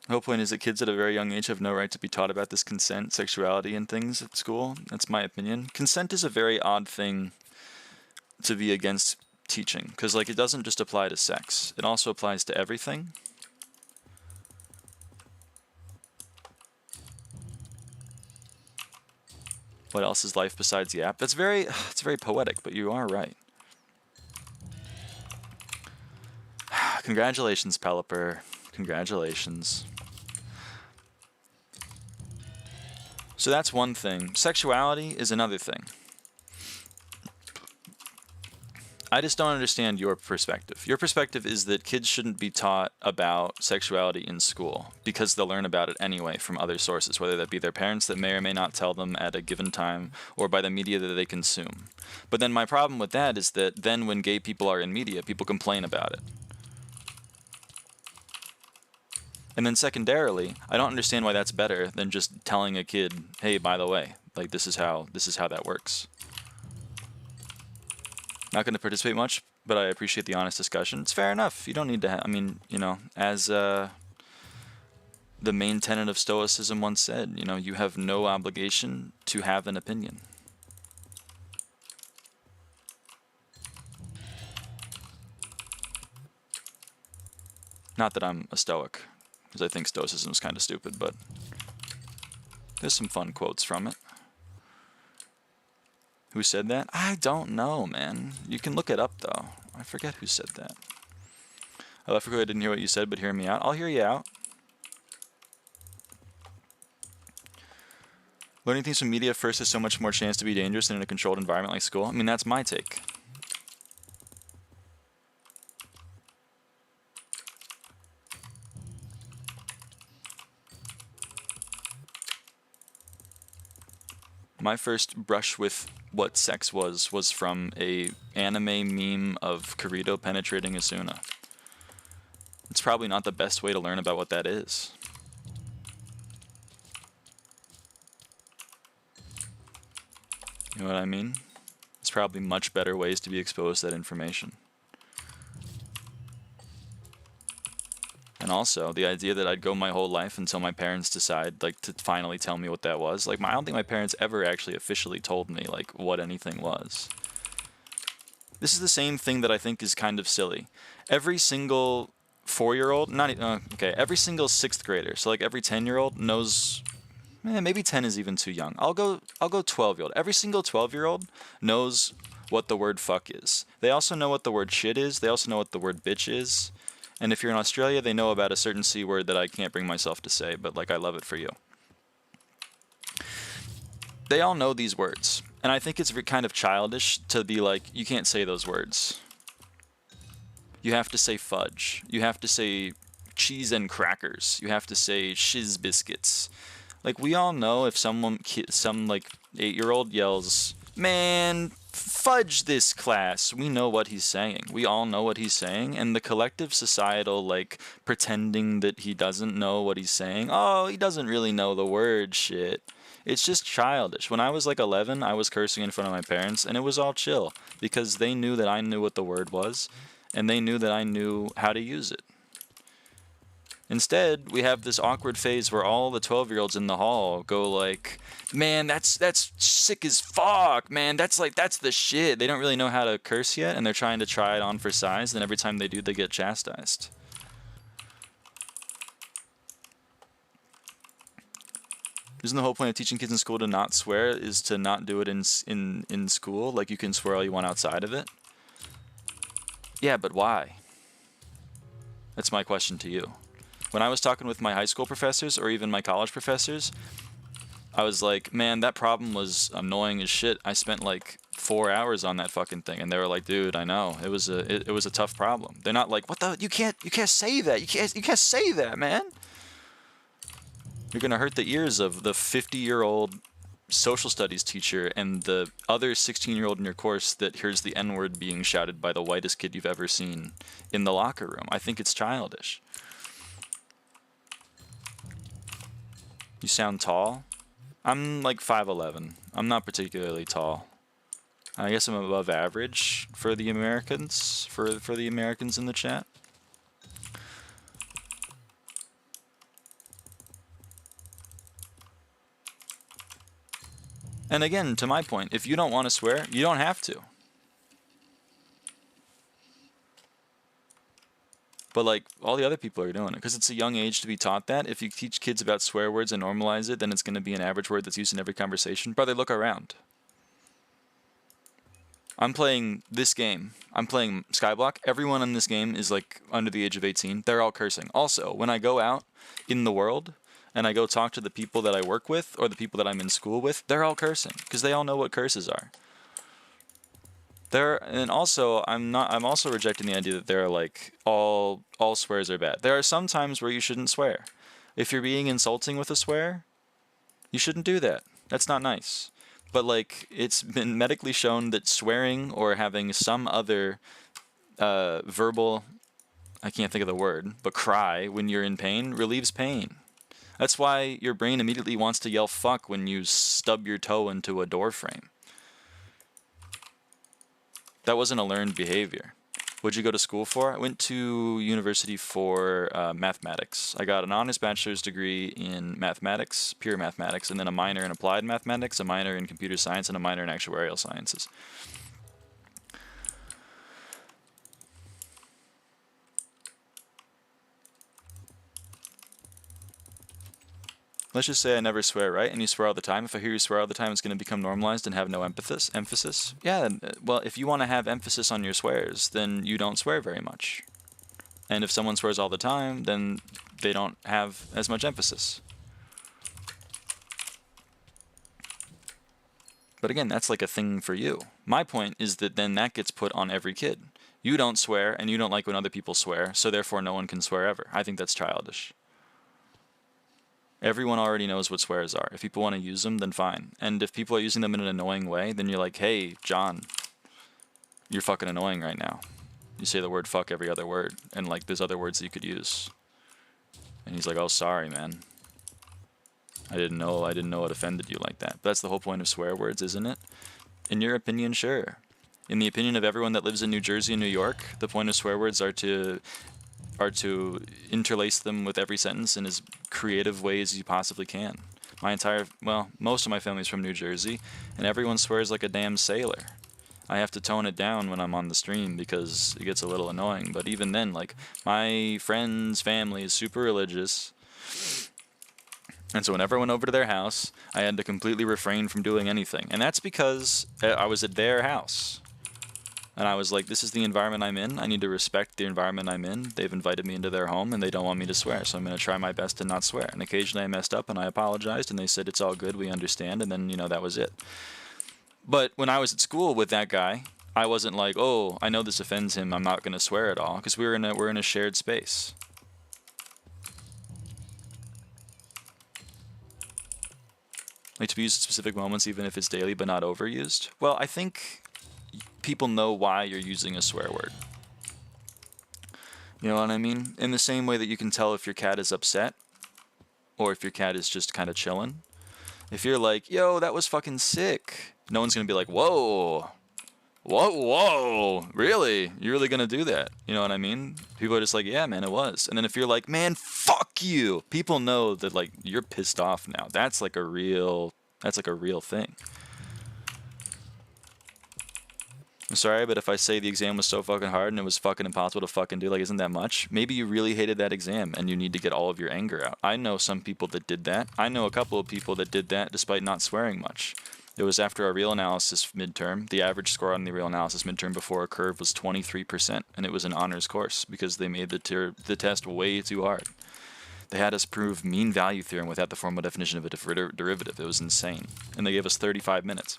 The whole point is that kids at a very young age have no right to be taught about this consent, sexuality, and things at school. That's my opinion. Consent is a very odd thing to be against teaching, because like it doesn't just apply to sex. It also applies to everything. What else is life besides yap? It's very poetic, but you are right. Congratulations, Pelipper. Congratulations. So that's one thing. Sexuality is another thing. I just don't understand your perspective. Your perspective is that kids shouldn't be taught about sexuality in school because they'll learn about it anyway from other sources, whether that be their parents that may or may not tell them at a given time or by the media that they consume. But then my problem with that is that then when gay people are in media, people complain about it. And then secondarily, I don't understand why that's better than just telling a kid, hey, by the way, like this is how that works. Not going to participate much, but I appreciate the honest discussion. It's fair enough. You don't need to I mean, you know, as the main tenet of Stoicism once said, you know, you have no obligation to have an opinion. Not that I'm a Stoic, because I think Stoicism is kind of stupid, but there's some fun quotes from it. Who said that? I don't know, man. You can look it up, though. I forget who said that. I left because I didn't hear what you said, but hear me out. I'll hear you out. Learning things from media first has so much more chance to be dangerous than in a controlled environment like school. I mean, that's my take. My first brush with what sex was from a anime meme of Kirito penetrating Asuna. It's probably not the best way to learn about what that is. You know what I mean? There's probably much better ways to be exposed to that information. And also, the idea that I'd go my whole life until my parents decide, like, to finally tell me what that was. Like, I don't think my parents ever actually officially told me, like, what anything was. This is the same thing that I think is kind of silly. Every single 4-year-old, every single 6th grader, so like every 10-year-old knows, maybe 10 is even too young. I'll go 12-year-old. Every single 12-year-old knows what the word fuck is. They also know what the word shit is. They also know what the word bitch is. And if you're in Australia, they know about a certain C word that I can't bring myself to say, but like I love it for you. They all know these words. And I think it's kind of childish to be like, you can't say those words. You have to say fudge. You have to say cheese and crackers. You have to say shiz biscuits. Like, we all know if some like 8-year-old yells, man, fudge this class. We know what he's saying. We all know what he's saying, and the collective societal, like, pretending that he doesn't know what he's saying. Oh, he doesn't really know the word shit. It's just childish. When I was like 11, I was cursing in front of my parents, and it was all chill because they knew that I knew what the word was, and they knew that I knew how to use it. Instead, we have this awkward phase where all the 12-year-olds in the hall go like, man, that's sick as fuck, man. That's the shit. They don't really know how to curse yet, and they're trying to try it on for size, and every time they do, they get chastised. Isn't the whole point of teaching kids in school to not swear is to not do it in school? Like, you can swear all you want outside of it? Yeah, but why? That's my question to you. When I was talking with my high school professors or even my college professors, I was like, man, that problem was annoying as shit. I spent like 4 hours on that fucking thing, and they were like, dude, I know. It was a tough problem. They're not like, what the, you can't say that. You can't say that, man. You're gonna hurt the ears of the 50-year-old social studies teacher and the other 16-year-old in your course that hears the N-word being shouted by the whitest kid you've ever seen in the locker room. I think it's childish. You sound tall? I'm like 5'11". I'm not particularly tall. I guess I'm above average for the Americans, for the Americans in the chat. And again, to my point, if you don't want to swear, you don't have to. But like, all the other people are doing it because it's a young age to be taught that. If you teach kids about swear words and normalize it, then it's going to be an average word that's used in every conversation. Brother, look around. I'm playing this game. I'm playing SkyBlock. Everyone in this game is like under the age of 18. They're all cursing. Also, when I go out in the world and I go talk to the people that I work with or the people that I'm in school with, they're all cursing because they all know what curses are. And also, I'm also rejecting the idea that they're like all swears are bad. There are some times where you shouldn't swear. If you're being insulting with a swear, you shouldn't do that. That's not nice. But like, it's been medically shown that swearing or having some other verbal, I can't think of the word, but cry when you're in pain relieves pain. That's why your brain immediately wants to yell fuck when you stub your toe into a door frame. That wasn't a learned behavior. What'd you go to school for? I went to university for mathematics. I got an honors bachelor's degree in mathematics, pure mathematics, and then a minor in applied mathematics, a minor in computer science, and a minor in actuarial sciences. Let's just say I never swear, right? And you swear all the time. If I hear you swear all the time, it's going to become normalized and have no emphasis. Yeah, well, if you want to have emphasis on your swears, then you don't swear very much. And if someone swears all the time, then they don't have as much emphasis. But again, that's like a thing for you. My point is that then that gets put on every kid. You don't swear, and you don't like when other people swear, so therefore no one can swear ever. I think that's childish. Everyone already knows what swears are. If people want to use them, then fine. And if people are using them in an annoying way, then you're like, hey, John, you're fucking annoying right now. You say the word fuck every other word, and like there's other words that you could use. And he's like, oh, sorry, man. I didn't know it offended you like that. But that's the whole point of swear words, isn't it? In your opinion, sure. In the opinion of everyone that lives in New Jersey and New York, the point of swear words are to interlace them with every sentence in as creative ways as you possibly can. Most of my family's from New Jersey, and everyone swears like a damn sailor. I have to tone it down when I'm on the stream because it gets a little annoying, but even then, like, my friend's family is super religious, and so whenever I went over to their house, I had to completely refrain from doing anything, and that's because I was at their house. And I was like, this is the environment I'm in. I need to respect the environment I'm in. They've invited me into their home, and they don't want me to swear. So I'm going to try my best to not swear. And occasionally I messed up, and I apologized, and they said, it's all good, we understand. And then, that was it. But when I was at school with that guy, I wasn't like, oh, I know this offends him, I'm not going to swear at all. Because we're in a shared space. Like, to be used at specific moments, even if it's daily but not overused. Well, I think people know why you're using a swear word. You know what I mean? In the same way that you can tell if your cat is upset or if your cat is just kind of chilling. If you're like, yo, that was fucking sick, no one's going to be like, whoa, whoa, really? You're really going to do that? You know what I mean? People are just like, yeah, man, it was. And then if you're like, man, fuck you, people know that, like, you're pissed off now. That's like a real thing. I'm sorry, but if I say the exam was so fucking hard and it was fucking impossible to fucking do, like, isn't that much? Maybe you really hated that exam and you need to get all of your anger out. I know some people that did that. I know a couple of people that did that despite not swearing much. It was after our real analysis midterm. The average score on the real analysis midterm before a curve was 23%, and it was an honors course because they made the test way too hard. They had us prove mean value theorem without the formal definition of a derivative. It was insane. And they gave us 35 minutes.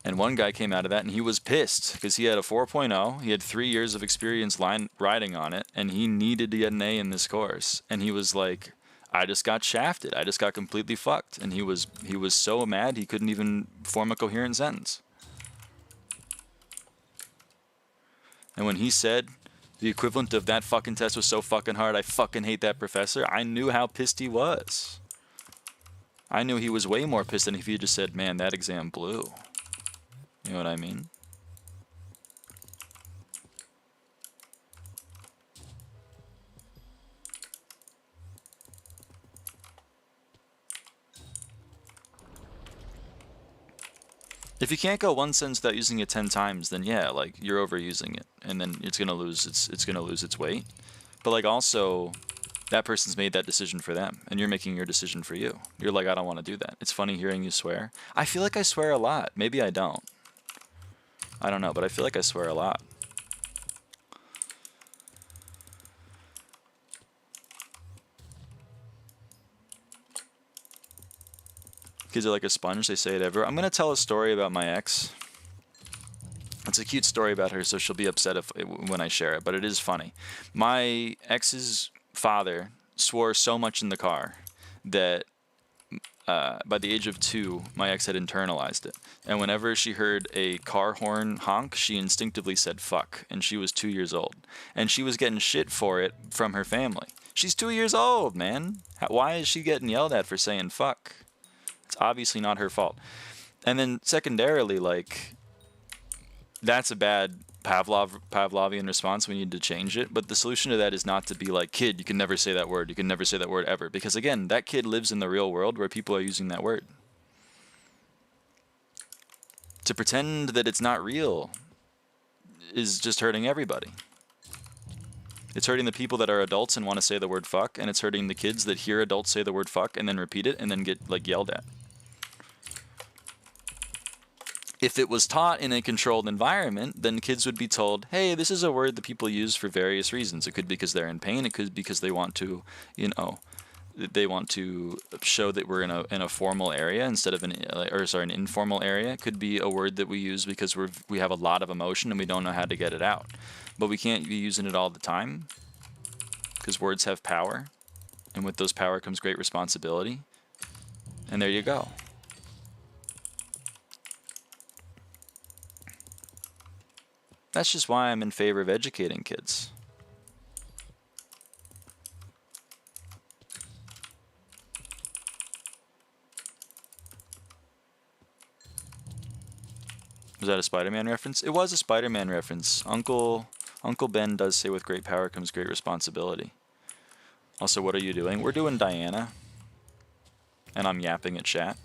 And one guy came out of that and he was pissed because he had a 4.0. He had 3 years of experience riding on it, and he needed to get an A in this course. And he was like, I just got shafted. I just got completely fucked. And he was so mad he couldn't even form a coherent sentence. And when he said the equivalent of that fucking test was so fucking hard, I fucking hate that professor, I knew how pissed he was. I knew he was way more pissed than if he had just said, man, that exam blew. You know what I mean? If you can't go one sentence without using it 10 times, then yeah, like, you're overusing it, and then it's gonna lose its weight. But, like, also, that person's made that decision for them, and you're making your decision for you. You're like, I don't want to do that. It's funny hearing you swear. I feel like I swear a lot. Maybe I don't. I don't know, but I feel like I swear a lot. Kids are like a sponge, they say it everywhere. I'm going to tell a story about my ex. It's a cute story about her, so she'll be upset when I share it, but it is funny. My ex's father swore so much in the car that by the age of 2, my ex had internalized it. And whenever she heard a car horn honk, she instinctively said fuck, and she was 2 years old. And she was getting shit for it from her family. She's 2 years old, man. Why is she getting yelled at for saying fuck? It's obviously not her fault. And then secondarily, like, that's a bad Pavlovian response. We need to change it. But the solution to that is not to be like, kid, you can never say that word. You can never say that word ever. Because again, that kid lives in the real world where people are using that word. To pretend that it's not real is just hurting everybody. It's hurting the people that are adults and want to say the word fuck, and it's hurting the kids that hear adults say the word fuck and then repeat it and then get, like, yelled at. If it was taught in a controlled environment, then kids would be told, hey, this is a word that people use for various reasons. It could be because they're in pain. It could be because they want to, you know, they want to show that we're in a formal area instead of an informal area. It could be a word that we use because we have a lot of emotion and we don't know how to get it out. But we can't be using it all the time because words have power. And with those power comes great responsibility. And there you go. That's just why I'm in favor of educating kids. Was that a Spider-Man reference? It was a Spider-Man reference. Uncle Ben does say with great power comes great responsibility. Also, what are you doing? We're doing Diana. And I'm yapping at chat.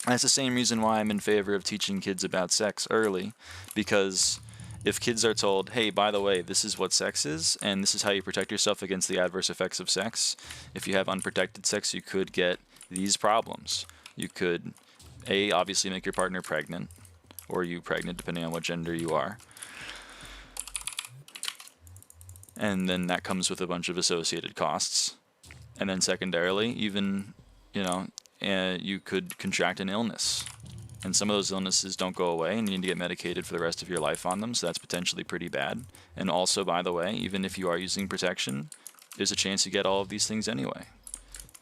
That's the same reason why I'm in favor of teaching kids about sex early, because if kids are told, hey, by the way, this is what sex is, and this is how you protect yourself against the adverse effects of sex, if you have unprotected sex, you could get these problems. You could, A, obviously make your partner pregnant, or you pregnant, depending on what gender you are. And then that comes with a bunch of associated costs. And then secondarily, even, you know, you could contract an illness. And some of those illnesses don't go away, and you need to get medicated for the rest of your life on them, so that's potentially pretty bad. And also, by the way, even if you are using protection, there's a chance you get all of these things anyway.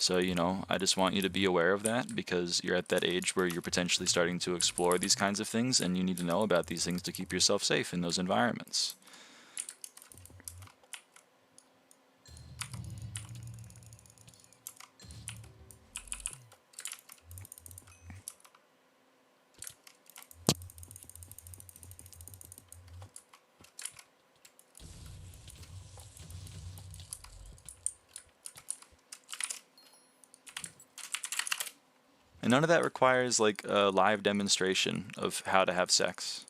So, you know, I just want you to be aware of that because you're at that age where you're potentially starting to explore these kinds of things, and you need to know about these things to keep yourself safe in those environments. And none of that requires like a live demonstration of how to have sex.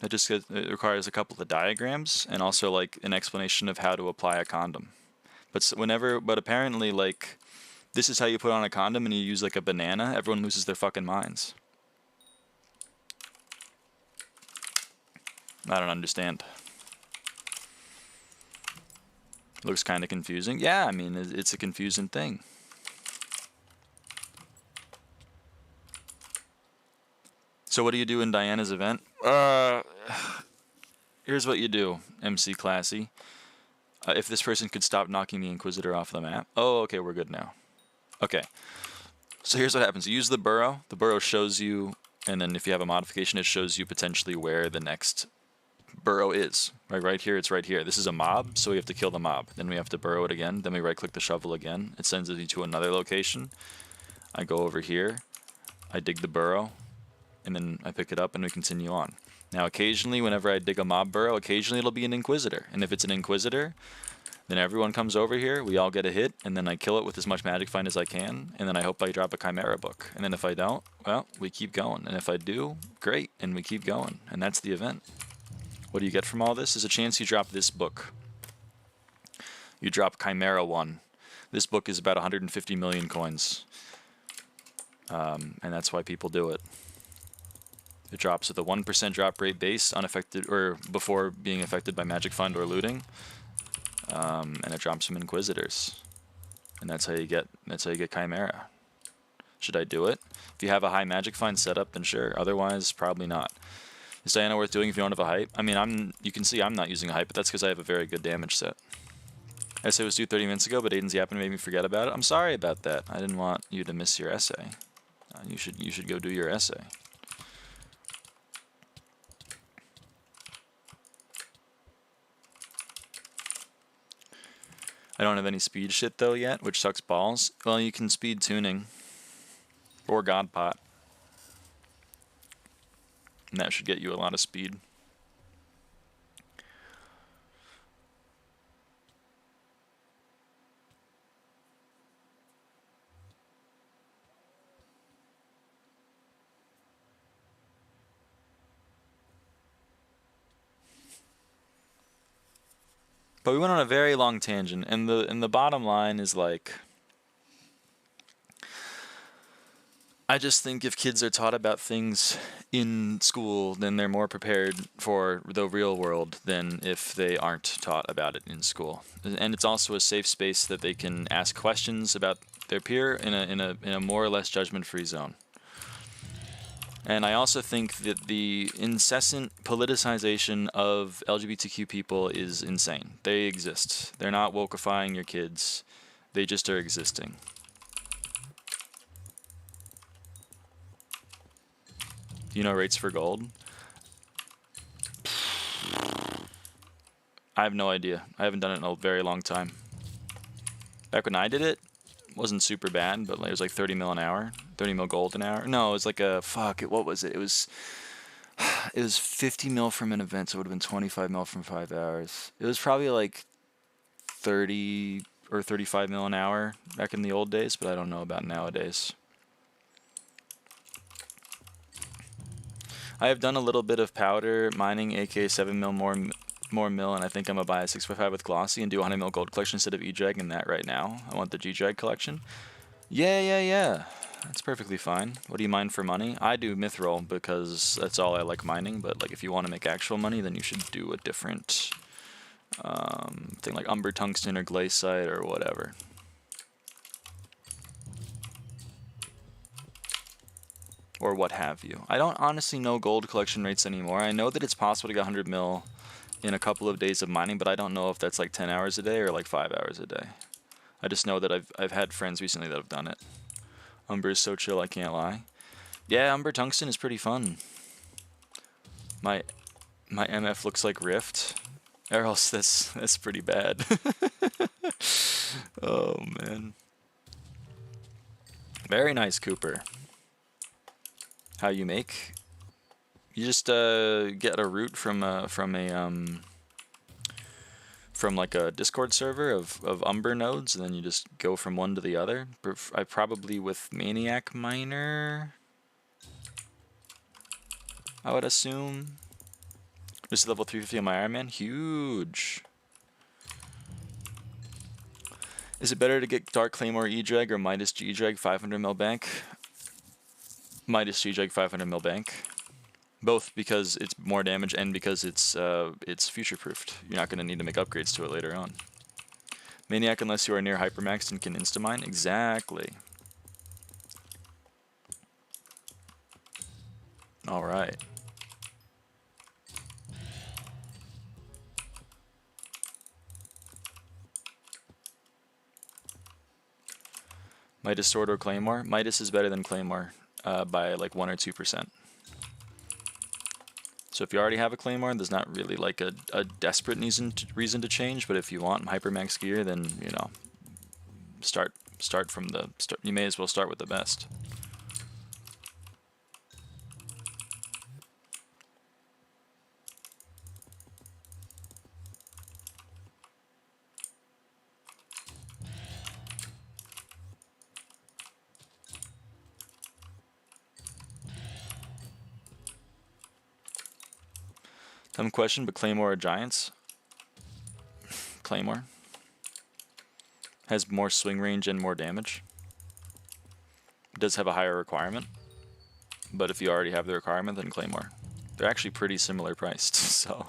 It requires a couple of diagrams and also like an explanation of how to apply a condom. But apparently like this is how you put on a condom and you use like a banana, everyone loses their fucking minds. I don't understand. Looks kind of confusing. Yeah, I mean, it's a confusing thing. So what do you do in Diana's event? Here's what you do, MC Classy. If this person could stop knocking the Inquisitor off the map. Oh, okay, we're good now. Okay. So here's what happens. You use the burrow. The burrow shows you, and then if you have a modification, it shows you potentially where the next burrow is. Right here, it's right here. This is a mob, so we have to kill the mob. Then we have to burrow it again. Then we right-click the shovel again. It sends me to another location. I go over here. I dig the burrow. And then I pick it up and we continue on. Now occasionally, whenever I dig a mob burrow, occasionally it'll be an Inquisitor. And if it's an Inquisitor, then everyone comes over here, we all get a hit, and then I kill it with as much Magic Find as I can, and then I hope I drop a Chimera book. And then if I don't, well, we keep going. And if I do, great, and we keep going. And that's the event. What do you get from all this? Is a chance you drop this book. You drop Chimera 1. This book is about 150 million coins. And that's why people do it. It drops with a 1% drop rate base, unaffected or before being affected by Magic Find or looting, and it drops from Inquisitors, and that's how you get Chimera. Should I do it? If you have a high Magic Find setup, then sure. Otherwise, probably not. Is Diana worth doing if you don't have a hype? I mean, you can see I'm not using a hype, but that's because I have a very good damage set. Essay was due 30 minutes ago, but Aiden's yapping made me forget about it. I'm sorry about that. I didn't want you to miss your essay. You should go do your essay. I don't have any speed shit though yet, which sucks balls. Well, you can speed tuning or Godpot, and that should get you a lot of speed. But we went on a very long tangent, and the bottom line is like, I just think if kids are taught about things in school, then they're more prepared for the real world than if they aren't taught about it in school. And it's also a safe space that they can ask questions about their peer in a more or less judgment-free zone. And I also think that the incessant politicization of LGBTQ people is insane. They exist. They're not wokeifying your kids. They just are existing. Do you know rates for gold? I have no idea. I haven't done it in a very long time. Back when I did it, wasn't super bad, but it was like 30 mil an hour. 30 mil gold an hour. No, it was like a what was it? It was 50 mil from an event, so it would have been 25 mil from 5 hours. It was probably like 30 or 35 mil an hour back in the old days, but I don't know about nowadays. I have done a little bit of powder mining, aka 7 mil more mil, and I think I'm gonna buy a 6x5 with glossy and do 100 mil gold collection instead of E-Dragon that right now. I want the G-Drag collection. Yeah. That's perfectly fine. What do you mine for money? I do Mithril because that's all I like mining, but like if you want to make actual money, then you should do a different thing like Umber Tungsten or Glaciite or whatever. Or what have you. I don't honestly know gold collection rates anymore. I know that it's possible to get 100 mil in a couple of days of mining, but I don't know if that's like 10 hours a day or like 5 hours a day. I just know that I've had friends recently that have done it. Umber is so chill, I can't lie. Yeah, Umber Tungsten is pretty fun. My MF looks like Rift. Or else that's pretty bad. Oh man. Very nice, Cooper. How you make? You just get a root from like a Discord server of Umber nodes, and then you just go from one to the other. I probably with Maniac Miner, I would assume. Just level 350 on my Iron Man. Huge. Is it better to get Dark Claymore E-Drag or Midas G-Drag 500 mil bank? Midas G-Drag 500 mil bank. Both because it's more damage and because it's future-proofed. You're not going to need to make upgrades to it later on. Maniac unless you are near hypermaxed and can insta-mine. Exactly. Alright. Midas Sword or Claymore? Midas is better than Claymore by like 1 or 2%. So if you already have a Claymore, there's not really like a desperate reason to change. But if you want hypermax gear, then you know, start from the start. You may as well start with the best. Dumb question, but Claymore or Giants? Claymore. Has more swing range and more damage. It does have a higher requirement. But if you already have the requirement, then Claymore. They're actually pretty similar priced, so,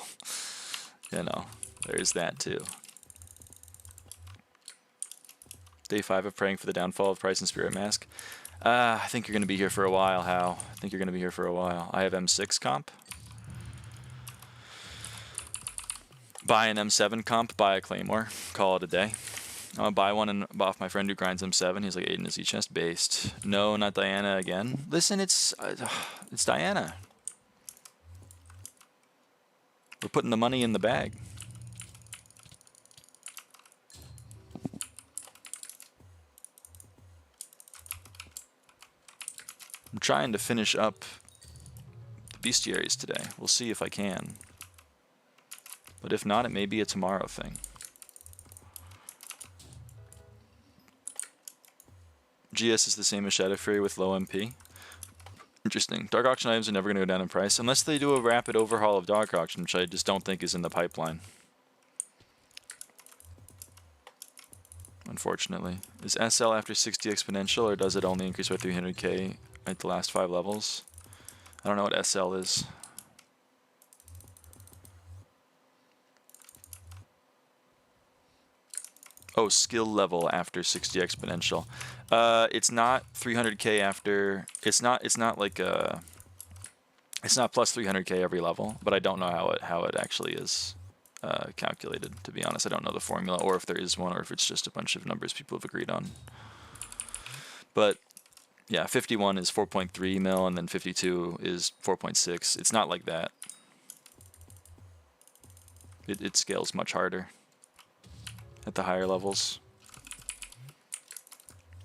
you know, there's that too. Day 5 of praying for the downfall of Price and Spirit Mask. I think you're going to be here for a while, Hal. I think you're going to be here for a while. I have M6 comp. Buy an M7 comp, buy a Claymore, call it a day. I'm gonna buy one and off my friend who grinds M7. He's like, Aiden, is he chest based? No, not Diana again. Listen, it's Diana. We're putting the money in the bag. I'm trying to finish up the bestiaries today. We'll see if I can. But if not, it may be a tomorrow thing. GS is the same as Shadow Fury with low MP. Interesting. Dark Auction items are never going to go down in price unless they do a rapid overhaul of Dark Auction, which I just don't think is in the pipeline. Unfortunately. Is SL after 60 exponential, or does it only increase by 300k at the last 5 levels? I don't know what SL is. Oh, skill level after 60 exponential. It's not 300k after. It's not like it's not plus 300k every level. But I don't know how it actually is calculated. To be honest, I don't know the formula, or if there is one, or if it's just a bunch of numbers people have agreed on. But yeah, 51 is 4.3 mil, and then 52 is 4.6. It's not like that. It scales much harder at the higher levels.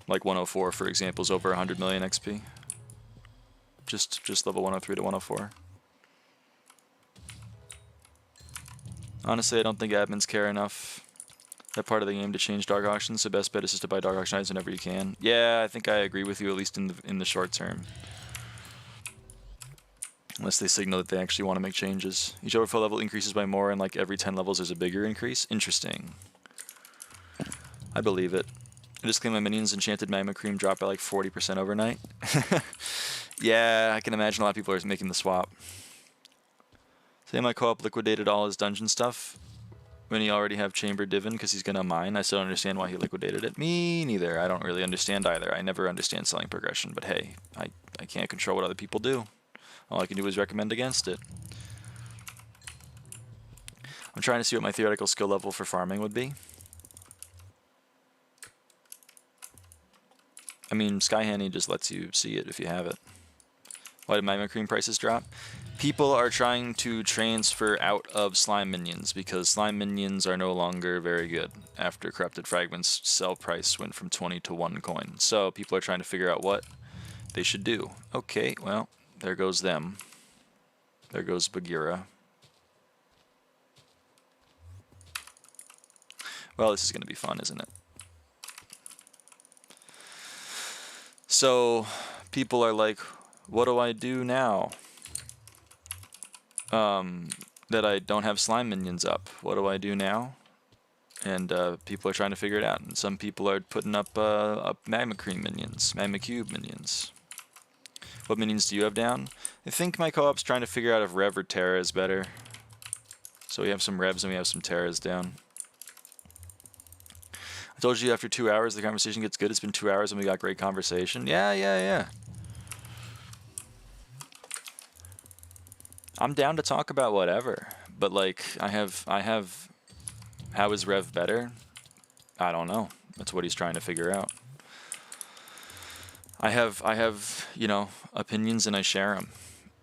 Like 104, for example, is over 100 million XP. Just level 103 to 104. Honestly, I don't think admins care enough that part of the game to change Dark Auctions. The best bet is just to buy Dark Auction items whenever you can. Yeah, I think I agree with you, at least in the short term. Unless they signal that they actually want to make changes. Each overflow level increases by more, and like every 10 levels there's a bigger increase. Interesting. I believe it. I just claimed my minions Enchanted Magma Cream dropped by like 40% overnight. Yeah, I can imagine a lot of people are making the swap. Say my co-op liquidated all his dungeon stuff when he already have Chamber Divin because he's going to mine. I still don't understand why he liquidated it. Me neither. I don't really understand either. I never understand selling progression, but hey, I can't control what other people do. All I can do is recommend against it. I'm trying to see what my theoretical skill level for farming would be. I mean, SkyHanni just lets you see it if you have it. Why did magma cream prices drop? People are trying to transfer out of slime minions because slime minions are no longer very good after corrupted fragments sell price went from 20 to 1 coin. So people are trying to figure out what they should do. Okay, well, there goes them. There goes Bagheera. Well, this is going to be fun, isn't it? So people are like, what do I do now? That I don't have slime minions up. What do I do now? And people are trying to figure it out. And some people are putting up magma cream minions, magma cube minions. What minions do you have down? I think my co-op's trying to figure out if Rev or Terra is better. So we have some Revs and we have some Terras down. I told you after 2 hours the conversation gets good. It's been 2 hours and we got great conversation. Yeah. I'm down to talk about whatever, but like I have how is Rev better? I don't know. That's what he's trying to figure out. I have, you know, opinions and I share them,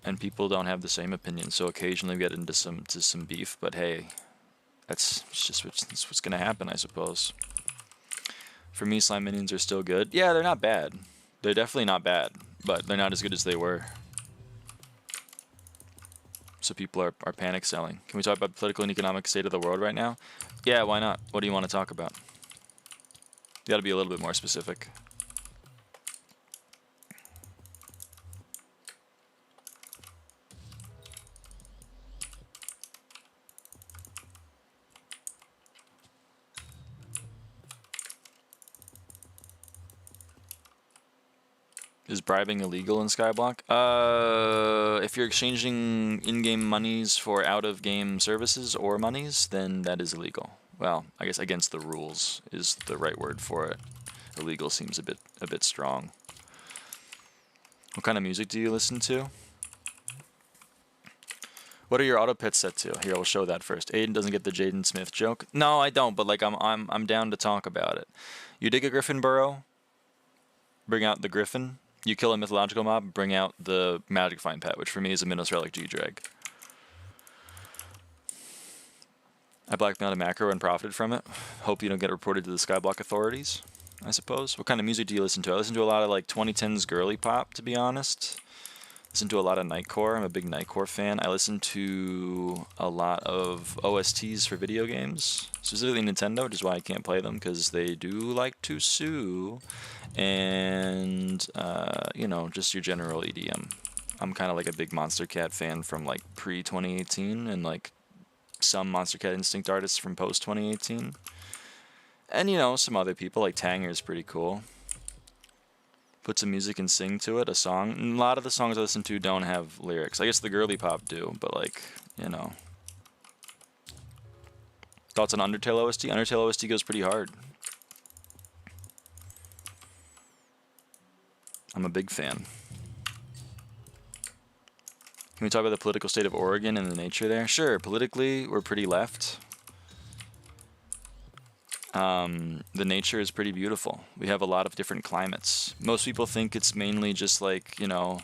and people don't have the same opinions. So occasionally we get into some beef, but hey, that's just what's gonna happen, I suppose. For me, slime minions are still good. Yeah, they're not bad. They're definitely not bad, but they're not as good as they were. So people are panic selling. Can we talk about the political and economic state of the world right now? Yeah, why not? What do you want to talk about? You gotta be a little bit more specific. Is bribing illegal in SkyBlock? If you're exchanging in-game monies for out-of-game services or monies, then that is illegal. Well, I guess against the rules is the right word for it. Illegal seems a bit strong. What kind of music do you listen to? What are your auto pets set to? Here, I'll show that first. Aiden doesn't get the Jaden Smith joke. No, I don't, but like I'm down to talk about it. You dig a griffin burrow? Bring out the griffin. You kill a mythological mob, bring out the magic find pet, which for me is a Minos Relic G-Drag. I blackmailed a macro and profited from it. Hope you don't get reported to the SkyBlock authorities, I suppose. What kind of music do you listen to? I listen to a lot of like 2010s girly pop, to be honest. Listen to a lot of Nightcore. I'm a big Nightcore fan. I listen to a lot of OSTs for video games, specifically Nintendo, which is why I can't play them, because they do like to sue. And, you know, just your general EDM. I'm kind of like a big Monster Cat fan from like pre-2018 and like some Monster Cat Instinct artists from post-2018. And, you know, some other people, like Tanger is pretty cool. Put some music and sing to it, a song. And a lot of the songs I listen to don't have lyrics. I guess the girly pop do, but like, you know. Thoughts on Undertale OST? Undertale OST goes pretty hard. I'm a big fan. Can we talk about the political state of Oregon and the nature there? Sure, politically, we're pretty left. The nature is pretty beautiful. We have a lot of different climates. Most people think it's mainly just like, you know,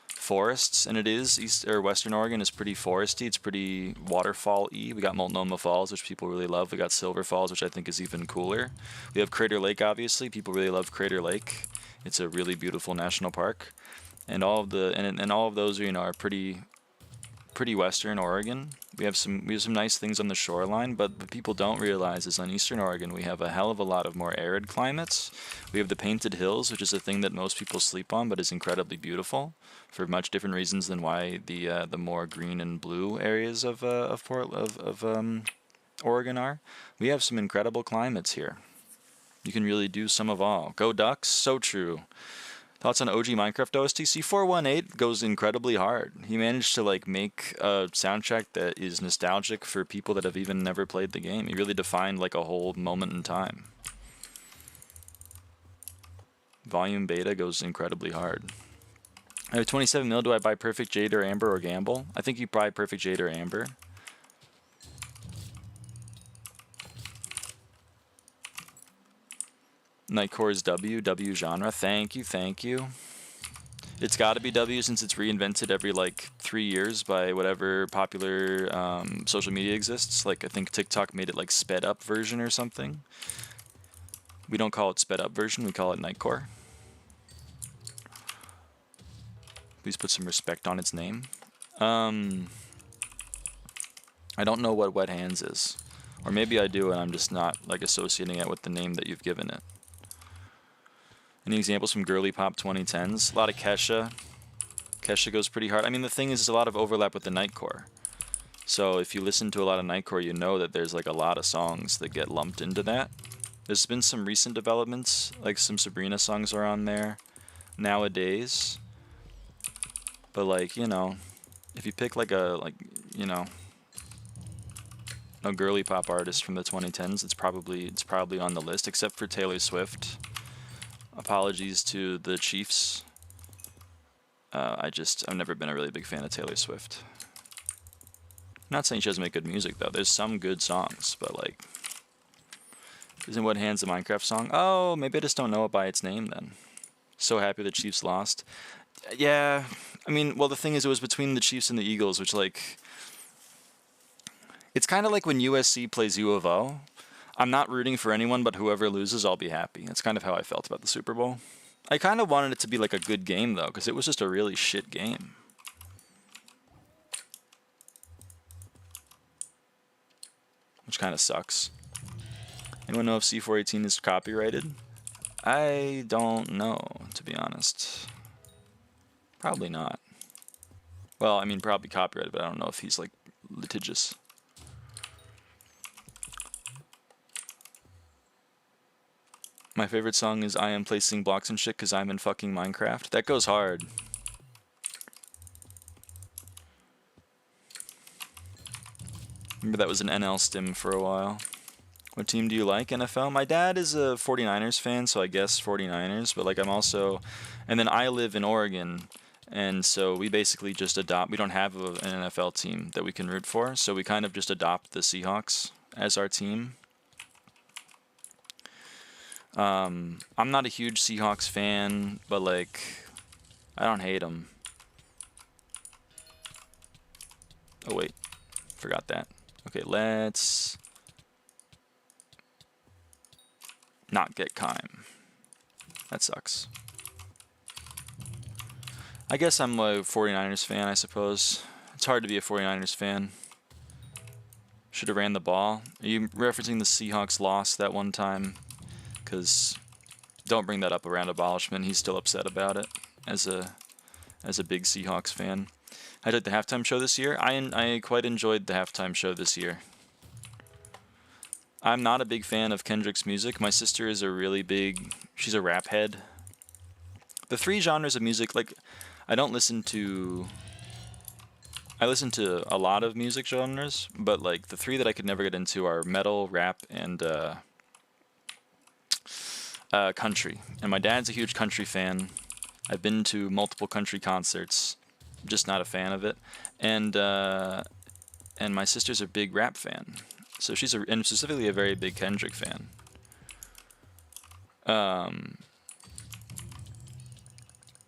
forests, and it is. Western Oregon is pretty foresty. It's pretty waterfall-y. We got Multnomah Falls, which people really love. We got Silver Falls, which I think is even cooler. We have Crater Lake, obviously. People really love Crater Lake. It's a really beautiful national park, and all of those, you know, are pretty Western Oregon. We have some nice things on the shoreline, but what people don't realize is on Eastern Oregon we have a hell of a lot of more arid climates. We have the Painted Hills, which is a thing that most people sleep on, but is incredibly beautiful for much different reasons than why the more green and blue areas of Oregon are. We have some incredible climates here. You can really do some of all. Go Ducks, so true. Thoughts on OG Minecraft OST? C418 goes incredibly hard. He managed to like make a soundtrack that is nostalgic for people that have even never played the game. He really defined like a whole moment in time. Volume Beta goes incredibly hard. I have 27 mil. Do I buy Perfect Jade or Amber or gamble? I think you buy Perfect Jade or Amber. Nightcore is W. W genre. Thank you, thank you. It's got to be W since it's reinvented every like 3 years by whatever popular social media exists. Like I think TikTok made it like sped up version or something. We don't call it sped up version, we call it Nightcore. Please put some respect on its name. I don't know what Wet Hands is. Or maybe I do and I'm just not like associating it with the name that you've given it. Any examples from girly pop 2010s? A lot of Kesha. Kesha goes pretty hard. I mean, the thing is, there's a lot of overlap with the Nightcore. So if you listen to a lot of Nightcore, you know that there's like a lot of songs that get lumped into that. There's been some recent developments, like some Sabrina songs are on there nowadays. But like, you know, if you pick like a, you know, a girly pop artist from the 2010s, it's probably on the list, except for Taylor Swift. Apologies to the Chiefs. I've never been a really big fan of Taylor Swift. Not saying she doesn't make good music though. There's some good songs, but like, isn't What Hands a Minecraft song? Oh, maybe I just don't know it by its name then. So happy the Chiefs lost. Yeah, I mean, well the thing is, it was between the Chiefs and the Eagles, which like, it's kind of like when USC plays U of O. I'm not rooting for anyone, but whoever loses, I'll be happy. That's kind of how I felt about the Super Bowl. I kind of wanted it to be like a good game, though, because it was just a really shit game. Which kind of sucks. Anyone know if C418 is copyrighted? I don't know, to be honest. Probably not. Well, I mean, probably copyrighted, but I don't know if he's, like, litigious. My favorite song is I Am Placing Blocks and Shit because I'm in fucking Minecraft. That goes hard. Remember that was an NL stim for a while. What team do you like, NFL? My dad is a 49ers fan, so I guess 49ers. But like I'm also... And then I live in Oregon, and so we basically just adopt... We don't have an NFL team that we can root for, so we kind of just adopt the Seahawks as our team. I'm not a huge Seahawks fan, but like, I don't hate them. Oh wait, forgot that. Okay, let's not get Kime. That sucks. I guess I'm a 49ers fan, I suppose. It's hard to be a 49ers fan. Should have ran the ball. Are you referencing the Seahawks loss that one time? Because don't bring that up around Abolishment. He's still upset about it as a big Seahawks fan. I did the halftime show this year. I quite enjoyed the halftime show this year. I'm not a big fan of Kendrick's music. My sister is a really big... She's a rap head. The three genres of music, like, I listen to a lot of music genres, but like the three that I could never get into are metal, rap, and country. And my dad's a huge country fan. I've been to multiple country concerts. I'm just not a fan of it. And my sister's a big rap fan. So she's and specifically a very big Kendrick fan.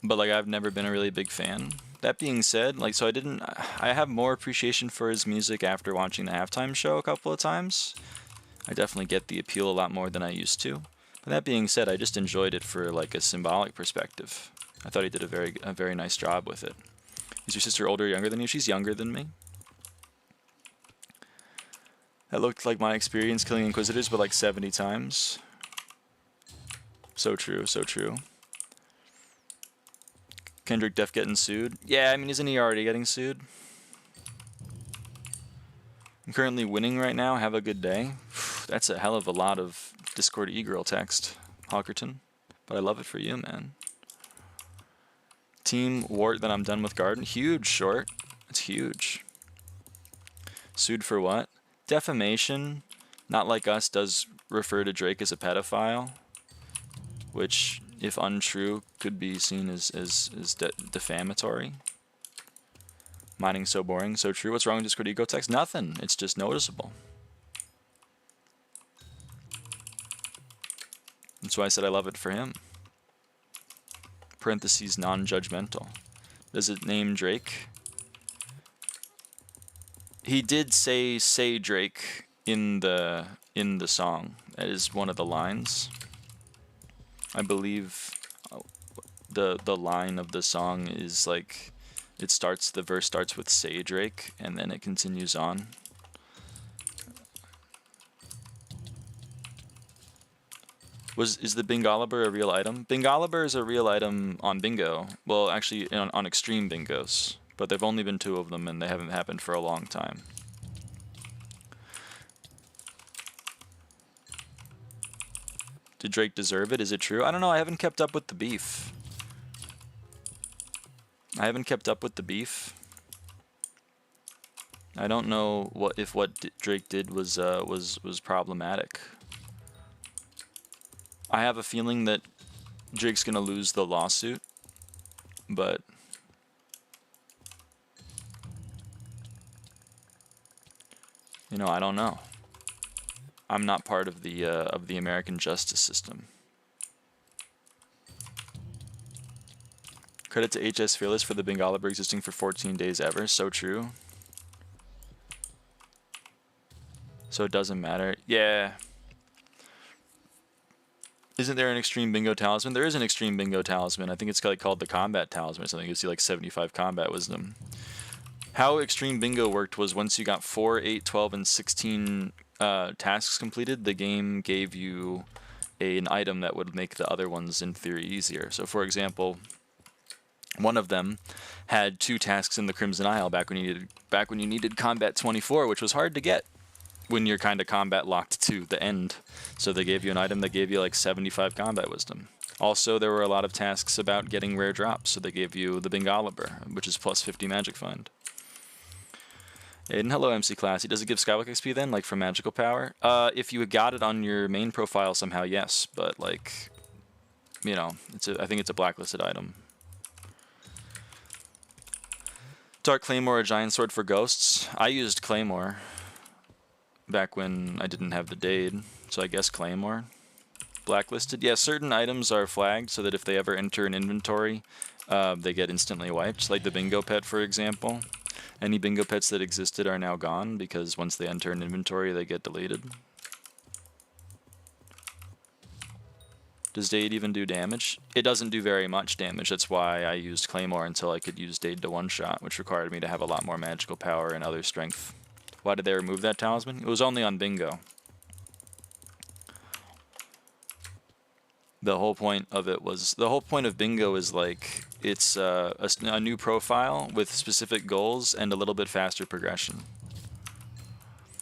But like I've never been a really big fan. That being said, like I have more appreciation for his music after watching the halftime show a couple of times. I definitely get the appeal a lot more than I used to. But that being said, I just enjoyed it for like a symbolic perspective. I thought he did a very nice job with it. Is your sister older or younger than you? She's younger than me. That looked like my experience killing Inquisitors, but like 70 times. So true, so true. Kendrick Def getting sued? Yeah, I mean, isn't he already getting sued? I'm currently winning right now. Have a good day. That's a hell of a lot of Discord e-girl text, Hawkerton. But I love it for you, man. Team Wart that I'm done with Garden. Huge, Short. It's huge. Sued for what? Defamation. Not Like Us does refer to Drake as a pedophile, which, if untrue, could be seen as defamatory. Mining so boring, so true. What's wrong with Discord ego text? Nothing. It's just noticeable. That's why I said I love it for him. Parentheses non-judgmental. Does it name Drake? He did say Drake in the song. That is one of the lines. I believe the line of the song is like the verse starts with say Drake and then it continues on. Is the Bingoliber a real item? Bingoliber is a real item on bingo. Well, actually on extreme bingos, but there've only been 2 of them and they haven't happened for a long time. Did Drake deserve it? Is it true? I don't know. I haven't kept up with the beef. I don't know if what Drake did was problematic. I have a feeling that Drake's gonna lose the lawsuit, but you know, I don't know. I'm not part of the American justice system. Credit to HS Fearless for the Bingoliber existing for 14 days ever. So true. So it doesn't matter. Yeah. Isn't there an extreme bingo talisman? There is an extreme bingo talisman. I think it's called the combat talisman or something. You see like 75 combat wisdom. How extreme bingo worked was once you got 4, 8, 12, and 16 tasks completed, the game gave you an item that would make the other ones in theory easier. So for example, one of them had 2 tasks in the Crimson Isle back when you needed combat 24, which was hard to get when you're kind of combat locked to the end. So they gave you an item that gave you like 75 combat wisdom. Also, there were a lot of tasks about getting rare drops, so they gave you the Bingoliber, which is plus 50 magic find. Aiden, hello MC Classy. Does it give SkyBlock XP then, like from magical power? If you got it on your main profile somehow, yes, but like, you know, I think it's a blacklisted item. Dark Claymore, a giant sword for ghosts. I used Claymore back when I didn't have the Dade, so I guess Claymore. Blacklisted? Yeah, certain items are flagged so that if they ever enter an inventory, they get instantly wiped. Like the bingo pet, for example. Any bingo pets that existed are now gone because once they enter an inventory, they get deleted. Does Dade even do damage? It doesn't do very much damage. That's why I used Claymore until I could use Dade to one-shot, which required me to have a lot more magical power and other strength. Why did they remove that talisman? It was only on bingo. The whole point of bingo is like, it's a new profile with specific goals and a little bit faster progression.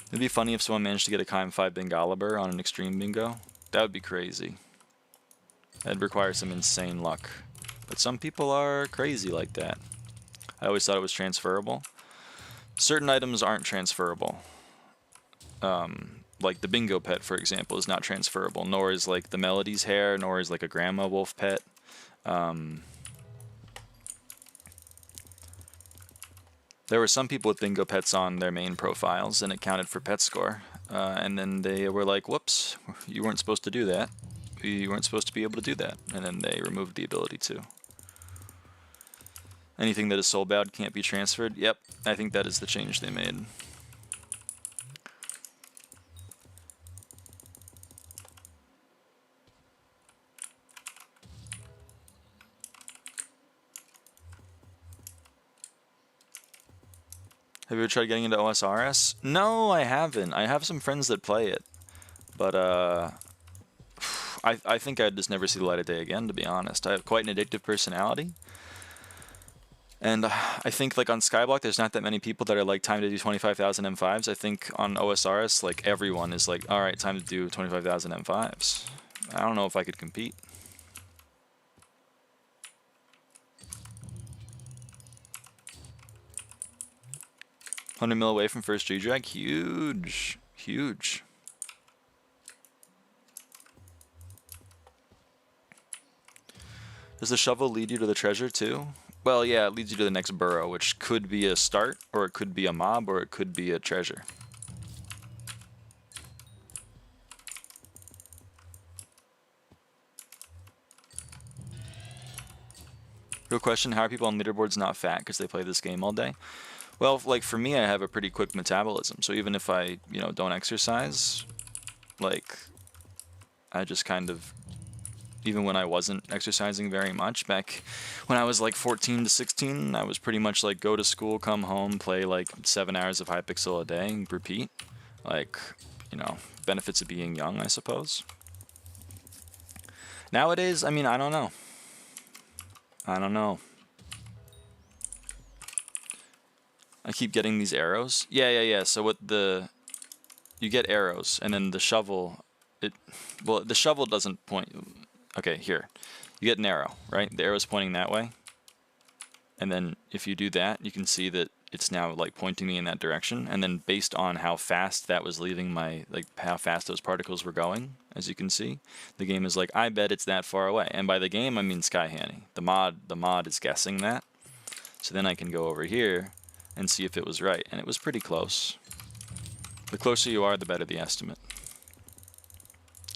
It'd be funny if someone managed to get a Kime 5 Bingoliber on an extreme bingo. That would be crazy. That'd require some insane luck. But some people are crazy like that. I always thought it was transferable. Certain items aren't transferable. Like the bingo pet, for example, is not transferable, nor is like the Melody's hair, nor is like a grandma wolf pet. There were some people with bingo pets on their main profiles, and it counted for pet score. And then they were like, whoops, you weren't supposed to do that. You weren't supposed to be able to do that. And then they removed the ability to. Anything that is soulbound can't be transferred. Yep, I think that is the change they made. Have you ever tried getting into OSRS? No, I haven't. I have some friends that play it. But, I think I'd just never see the light of day again, to be honest. I have quite an addictive personality. And I think, like, on SkyBlock, there's not that many people that are, like, time to do 25,000 M5s. I think on OSRS, like, everyone is like, alright, time to do 25,000 M5s. I don't know if I could compete. $100 mil away from first G-Drag? Huge. Huge. Does the shovel lead you to the treasure too? Well, yeah, it leads you to the next burrow, which could be a start, or it could be a mob, or it could be a treasure. Real question, how are people on leaderboards not fat because they play this game all day? Well, like for me, I have a pretty quick metabolism. So even if I, you know, don't exercise, like I just kind of, even when I wasn't exercising very much, back when I was like 14 to 16, I was pretty much like go to school, come home, play like 7 hours of Hypixel a day and repeat. Like, you know, benefits of being young, I suppose. Nowadays, I mean, I don't know. I don't know. I keep getting these arrows. Yeah. So what you get arrows, and then the shovel, well, the shovel doesn't point. Okay, here. You get an arrow, right? The arrow's pointing that way. And then if you do that, you can see that it's now like pointing me in that direction. And then based on how fast that was leaving my, like how fast those particles were going, as you can see, the game is like, I bet it's that far away. And by the game, I mean SkyHanni. The mod is guessing that. So then I can go over here and see if it was right. And it was pretty close. The closer you are, the better the estimate.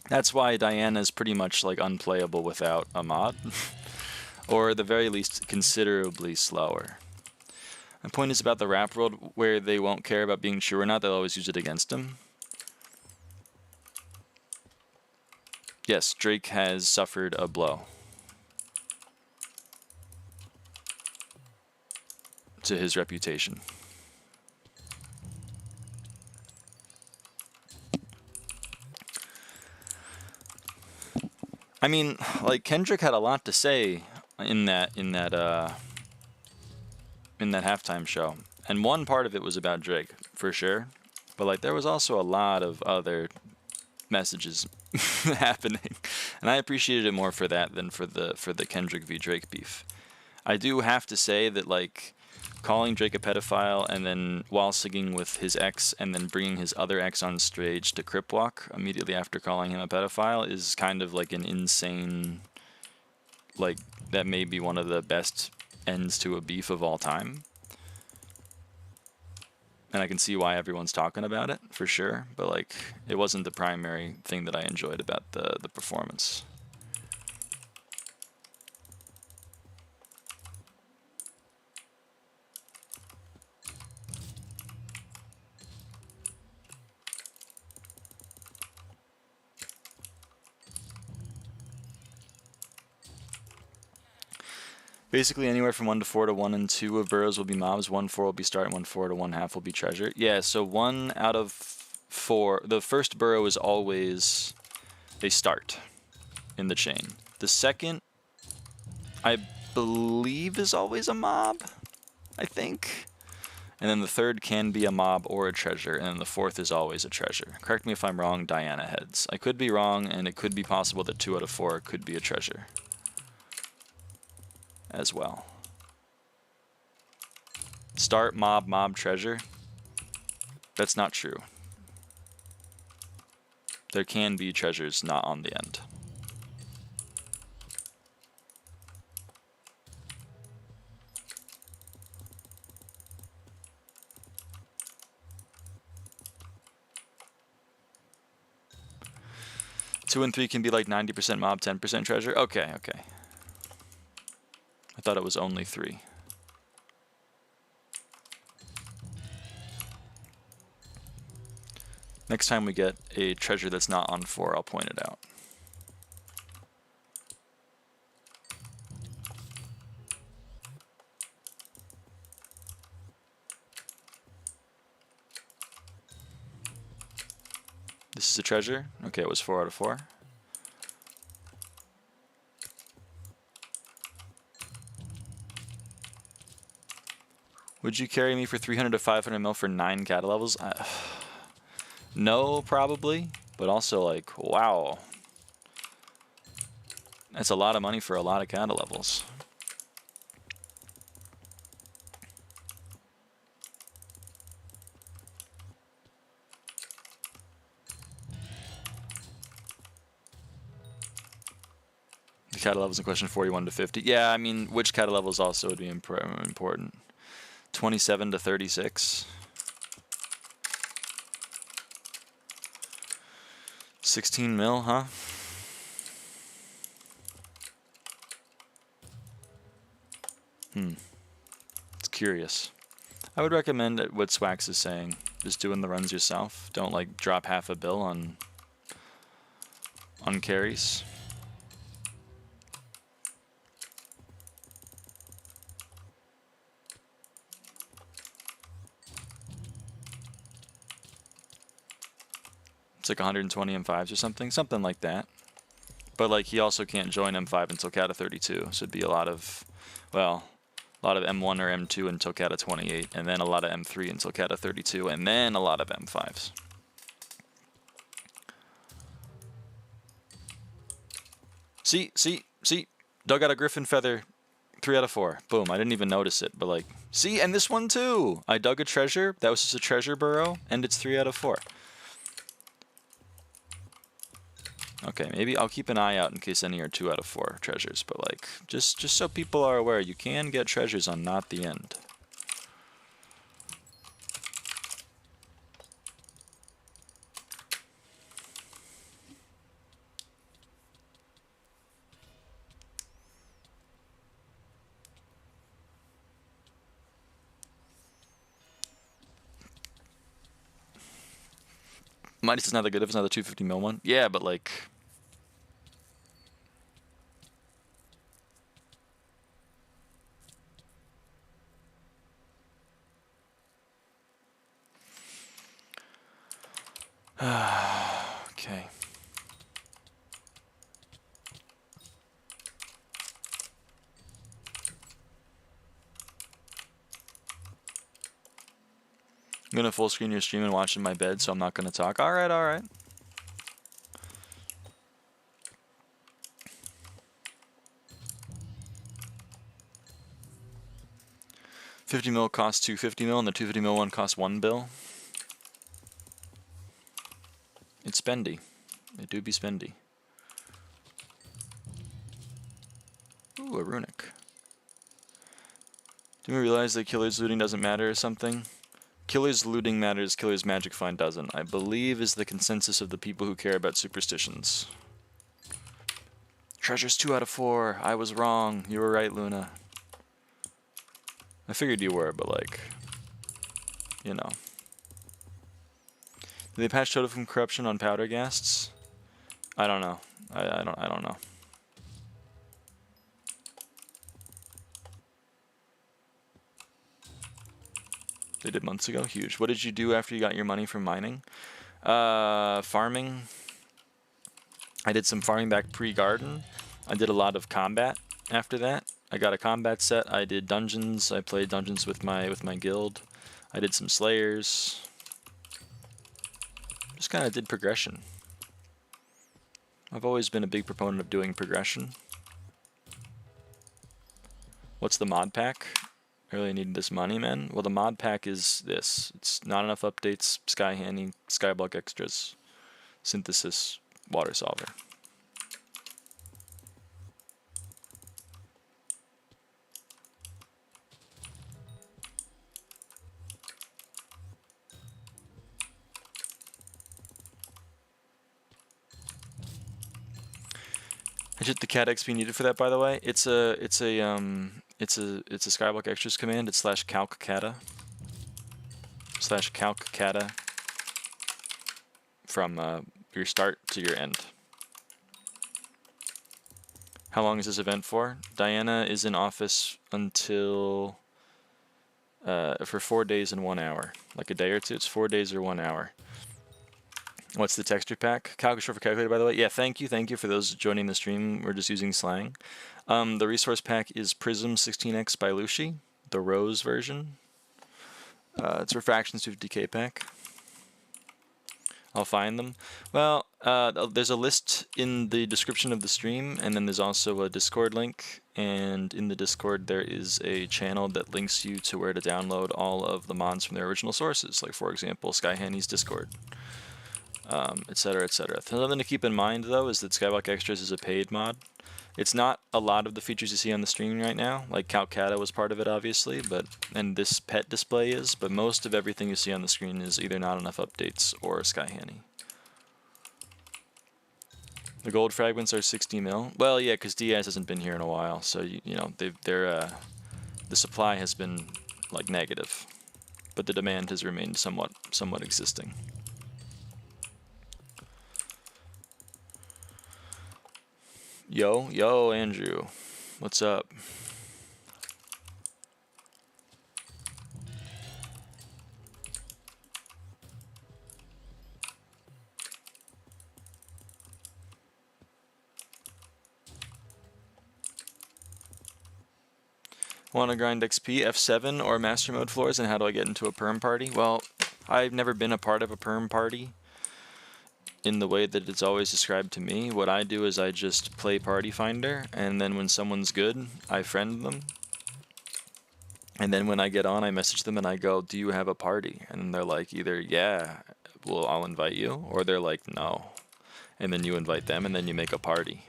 That's why Diana is pretty much like unplayable without a mod. Or at the very least, considerably slower. My point is about the rap world, where they won't care about being true or not, they'll always use it against him. Yes, Drake has suffered a blow to his reputation. I mean, like Kendrick had a lot to say in that halftime show, and one part of it was about Drake for sure, but like there was also a lot of other messages happening, and I appreciated it more for that than for the Kendrick v Drake beef. I do have to say that like calling Drake a pedophile and then while singing with his ex and then bringing his other ex on stage to crip walk immediately after calling him a pedophile is kind of like an insane, like that may be one of the best ends to a beef of all time. And I can see why everyone's talking about it for sure, but like it wasn't the primary thing that I enjoyed about the performance. Basically, anywhere from 1 to 4 to 1 and 2 of burrows will be mobs. 1 4 will be start, and 1 4 to 1 half will be treasure. Yeah, so 1 out of 4. The first burrow is always a start in the chain. The second, I believe, is always a mob, I think. And then the third can be a mob or a treasure, and then the fourth is always a treasure. Correct me if I'm wrong, Diana heads. I could be wrong, and it could be possible that 2 out of 4 could be a treasure as well. Start, mob, mob, treasure. That's not true. There can be treasures not on the end. Two and 3 can be like 90% mob, 10% treasure. Okay. I thought it was only 3. Next time we get a treasure that's not on 4, I'll point it out. This is a treasure. Okay, it was 4 out of 4. Would you carry me for 300 to 500 mil for 9 cata levels? No, probably. But also, like, wow. That's a lot of money for a lot of cata levels. The cata levels in question 41 to 50. Yeah, I mean, which cata levels also would be important. 27 to 36. 16 mil, huh? It's curious. I would recommend what Swax is saying. Just doing the runs yourself. Don't like drop half a bill on carries. It's like 120 M5s or something like that. But like he also can't join M5 until Kata 32, so it'd be a lot of, well, a lot of M1 or M2 until Kata 28, and then a lot of M3 until Kata 32, and then a lot of M5s. See, dug out a griffin feather, 3 out of 4. Boom, I didn't even notice it, but like, see, and this one too. I dug a treasure, that was just a treasure burrow, and it's 3 out of 4. Okay, maybe I'll keep an eye out in case any are 2 out of 4 treasures, but like, just so people are aware, you can get treasures on Not the End. Midas is not that good if it's not the 250 mil one. Yeah, but like... okay. I'm gonna full screen your stream and watch in my bed, so I'm not gonna talk. Alright, alright. $50 mil costs 250 mil, and the 250 mil one costs 1 bill. It's spendy. It do be spendy. Ooh, a runic. Do we realize that killer's looting doesn't matter or something? Killer's looting matters, killer's magic find doesn't, I believe is the consensus of the people who care about superstitions. Treasure's 2 out of 4. I was wrong. You were right, Luna. I figured you were, but like, you know. Did they patch total from corruption on powder ghasts? I don't know. I don't know. They did months ago. Huge. What did you do after you got your money from mining? Farming. I did some farming back pre-garden. I did a lot of combat after that. I got a combat set. I did dungeons. I played dungeons with my guild. I did some slayers. Just kind of did progression. I've always been a big proponent of doing progression. What's the mod pack? I really need this money, man. Well, the mod pack is this. It's not enough updates, SkyHanni, SkyBlock Extras, Synthesis, WaterSolver. I did the cat XP needed for that, by the way. It's a SkyBlock Extras command. It's /calc kata from your start to your end. How long is this event for? Diana is in office until for 4 days and 1 hour, like a day or two. It's 4 days or 1 hour. What's the texture pack? Calc is short for calculator, by the way. Yeah, thank you for those joining the stream. We're just using slang. The resource pack is Prism 16x by Lucy, the Rose version. It's Refractions 50k pack. I'll find them. Well, there's a list in the description of the stream, and then there's also a Discord link. And in the Discord, there is a channel that links you to where to download all of the mods from their original sources. Like, for example, SkyHanni's Discord. Etc., etc. Something to keep in mind, though, is that SkyBlock Extras is a paid mod. It's not a lot of the features you see on the stream right now. Like Calcata was part of it, obviously, and this pet display is, but most of everything you see on the screen is either not enough updates or SkyHanni. The gold fragments are 60 mil. Well, yeah, because Diaz hasn't been here in a while, so you know they're the supply has been like negative, but the demand has remained somewhat existing. Yo, Andrew, what's up? Want to grind XP, F7, or Master Mode floors, and how do I get into a perm party? Well, I've never been a part of a perm party in the way that it's always described to me. What I do is I just play Party Finder, and then when someone's good, I friend them. And then when I get on, I message them and I go, do you have a party? And they're like, either, yeah, well, I'll invite you, or they're like, no. And then you invite them, and then you make a party.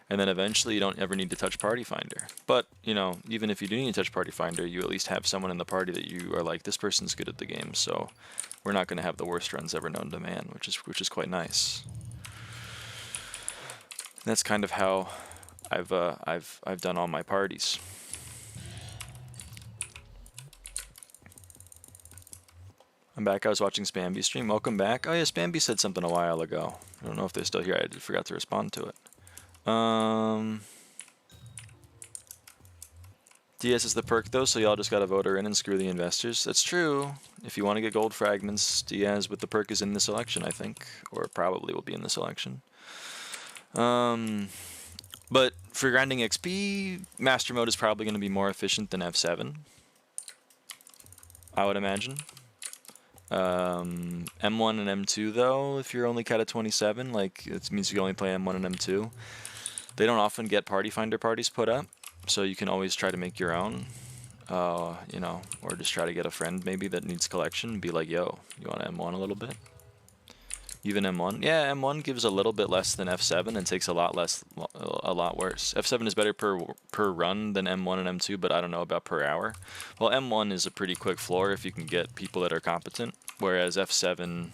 And then eventually you don't ever need to touch Party Finder. But, you know, even if you do need to touch Party Finder, you at least have someone in the party that you are like, this person's good at the game, so we're not going to have the worst runs ever known to man, which is quite nice. And that's kind of how I've done all my parties. I'm back. I was watching Spamby stream. Welcome back. Oh yeah, Spamby said something a while ago. I don't know if they're still here. I forgot to respond to it. DS is the perk though, so y'all just gotta vote her in and screw the investors. That's true. If you want to get gold fragments, Diaz with the perk is in the selection, I think, or probably will be in the selection. But for grinding XP, Master Mode is probably going to be more efficient than F7, I would imagine. M1 and M2 though, if you're only cut at 27, like it means you only play M1 and M2. They don't often get Party Finder parties put up, so you can always try to make your own, you know, or just try to get a friend maybe that needs collection and be like, yo, you want to M1 a little bit? Even M1? Yeah, M1 gives a little bit less than F7 and takes a lot worse. F7 is better per run than M1 and M2, but I don't know about per hour. Well, M1 is a pretty quick floor if you can get people that are competent, whereas F7...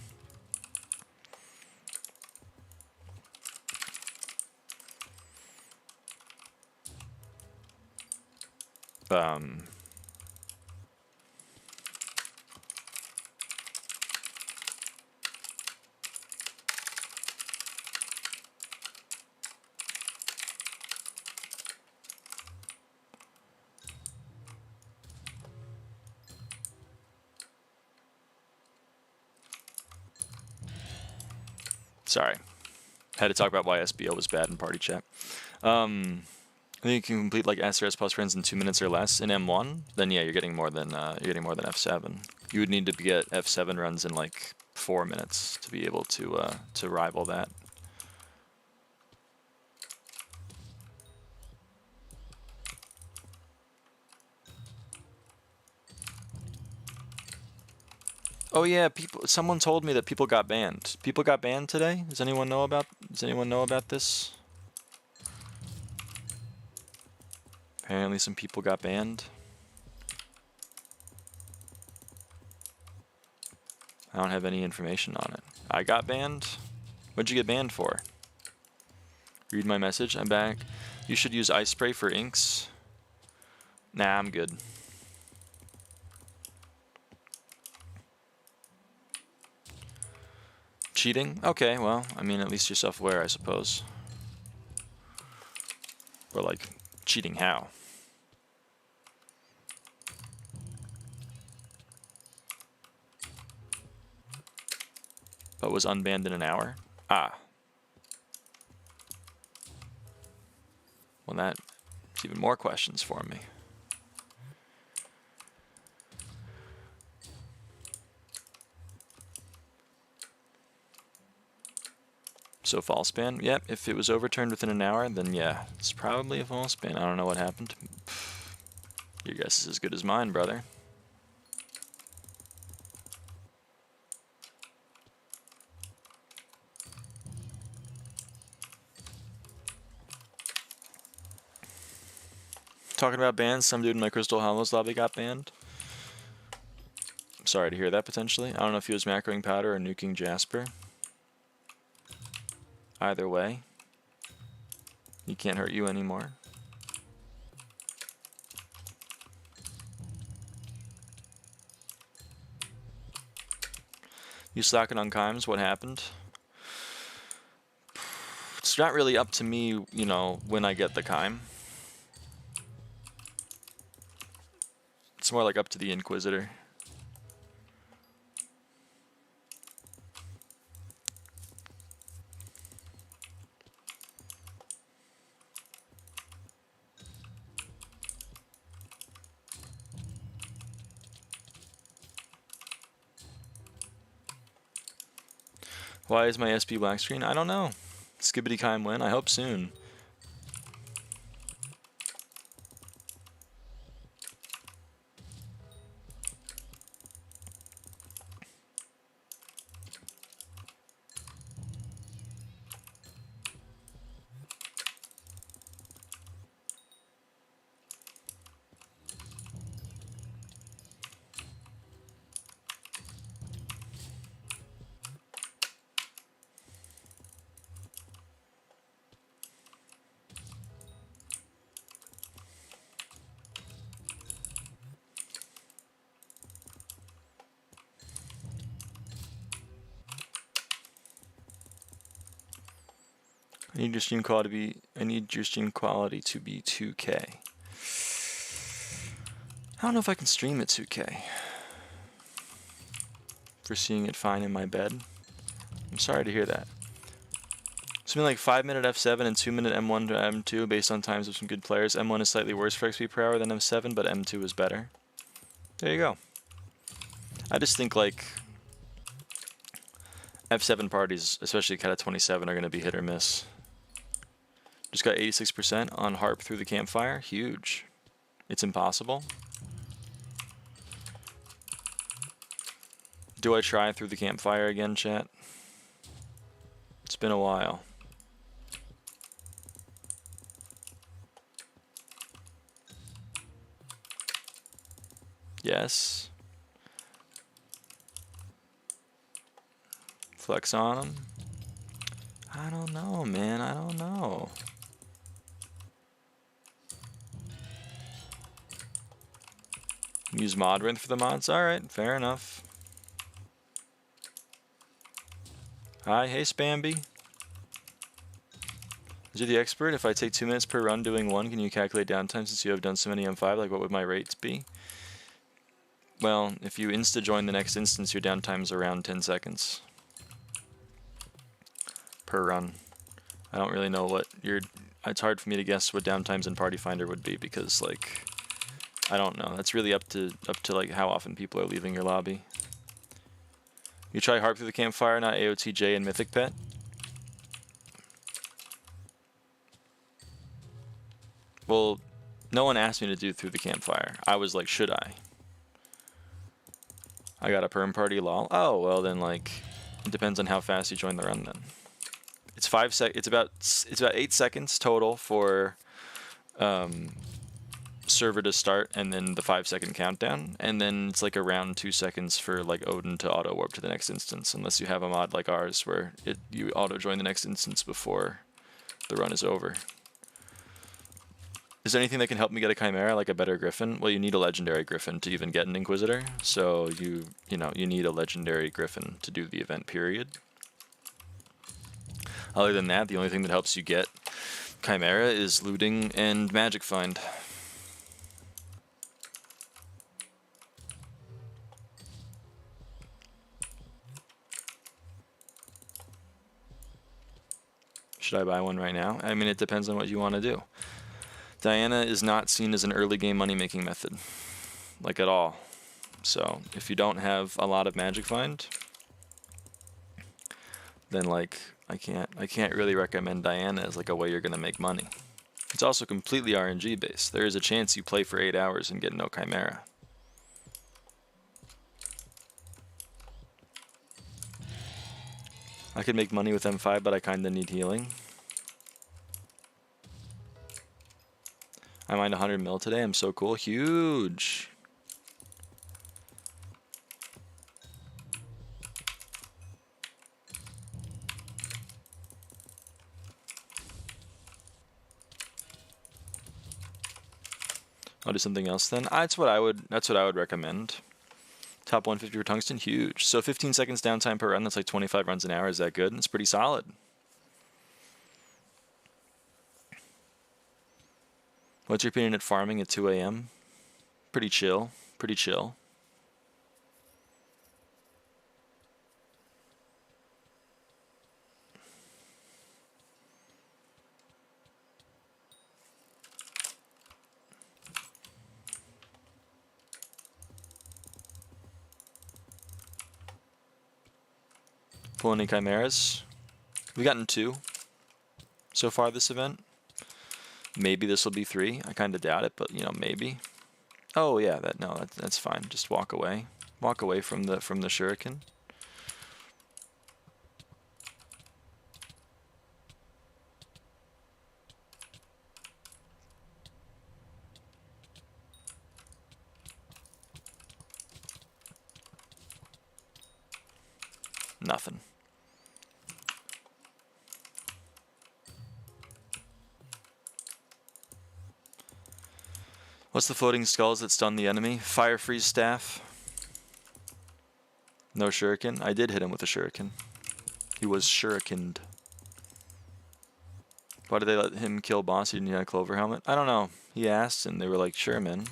Sorry. Had to talk about why SBO was bad in party chat. I think you can complete like SRS plus friends in 2 minutes or less in M1. Then yeah, you're getting more than F7. You would need to get F7 runs in like 4 minutes to be able to rival that. Oh yeah, someone told me that people got banned. People got banned today? Does anyone know about this? Apparently some people got banned. I don't have any information on it. I got banned? What'd you get banned for? Read my message. I'm back. You should use ice spray for inks. Nah, I'm good. Cheating? Okay, well, I mean, at least you're self-aware, I suppose. Or like, cheating how? But was unbanned in an hour? Ah. Well, that's even more questions for me. So false ban? Yep, if it was overturned within an hour, then yeah, it's probably a false ban. I don't know what happened. Your guess is as good as mine, brother. Talking about bans, some dude in my Crystal Hollows lobby got banned. I'm sorry to hear that potentially. I don't know if he was macroing powder or nuking Jasper. Either way, he can't hurt you anymore. You slacking on chimes? What happened? It's not really up to me, you know, when I get the chime. It's more like up to the Inquisitor. Why is my SB black screen? I don't know. Skibbity chime win? I hope soon. I need your stream quality to be 2K. I don't know if I can stream at 2K. For seeing it fine in my bed. I'm sorry to hear that. Something like 5-minute F7 and 2-minute M1 to M2 based on times of some good players. M1 is slightly worse for XP per hour than M7, but M2 is better. There you go. I just think like F7 parties, especially Cat 27, are going to be hit or miss. Just got 86% on Harp through the campfire. Huge. It's impossible. Do I try through the campfire again, chat? It's been a while. Yes. Flex on him. I don't know, man. I don't know. Use Modrinth for the mods? Alright, fair enough. Hi, hey Spamby. Is you the expert? If I take 2 minutes per run doing one, can you calculate downtime since you have done so many M5? Like, what would my rates be? Well, if you insta-join the next instance, your downtime's around 10 seconds. Per run. I don't really know what your... It's hard for me to guess what downtimes in Party Finder would be because, like... I don't know. That's really up to like how often people are leaving your lobby. You try Harp through the campfire, not AOTJ and Mythic Pet. Well, no one asked me to do through the campfire. I was like, should I? I got a perm party, lol. Oh well, then like, it depends on how fast you join the run. Then it's 5 sec. It's about 8 seconds total for server to start, and then the 5-second countdown, and then it's like around 2 seconds for like Odin to auto warp to the next instance, unless you have a mod like ours where you auto join the next instance before the run is over. Is there anything that can help me get a Chimera, like a better Griffin? Well, you need a legendary Griffin to even get an Inquisitor, so you need a legendary Griffin to do the event, period. Other than that, the only thing that helps you get Chimera is looting and magic find. Should I buy one right now? I mean, it depends on what you want to do. Diana is not seen as an early game money-making method, like at all. So if you don't have a lot of magic find, then like I can't really recommend Diana as like a way you're gonna make money. It's also completely RNG based. There is a chance you play for 8 hours and get no Chimera. I could make money with M5, but I kinda need healing. I mined 100 mil today. I'm so cool. Huge. I'll do something else then. That's what I would recommend. Top 150 for tungsten, huge. So 15 seconds downtime per run, that's like 25 runs an hour. Is that good? It's pretty solid. What's your opinion at farming at 2 a.m.? Pretty chill, pretty chill. Pull any chimeras? We've gotten 2 so far this event. Maybe this will be 3. I kind of doubt it, but you know, maybe. Oh yeah, that's fine. Just walk away. Walk away from the shuriken. Nothing. What's the floating skulls that stun the enemy? Fire freeze staff. No shuriken. I did hit him with a shuriken. He was shurikened. Why did they let him kill boss? He didn't have a clover helmet? I don't know. He asked and they were like, sure, man.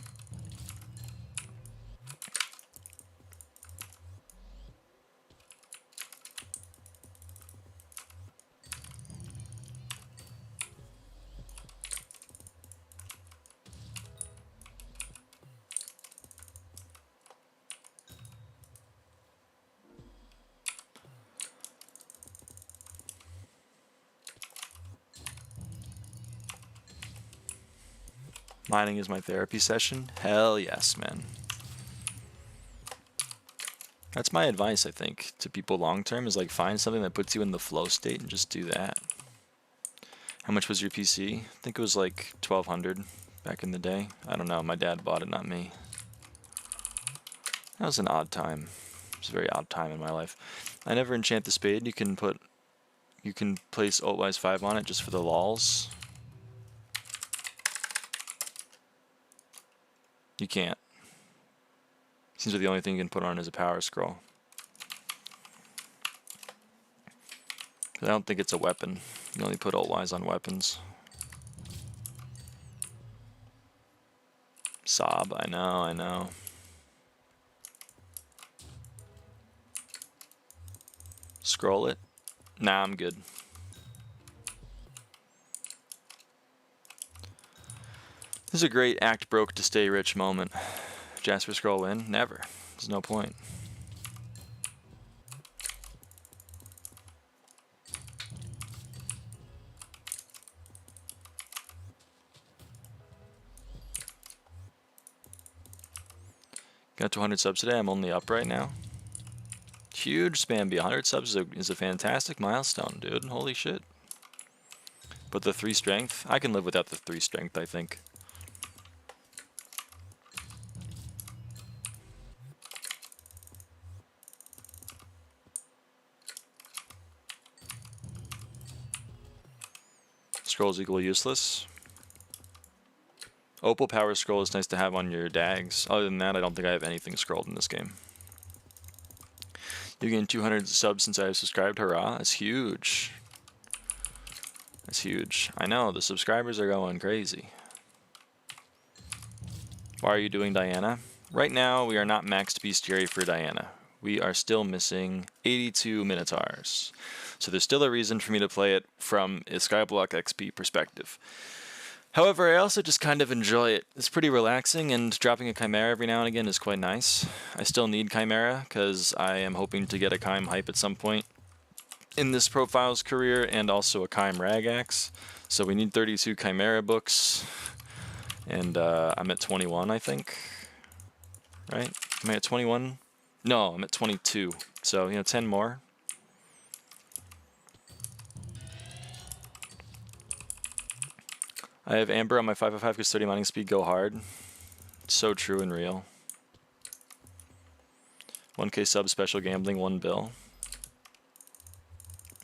Mining is my therapy session? Hell yes, man. That's my advice, I think, to people long term, is like find something that puts you in the flow state and just do that. How much was your PC? I think it was like 1,200 back in the day. I don't know, my dad bought it, not me. That was an odd time. It was a very odd time in my life. I never enchant the spade. You can place Altwise 5 on it just for the lols. You can't. Seems like the only thing you can put on is a power scroll. I don't think it's a weapon. You only put Altwise on weapons. Sob, I know. Scroll it. Nah, I'm good. This is a great act broke to stay rich moment. Jasper scroll win? Never. There's no point. Got to 100 subs today. I'm only up right now. Huge spam. 100 subs is a fantastic milestone, dude. Holy shit. But the 3 strength? I can live without the 3 strength, I think. Scrolls equal useless. Opal power scroll is nice to have on your dags. Other than that, I don't think I have anything scrolled in this game. You gained 200 subs since I have subscribed. Hurrah. That's huge. That's huge. I know, the subscribers are going crazy. Why are you doing Diana? Right now, we are not maxed bestiary for Diana. We are still missing 82 Minotaurs. So there's still a reason for me to play it from a SkyBlock XP perspective. However, I also just kind of enjoy it. It's pretty relaxing, and dropping a Chimera every now and again is quite nice. I still need Chimera, because I am hoping to get a Chime Hype at some point in this profile's career, and also a Chime Ragax. So we need 32 Chimera books, and I'm at 21, I think. Right? Am I at 21? No, I'm at 22. So, 10 more. I have Amber on my 555 because 30 mining speed go hard. It's so true and real. 1K sub special gambling, 1 bill.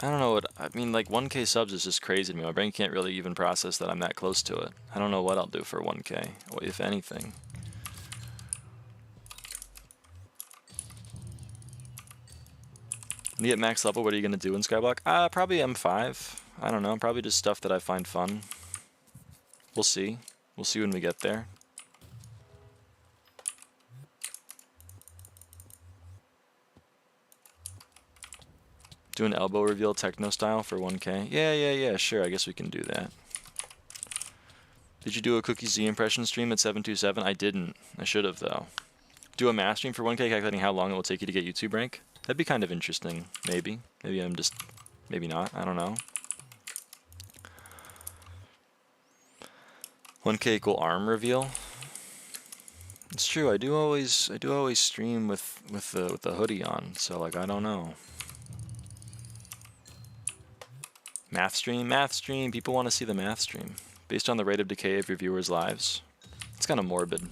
I don't know what, I mean, like 1K subs is just crazy to me. My brain can't really even process that I'm that close to it. I don't know what I'll do for 1K, if anything. You get max level, what are you gonna do in SkyBlock? Probably M5. I don't know, probably just stuff that I find fun. We'll see. We'll see when we get there. Do an elbow reveal techno style for 1K. Yeah, sure, I guess we can do that. Did you do a Cookie Z impression stream at 727? I didn't. I should have, though. Do a mass stream for 1K, calculating how long it will take you to get YouTube rank? That'd be kind of interesting, maybe. Maybe I'm just... maybe not, I don't know. 1K equal arm reveal. It's true, I do always stream with the hoodie on, so like I don't know. Math stream, people want to see the math stream. Based on the rate of decay of your viewers' lives. It's kind of morbid.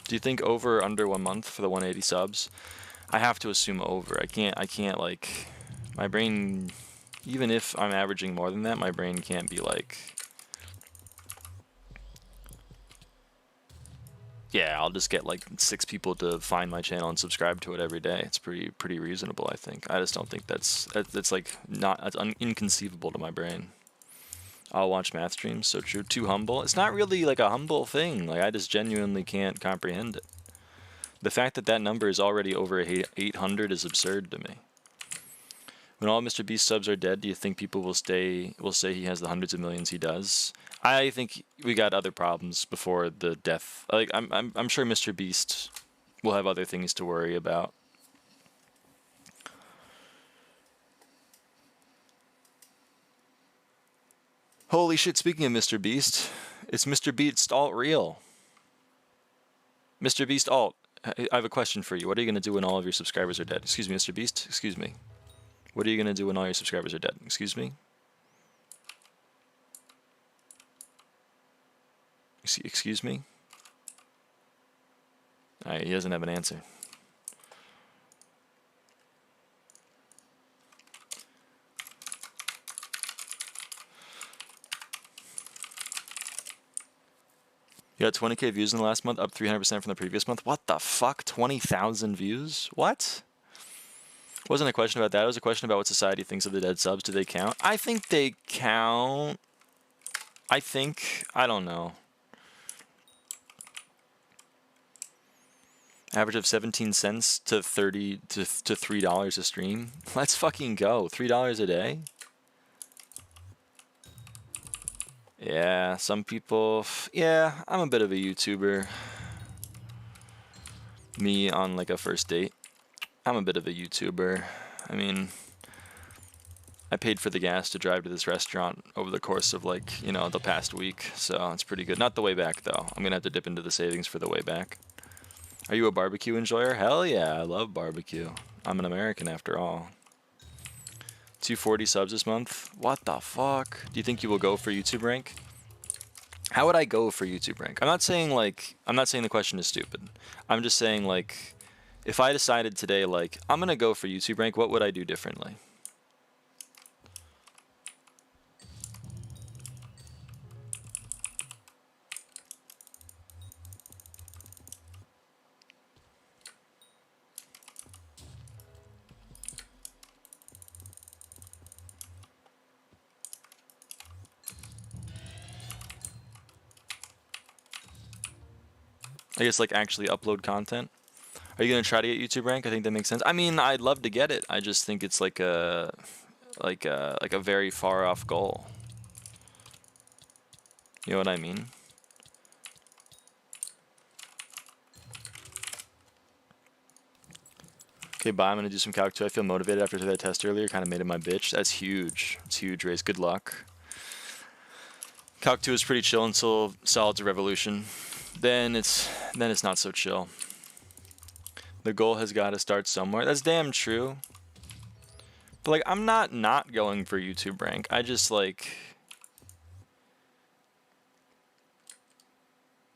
Do you think over or under 1 month for the 180 subs? I have to assume over. I can't like, my brain, even if I'm averaging more than that, my brain can't be like, yeah, I'll just get like 6 people to find my channel and subscribe to it every day. It's pretty reasonable, I think. I just don't think that's like that's inconceivable to my brain. I'll watch math streams, so true. Too humble. It's not really like a humble thing. Like I just genuinely can't comprehend it. The fact that that number is already over 800 is absurd to me. When all Mr. Beast subs are dead, do you think people will say he has the hundreds of millions he does? I think we got other problems before the death. Like I'm sure Mr. Beast will have other things to worry about. Holy shit, speaking of Mr. Beast, it's Mr. Beast alt real. Mr. Beast alt, I have a question for you. What are you going to do when all of your subscribers are dead? Excuse me, Mr. Beast? Excuse me. What are you going to do when all your subscribers are dead? Excuse me? Excuse me? Alright, he doesn't have an answer. You got 20K views in the last month, up 300% from the previous month. What the fuck? 20,000 views? What? It wasn't a question about that. It was a question about what society thinks of the dead subs. Do they count? I think they count. I don't know. Average of 17 cents to $3 a stream. Let's fucking go. $3 a day? Yeah, some people... Yeah, I'm a bit of a YouTuber. Me on like a first date. I'm a bit of a YouTuber. I mean, I paid for the gas to drive to this restaurant over the course of like, you know, the past week. So it's pretty good. Not the way back though. I'm going to have to dip into the savings for the way back. Are you a barbecue enjoyer? Hell yeah, I love barbecue. I'm an American after all. 240 subs this month? What the fuck? Do you think you will go for YouTube rank? How would I go for YouTube rank? I'm not saying the question is stupid. I'm just saying like, if I decided today like, I'm gonna go for YouTube rank, what would I do differently? I guess like actually upload content. Are you gonna try to get YouTube rank? I think that makes sense. I mean, I'd love to get it. I just think it's like a very far off goal. You know what I mean? Okay, bye. I'm gonna do some calc 2. I feel motivated after that test earlier. Kind of made it my bitch. That's huge. It's huge, Race. Good luck. Calc 2 is pretty chill until Solids Revolution. Then it's not so chill. The goal has got to start somewhere. That's damn true. But like, I'm not going for YouTube rank. I just like,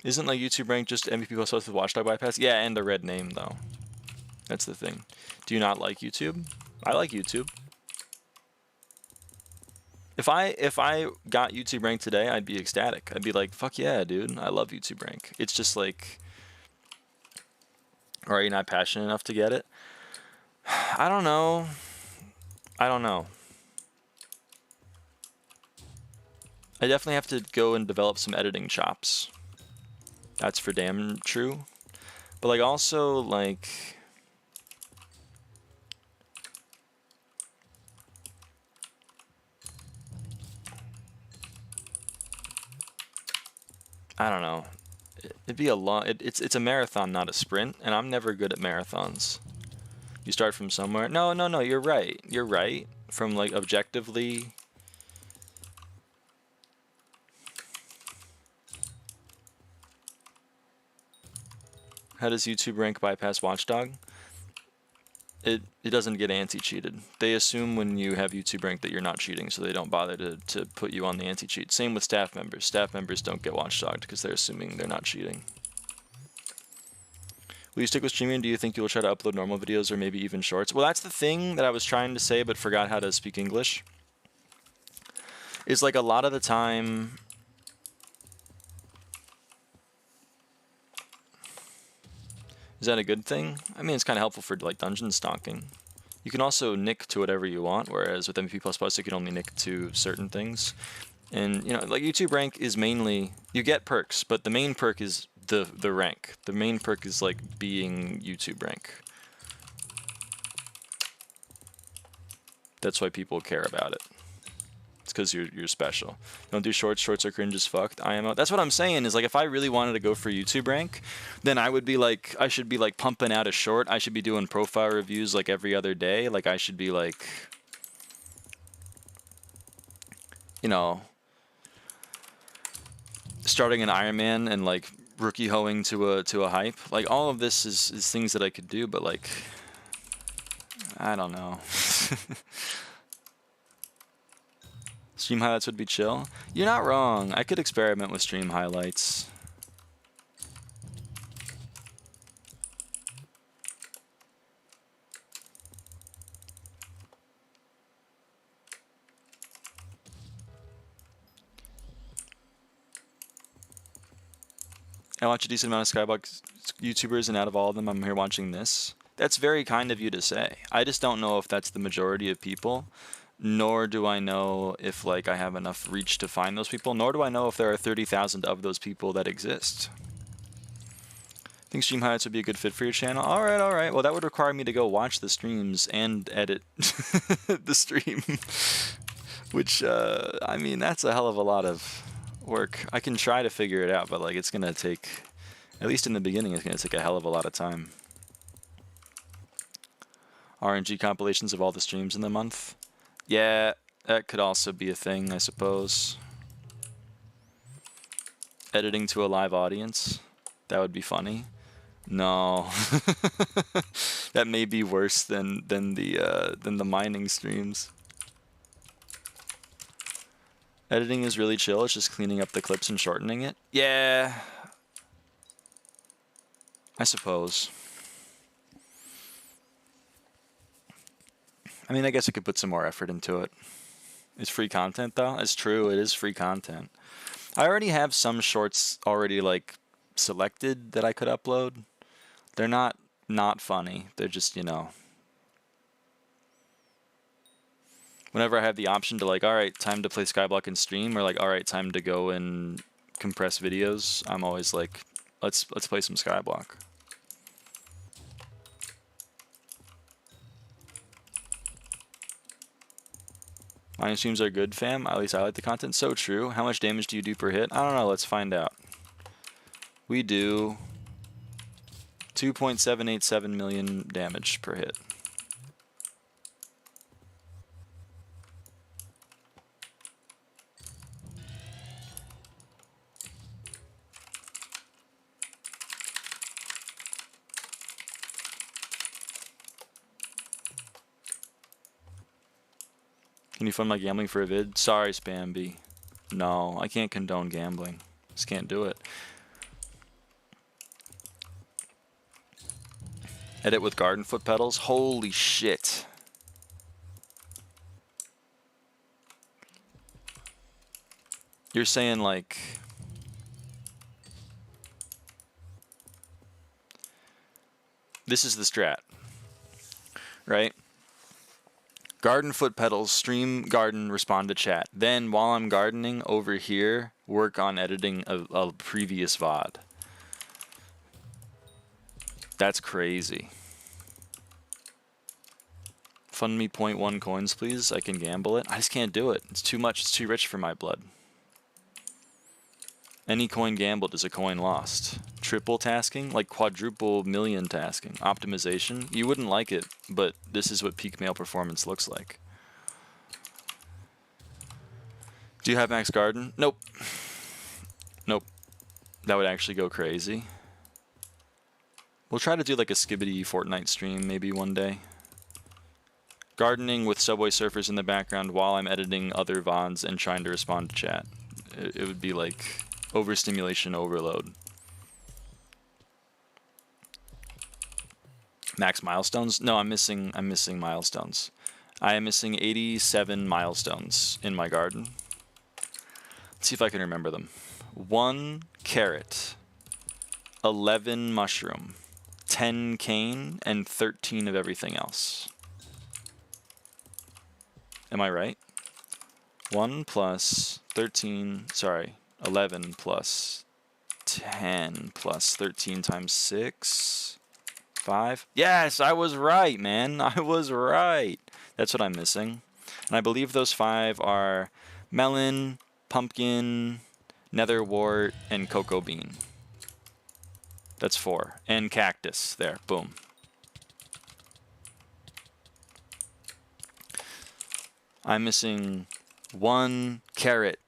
isn't like YouTube rank just MVP plus with watchdog bypass? Yeah, and the red name though. That's the thing. Do you not like YouTube? I like YouTube. If I got YouTube rank today, I'd be ecstatic. I'd be like, fuck yeah, dude, I love YouTube rank. It's just like, are you not passionate enough to get it? I don't know. I don't know. I definitely have to go and develop some editing chops. That's for damn true. But like also like, I don't know. It'd be a long. It's a marathon, not a sprint, and I'm never good at marathons. You start from somewhere. No, no, no. You're right. You're right. From like objectively. How does YouTube rank bypass Watchdog? It doesn't get anti-cheated. They assume when you have YouTube rank that you're not cheating, so they don't bother to put you on the anti-cheat. Same with staff members. Staff members don't get watchdogged because they're assuming they're not cheating. Will you stick with streaming? Do you think you'll try to upload normal videos or maybe even shorts? Well, that's the thing that I was trying to say but forgot how to speak English. Is like a lot of the time... Is that a good thing? I mean, it's kind of helpful for like dungeon stalking. You can also nick to whatever you want, whereas with MVP++, you can only nick to certain things. And, you know, like YouTube rank is mainly... You get perks, but the main perk is the rank. The main perk is like being YouTube rank. That's why people care about it. It's because you're special. Don't do shorts. Shorts are cringe as fuck. IMO. That's what I'm saying is like if I really wanted to go for YouTube rank, then I would be like, I should be like pumping out a short. I should be doing profile reviews like every other day. Like I should be like, you know, starting an Ironman and like rookie hoeing to a hype. Like all of this is things that I could do, but like, I don't know. Stream highlights would be chill. You're not wrong. I could experiment with stream highlights. I watch a decent amount of SkyBlock YouTubers, and out of all of them, I'm here watching this. That's very kind of you to say. I just don't know if that's the majority of people. Nor do I know if like I have enough reach to find those people, nor do I know if there are 30,000 of those people that exist. I think stream highlights would be a good fit for your channel. All right. Well, that would require me to go watch the streams and edit the stream, which, I mean, that's a hell of a lot of work. I can try to figure it out, but like it's going to take, at least in the beginning, it's going to take a hell of a lot of time. RNG compilations of all the streams in the month. Yeah, that could also be a thing, I suppose. Editing to a live audience. That would be funny. No. That may be worse than the mining streams. Editing is really chill. It's just cleaning up the clips and shortening it. Yeah. I suppose. I mean, I guess I could put some more effort into it. It's free content, though. It's true. It is free content. I already have some shorts already, like, selected that I could upload. They're not funny. They're just, you know... Whenever I have the option to, like, all right, time to play SkyBlock and stream, or, like, all right, time to go and compress videos, I'm always like, let's play some SkyBlock. Mining streams are good, fam. At least I like the content. So true. How much damage do you do per hit? I don't know. Let's find out. We do 2.787 million damage per hit. Can you fund my gambling for a vid? Sorry, Spamby. No, I can't condone gambling. Just can't do it. Edit with garden foot pedals? Holy shit. You're saying like... This is the strat, right? Garden foot pedals, stream garden, respond to chat. Then while I'm gardening over here, work on editing a previous VOD. That's crazy. Fund me 0.1 coins, please. I can gamble it. I just can't do it. It's too much. It's too rich for my blood. Any coin gambled is a coin lost. Triple tasking, like quadruple million tasking. Optimization, you wouldn't like it, but this is what peak male performance looks like. Do you have max garden? Nope. Nope. That would actually go crazy. We'll try to do like a skibbity Fortnite stream maybe one day. Gardening with Subway Surfers in the background while I'm editing other VODs and trying to respond to chat. It would be like overstimulation overload. Max milestones? No, I'm missing milestones. I am missing 87 milestones in my garden. Let's see if I can remember them. 1 carrot, 11 mushroom, 10 cane, and 13 of everything else. Am I right? 1 plus 13, sorry, 11 plus 10 plus 13 times 6, 5. Yes, I was right, man. I was right. That's what I'm missing. And I believe those 5 are melon, pumpkin, netherwort, and cocoa bean. That's 4. And cactus. There, boom. I'm missing 1 carrot,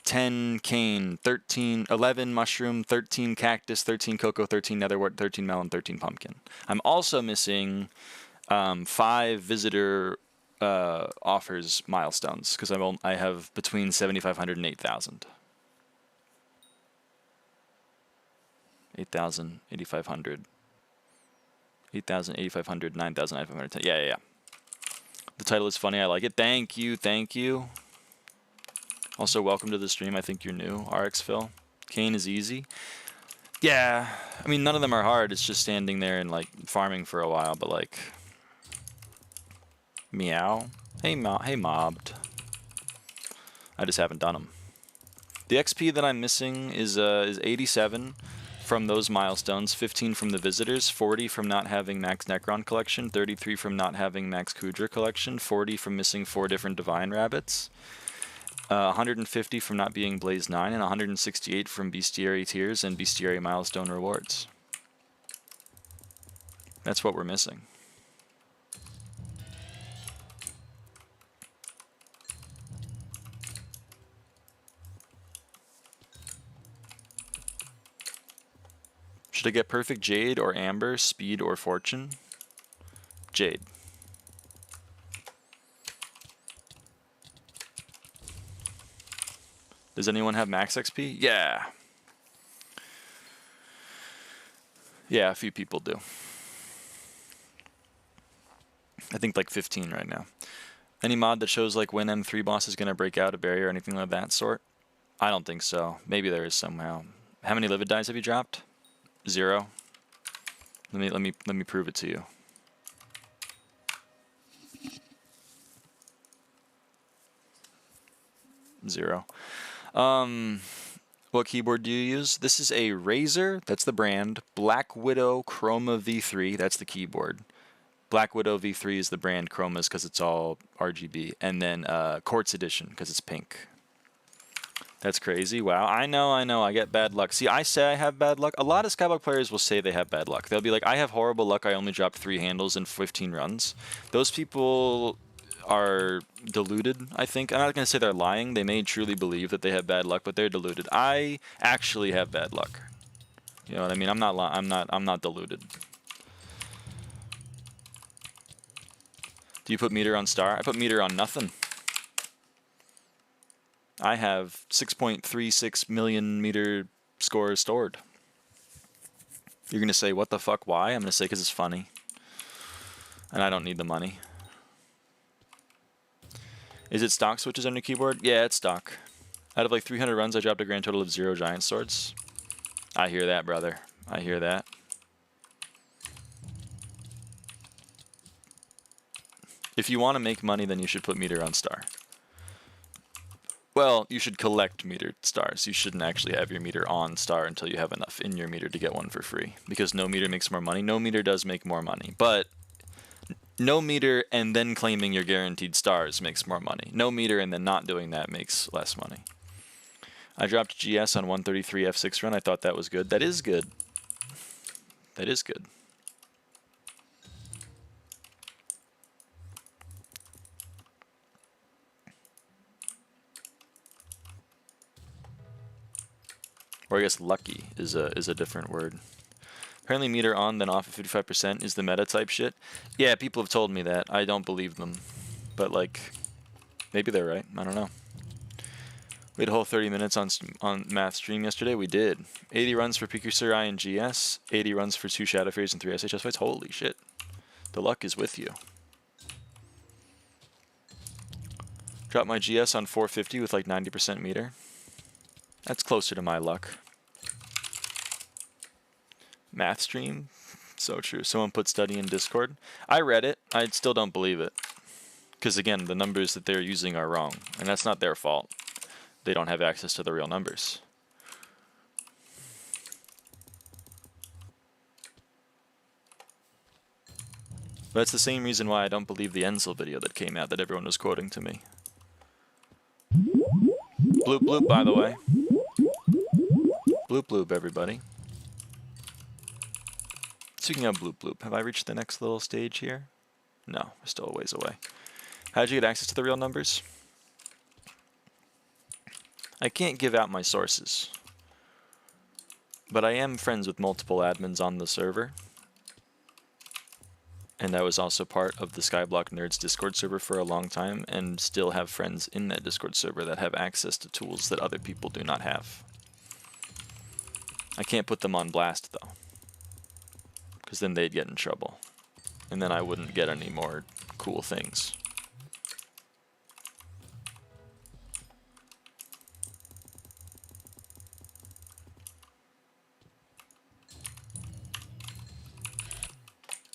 10 cane, 11 mushroom, 13 cactus, 13 cocoa, 13 netherwort, 13 melon, 13 pumpkin. I'm also missing 5 visitor offers milestones because I have between 7,500 and 8,000. 8,000, 8,500. 8,000, 8,500, 9,910. Yeah. The title is funny. I like it. Thank you. Thank you. Also, welcome to the stream. I think you're new. RX Phil. Kane is easy. Yeah. I mean, none of them are hard. It's just standing there and, like, farming for a while. But, like... Meow. Hey, mobbed. I just haven't done them. The XP that I'm missing is 87 from those milestones, 15 from the visitors, 40 from not having max Necron collection, 33 from not having max Kudra collection, 40 from missing 4 different Divine Rabbits, 150 from not being Blaze 9, and 168 from Bestiary Tiers and Bestiary Milestone rewards. That's what we're missing. Should I get Perfect Jade or Amber, Speed or Fortune? Jade. Does anyone have max XP? Yeah. Yeah, a few people do. I think like 15 right now. Any mod that shows like when M3 boss is going to break out a barrier or anything of that sort? I don't think so. Maybe there is somehow. How many livid dies have you dropped? 0. Let me prove it to you. Zero. What keyboard do you use? This is a Razer, that's the brand. Black Widow Chroma V3, that's the keyboard. Black Widow V3 is the brand. Chroma's because it's all RGB. And then Quartz Edition because it's pink. That's crazy. Wow. I know. I get bad luck. See, I say I have bad luck. A lot of SkyBlock players will say they have bad luck. They'll be like, I have horrible luck. I only dropped 3 handles in 15 runs. Those people are deluded, I think. I'm not going to say they're lying. They may truly believe that they have bad luck, but they're deluded. I actually have bad luck. You know what I mean? I'm not deluded. Do you put meter on star? I put meter on nothing. I have 6.36 million meter scores stored. You're going to say, what the fuck, why? I'm going to say, because it's funny. And I don't need the money. Is it stock switches on your keyboard? Yeah, it's stock. Out of like 300 runs, I dropped a grand total of 0 giant swords. I hear that, brother. I hear that. If you want to make money, then you should put meter on star. Well, you should collect metered stars. You shouldn't actually have your meter on star until you have enough in your meter to get one for free. Because no meter makes more money. No meter does make more money. But no meter and then claiming your guaranteed stars makes more money. No meter and then not doing that makes less money. I dropped GS on 133 F6 run. I thought that was good. That is good. That is good. Or I guess lucky is a different word. Apparently meter on then off at 55% is the meta type shit. Yeah, people have told me that. I don't believe them. But like, maybe they're right. I don't know. We had a whole 30 minutes on math stream yesterday. We did. 80 runs for Precursor I and GS. 80 runs for 2 Shadow Fairies and 3 SHS fights. Holy shit. The luck is with you. Dropped my GS on 450 with like 90% meter. That's closer to my luck. Math stream? So true. Someone put study in Discord. I read it. I still don't believe it. Because again, the numbers that they're using are wrong. And that's not their fault. They don't have access to the real numbers. But that's the same reason why I don't believe the Enzel video that came out that everyone was quoting to me. Bloop bloop, by the way. Bloop bloop, everybody. Speaking of bloop bloop, have I reached the next little stage here? No, we're still a ways away. How did you get access to the real numbers? I can't give out my sources. But I am friends with multiple admins on the server. And I was also part of the SkyBlock Nerds Discord server for a long time, and still have friends in that Discord server that have access to tools that other people do not have. I can't put them on blast, though, because then they'd get in trouble. And then I wouldn't get any more cool things.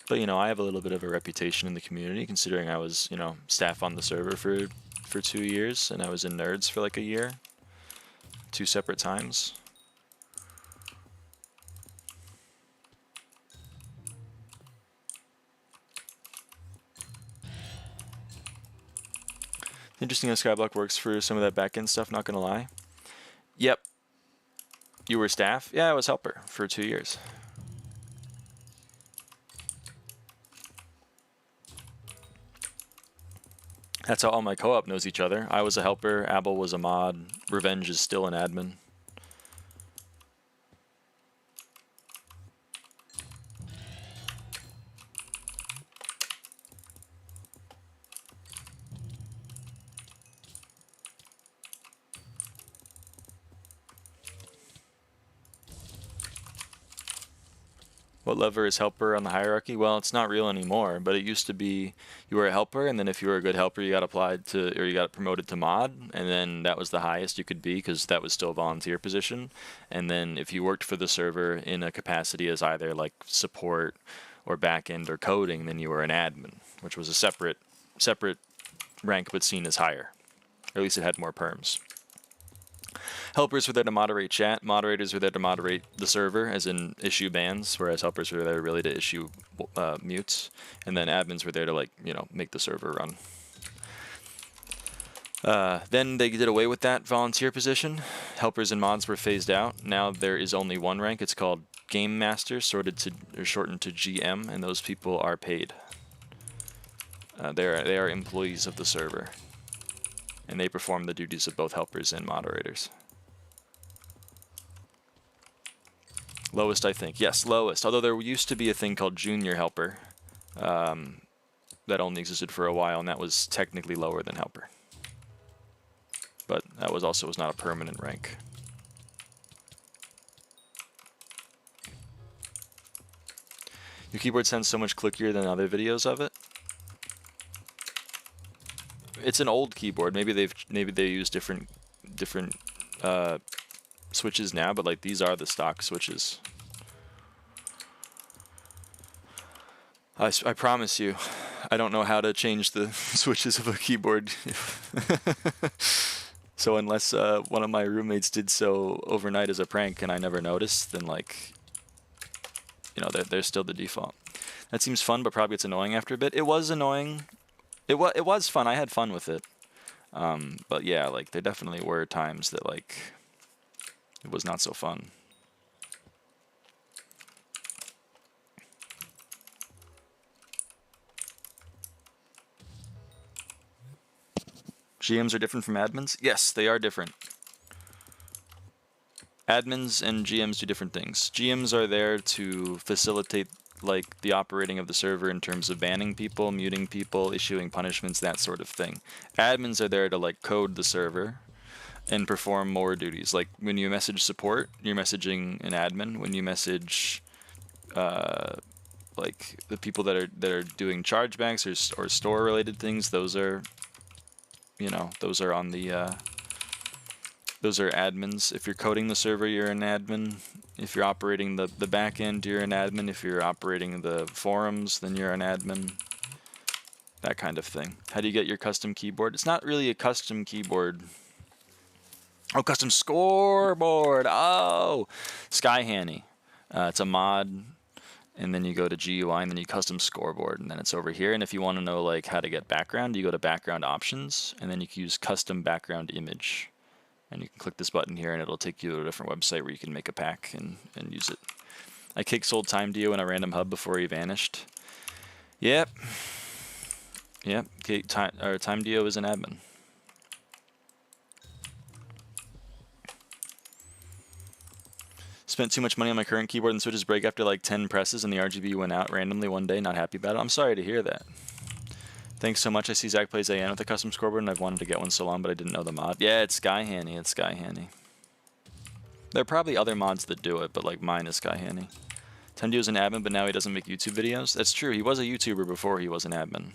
But, you know, I have a little bit of a reputation in the community, considering I was, you know, staff on the server for 2 years, and I was in Nerds for like a year. 2 separate times. Interesting how SkyBlock works for some of that backend stuff, not gonna lie. Yep. You were staff? Yeah, I was helper for 2 years. That's how all my co-op knows each other. I was a helper, Abel was a mod, Revenge is still an admin. What lever is helper on the hierarchy? Well, it's not real anymore, but it used to be you were a helper, and then if you were a good helper, you got applied to, or you got promoted to mod, and then that was the highest you could be because that was still a volunteer position. And then if you worked for the server in a capacity as either like support or backend or coding, then you were an admin, which was a separate rank but seen as higher, or at least it had more perms. Helpers were there to moderate chat. Moderators were there to moderate the server, as in issue bans, whereas helpers were there really to issue mutes. And then admins were there to, like, you know, make the server run. Then they did away with that volunteer position. Helpers and mods were phased out. Now there is only one rank. It's called Game Master, shortened to GM, and those people are paid. They are employees of the server, and they perform the duties of both helpers and moderators. Lowest, I think. Yes, lowest. Although there used to be a thing called Junior Helper that only existed for a while, and that was technically lower than Helper. But that was not a permanent rank. Your keyboard sounds so much clickier than other videos of it. It's an old keyboard. Maybe they use different switches now, but like these are the stock switches. I promise you, I don't know how to change the switches of a keyboard. So unless one of my roommates did so overnight as a prank and I never noticed, then like, you know, they're still the default. That seems fun, but probably it's annoying after a bit. It was annoying. It was fun. I had fun with it. But yeah, like there definitely were times that like it was not so fun. GMs are different from admins? Yes, they are different. Admins and GMs do different things. GMs are there to facilitate like the operating of the server in terms of banning people, muting people, issuing punishments, that sort of thing. Admins are there to like code the server and perform more duties. Like when you message support, you're messaging an admin. When you message like the people that are doing chargebacks or store related things, those are, you know, those are on the those are admins. If you're coding the server, you're an admin. If you're operating the back end, you're an admin. If you're operating the forums, then you're an admin. That kind of thing. How do you get your custom keyboard? It's not really a custom keyboard. Oh, custom scoreboard. Oh, SkyHanni. It's a mod, and then you go to GUI, and then you custom scoreboard, and then it's over here. And if you want to know like how to get background, you go to background options, and then you can use custom background image. And you can click this button here, and it'll take you to a different website where you can make a pack and use it. I kick-sold TimeDeo in a random hub before he vanished. Yep. Yep. TimeDeo is an admin. Spent too much money on my current keyboard and switches break after like 10 presses, and the RGB went out randomly one day. Not happy about it. I'm sorry to hear that. Thanks so much. I see Zach plays AN with a custom scoreboard, and I've wanted to get one so long, but I didn't know the mod. Yeah, it's SkyHanni. It's SkyHanni. There are probably other mods that do it, but like mine is SkyHanni. TimeDeo is an admin, but now he doesn't make YouTube videos. That's true. He was a YouTuber before he was an admin.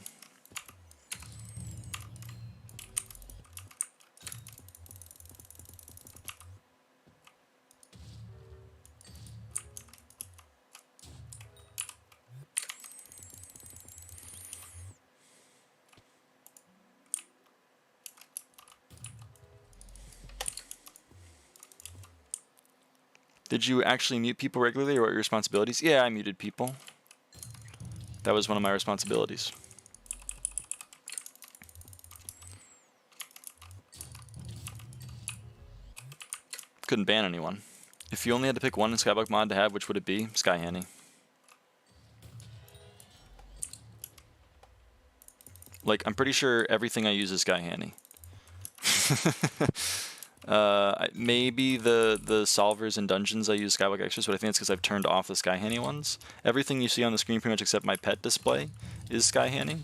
Did you actually mute people regularly, or what were your responsibilities? Yeah, I muted people. That was one of my responsibilities. Couldn't ban anyone. If you only had to pick one SkyBlock mod to have, which would it be? SkyHanni. Like, I'm pretty sure everything I use is SkyHanni. Maybe the solvers and dungeons I use SkyBlock Extras, but I think it's because I've turned off the SkyHanni ones. Everything you see on the screen, pretty much except my pet display, is SkyHanni.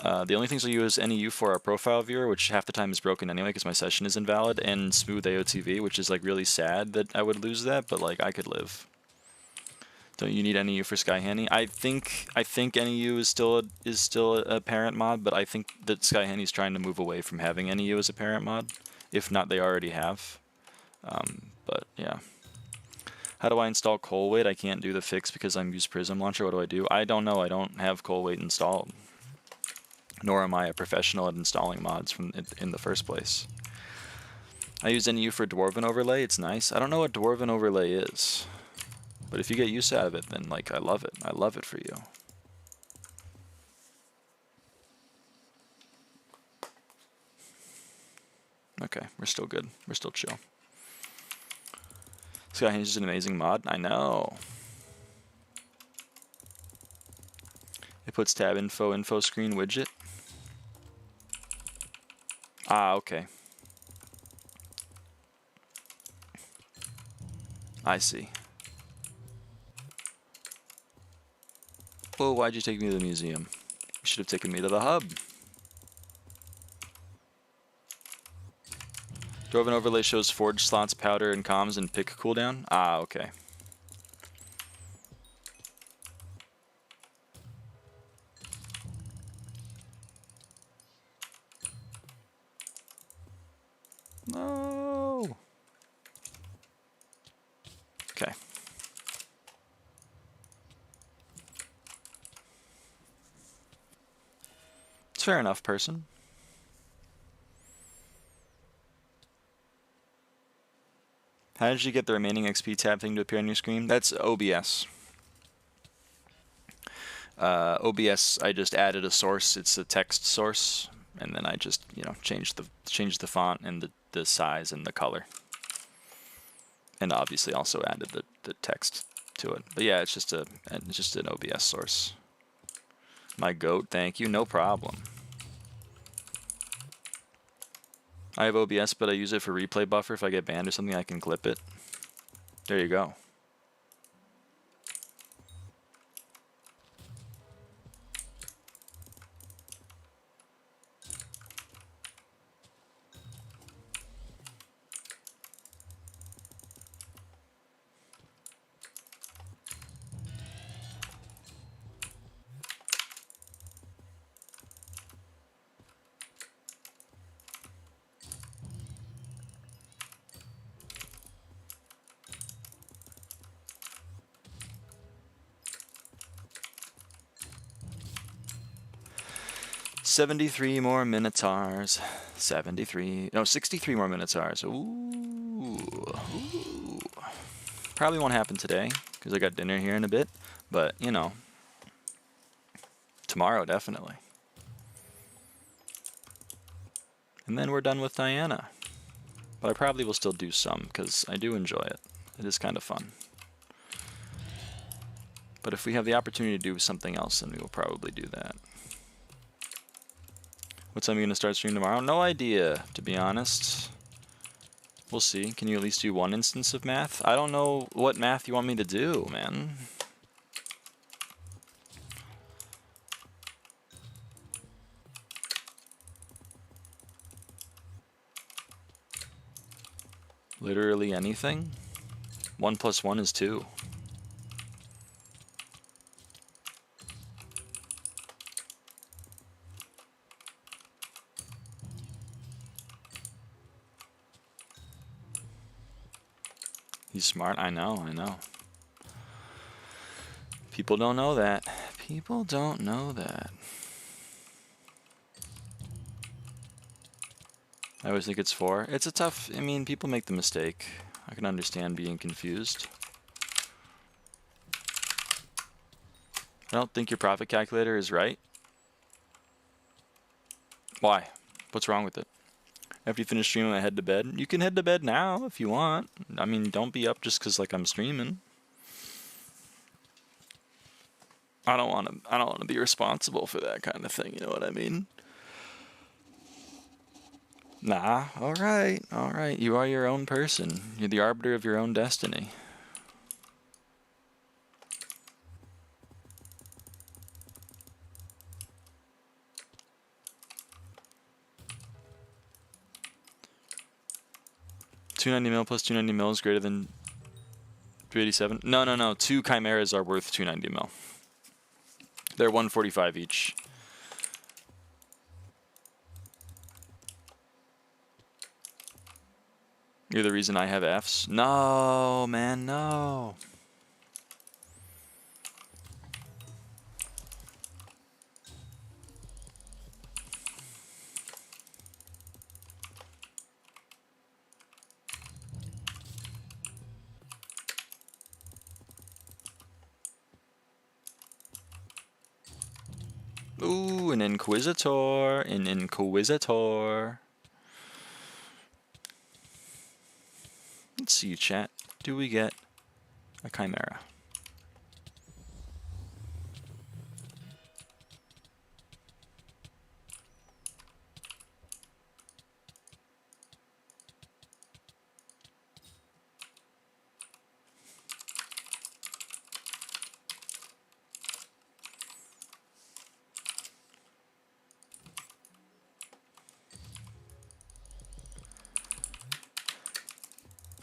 The only things I use NEU for are Profile Viewer, which half the time is broken anyway because my session is invalid, and Smooth AOTV, which is like really sad that I would lose that, but like I could live. Don't you need NEU for SkyHanni? I think NEU is still a parent mod, but I think that SkyHanni is trying to move away from having NEU as a parent mod. If not, they already have. But yeah. How do I install Colweight? I can't do the fix because I'm used Prism Launcher. What do? I don't know. I don't have Colweight installed. Nor am I a professional at installing mods in the first place. I use NEU for Dwarven Overlay. It's nice. I don't know what Dwarven Overlay is. But if you get use out of it, then like I love it. I love it for you. Okay, we're still good. We're still chill. SkyHanni is an amazing mod. I know. It puts tab info screen widget. Ah, okay. I see. Well, why'd you take me to the museum? You should have taken me to the hub. Dwarven Overlay shows forge slots, powder, and comms, and pick cooldown. Ah, okay. No. It's fair enough, person. How did you get the remaining XP tab thing to appear on your screen? That's OBS. OBS, I just added a source. It's a text source, and then I just, you know, changed the font and the size and the color, and obviously also added the text to it. But yeah, it's just an OBS source. My goat, thank you, no problem. I have OBS, but I use it for replay buffer. If I get banned or something, I can clip it. There you go. $73 more minotaurs. 63 more minotaurs. Ooh. Probably won't happen today because I got dinner here in a bit, but you know, tomorrow definitely. And then we're done with Diana. But I probably will still do some because I do enjoy it. It is kind of fun. But if we have the opportunity to do something else, then we will probably do that. What time are you going to start streaming tomorrow? No idea, to be honest. We'll see. Can you at least do one instance of math? I don't know what math you want me to do, man. Literally anything? 1 + 1 is 2. He's smart. I know, I know. People don't know that. People don't know that. I always think it's 4. It's a tough, I mean, people make the mistake. I can understand being confused. I don't think your profit calculator is right. Why? What's wrong with it? After you finish streaming, I head to bed. You can head to bed now if you want. I mean, don't be up just because like I'm streaming. I don't want to be responsible for that kind of thing. You know what I mean? Nah. All right. All right. You are your own person. You're the arbiter of your own destiny. $290 mil plus 290 mil is greater than 387. No. 2 chimeras are worth 290 mil. They're 145 each. You're the reason I have Fs. No, man, no. Ooh, an Inquisitor. An Inquisitor. Let's see, chat. Do we get a Chimera?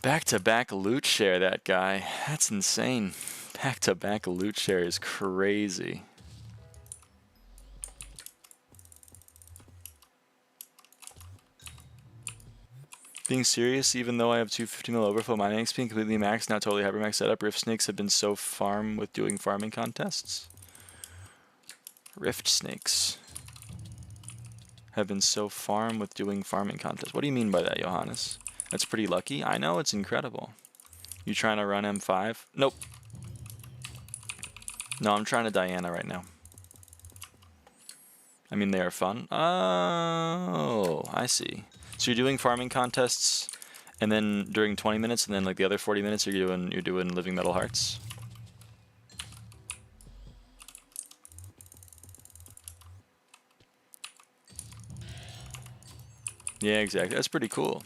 Back-to-back loot share, that guy. That's insane. Back-to-back loot share is crazy. Being serious, even though I have 250 mil overflow mining XP completely maxed, not totally hypermax setup, Rift Snakes have been so farm with doing farming contests. Rift Snakes. have been so farm with doing farming contests. What do you mean by that, Johannes? That's pretty lucky. I know, it's incredible. You trying to run M5? Nope. No, I'm trying to Diana right now. I mean, they are fun. Oh, I see. So you're doing farming contests, and then during 20 minutes, and then like the other 40 minutes, you're doing Living Metal Hearts. Yeah, exactly. That's pretty cool.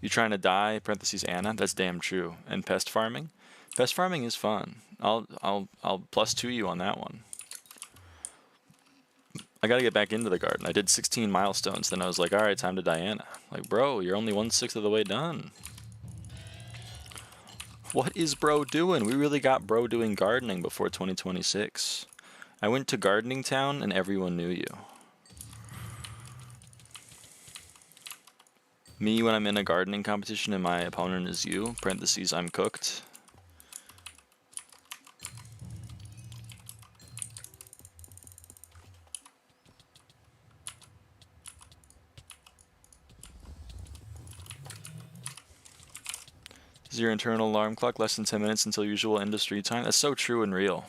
You trying to die? Parentheses Anna. That's damn true. And pest farming. Pest farming is fun. I'll +2 you on that one. I gotta get back into the garden. I did 16 milestones, then I was like, alright, time to Diana. Like, bro, you're only 1/6 of the way done. What is bro doing? We really got bro doing gardening before 2026. I went to Gardening Town and everyone knew you. Me when I'm in a gardening competition and my opponent is you, parentheses, I'm cooked. Is your internal alarm clock less than 10 minutes until usual industry time? That's so true and real.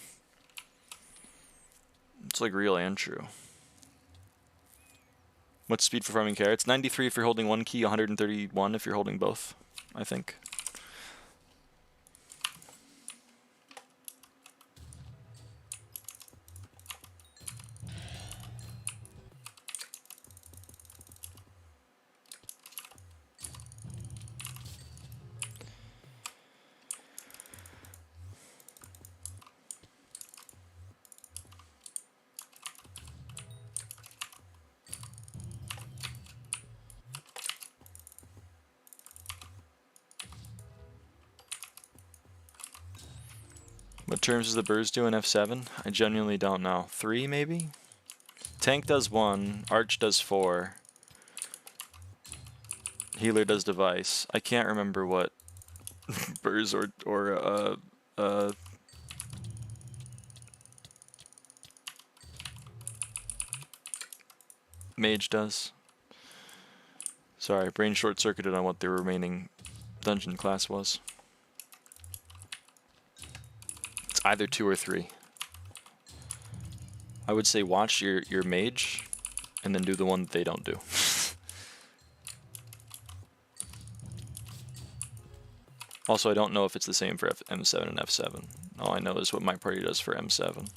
It's like real and true. What's speed for farming carrots? 93 if you're holding one key, 131 if you're holding both, I think. What terms does the Burrs do in F7? I genuinely don't know. 3 maybe? Tank does 1, Arch does 4, Healer does Device. I can't remember what Burrs or Mage does. Sorry, brain short-circuited on what the remaining dungeon class was. It's either 2 or 3. I would say watch your mage, and then do the one that they don't do. Also, I don't know if it's the same for M7 and F7. All I know is what my party does for M7.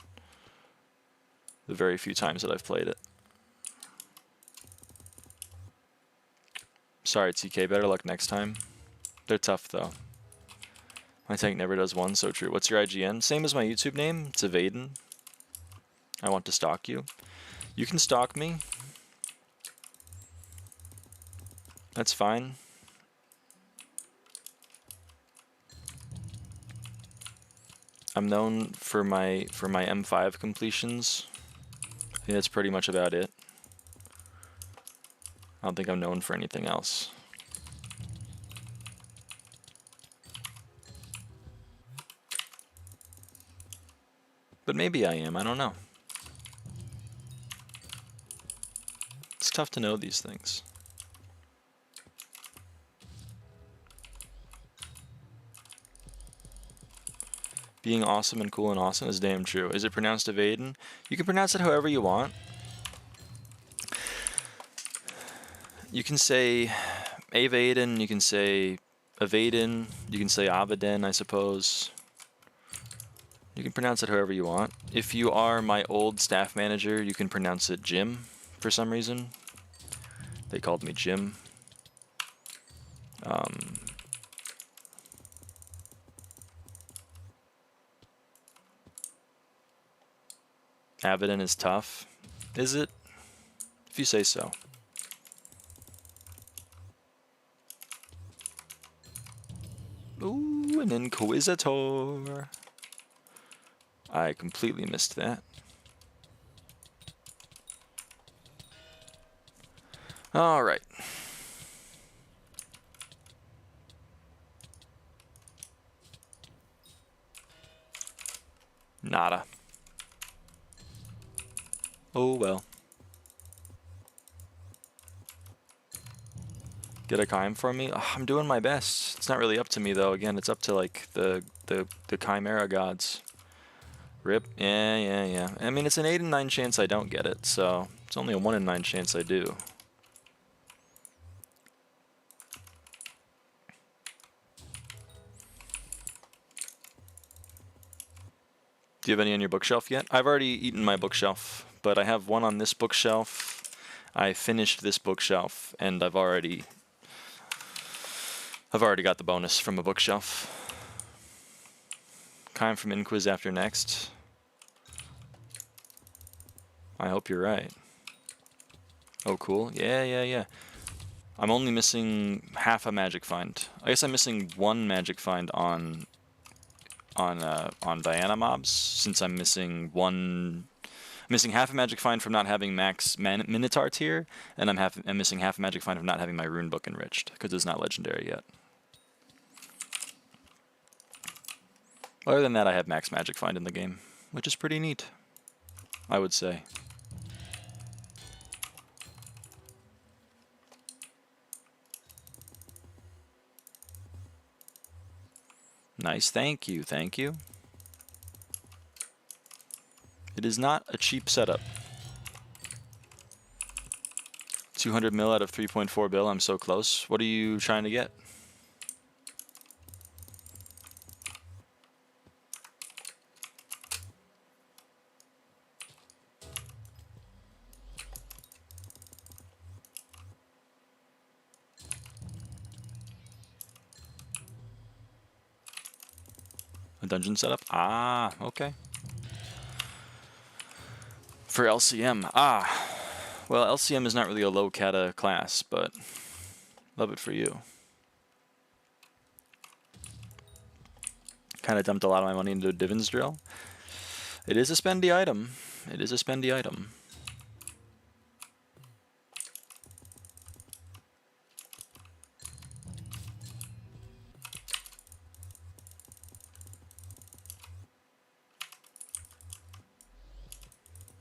The very few times that I've played it. Sorry, TK, better luck next time. They're tough, though. My tank never does 1, so true. What's your IGN? Same as my YouTube name. It's avaaidan. I want to stalk you. You can stalk me. That's fine. I'm known for my M5 completions. I think that's pretty much about it. I don't think I'm known for anything else. But maybe I am, I don't know. It's tough to know these things. Being awesome and cool and awesome is damn true. Is it pronounced avaaidan? You can pronounce it however you want. You can say avaaidan, you can say avaaidan, you can say avaaidan, I suppose. You can pronounce it however you want. If you are my old staff manager, you can pronounce it Jim for some reason. They called me Jim. Avaaidan is tough. Is it? If you say so. Ooh, an Inquisitor. I completely missed that. All right. Nada. Oh well. Get a Chime for me? Ugh, I'm doing my best. It's not really up to me though. Again, it's up to like the Chimera gods. Rip. Yeah. I mean, it's an 8 in 9 chance I don't get it, so it's only a 1 in 9 chance I do. Do you have any on your bookshelf yet? I've already eaten my bookshelf, but I have one on this bookshelf. I finished this bookshelf, and I've already got the bonus from a bookshelf. Chime from Inquis after next. I hope you're right. Oh, cool. Yeah. I'm only missing half a magic find. I guess I'm missing one magic find on Diana mobs, since I'm missing half a magic find from not having max Minotaur tier, and I'm missing half a magic find from not having my rune book enriched, because it's not legendary yet. Other than that, I have max magic find in the game, which is pretty neat, I would say. Nice, thank you. It is not a cheap setup. 200 mil out of 3.4 bill, I'm so close. What are you trying to get? A dungeon setup? Ah, okay. For LCM. Ah. Well, LCM is not really a low kata class, but love it for you. Kind of dumped a lot of my money into Divin's Drill. It is a spendy item.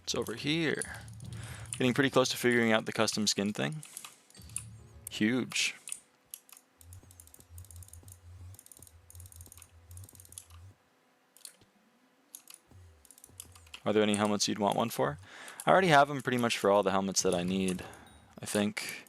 It's over here. Getting pretty close to figuring out the custom skin thing. Huge. Are there any helmets you'd want one for? I already have them pretty much for all the helmets that I need, I think.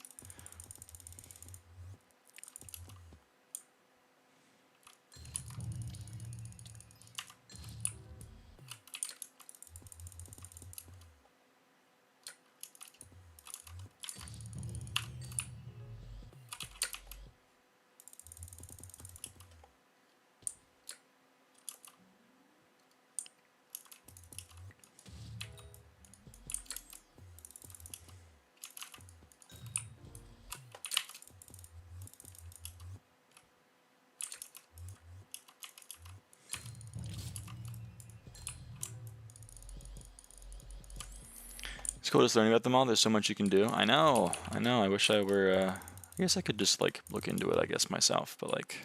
It's cool just learning about them all. There's so much you can do. I know. I wish I were, I guess I could just, like, look into it, I guess, myself. But, like,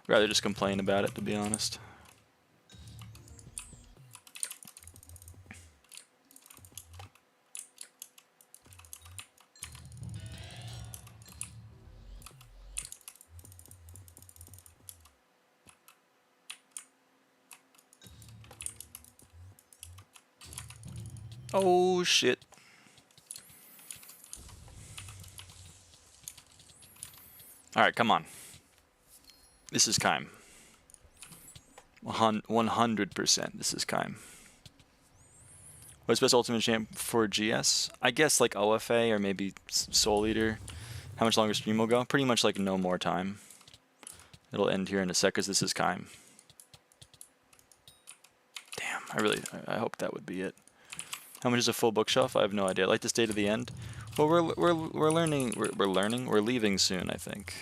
I'd rather just complain about it, to be honest. Oh, shit. Alright, come on. This is Kime. 100% this is Kime. What's best ultimate champ for GS? I guess like OFA or maybe Soul Eater. How much longer stream will go? Pretty much like no more time. It'll end here in a sec because this is Kime. Damn, I hope that would be it. How much is a full bookshelf? I have no idea. I like to stay to the end. Well, we're learning. We're leaving soon, I think.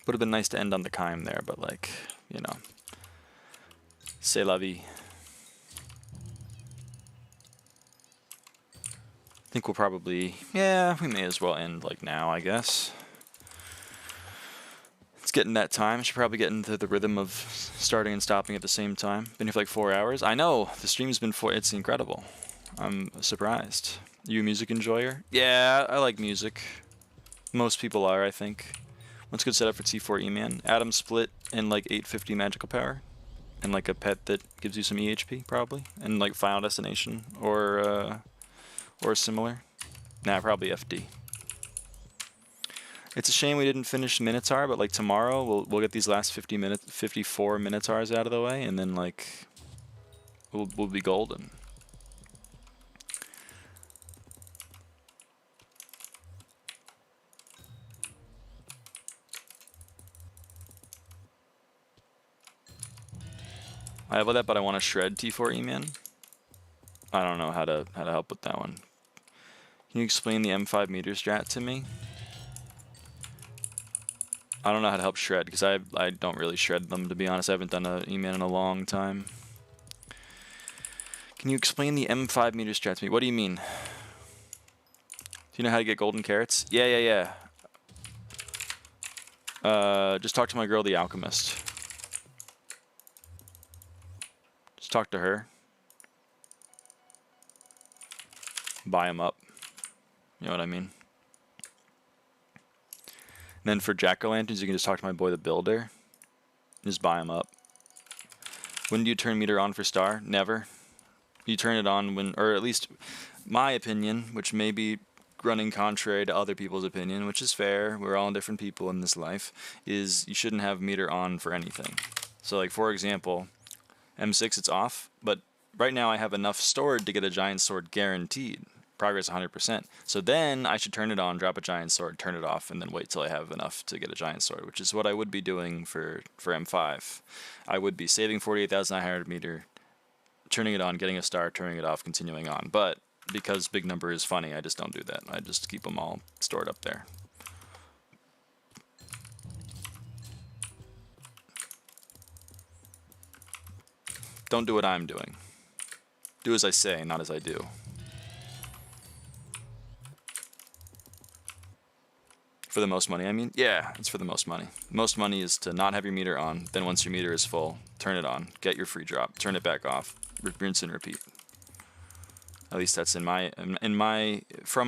Would have been nice to end on the Kime there, but like, you know, c'est la vie. I think we'll probably, yeah, we may as well end like now, I guess. It's getting that time. Should probably get into the rhythm of starting and stopping at the same time. Been here for like 4 hours. I know the stream's been it's incredible. I'm surprised. You a music enjoyer? Yeah, I like music. Most people are, I think. What's good setup for T4 E-Man? Atom split and like 850 magical power. And like a pet that gives you some EHP, probably. And like Final Destination or similar. Nah, probably FD. It's a shame we didn't finish Minotaur, but like tomorrow we'll get these last 54 Minotaurs out of the way, and then like we'll be golden. I have that, but I want to shred T4 E-Man. I don't know how to help with that one. Can you explain the M5 meter strat to me? I don't know how to help shred because I don't really shred them, to be honest. I haven't done an E-Man in a long time. Can you explain the M5 meter strat to me? What do you mean? Do you know how to get golden carrots? Yeah. Just talk to my girl, the alchemist. Just talk to her. Buy them up. You know what I mean? And then for jack-o'-lanterns, you can just talk to my boy, the builder. Just buy them up. When do you turn meter on for star? Never. You turn it on when, or at least my opinion, which may be running contrary to other people's opinion, which is fair, we're all different people in this life, is you shouldn't have meter on for anything. So like, for example, M6, it's off, but right now I have enough stored to get a giant sword guaranteed. Progress 100%. So then I should turn it on, drop a giant sword, turn it off, and then wait till I have enough to get a giant sword, which is what I would be doing for M5. I would be saving 48,900 meter, turning it on, getting a star, turning it off, continuing on. But because big number is funny, I just don't do that. I just keep them all stored up there. Don't do what I'm doing. Do as I say, not as I do. For the most money, I mean? Yeah, it's for the most money. Most money is to not have your meter on, then once your meter is full, turn it on, get your free drop, turn it back off, rinse and repeat. At least that's from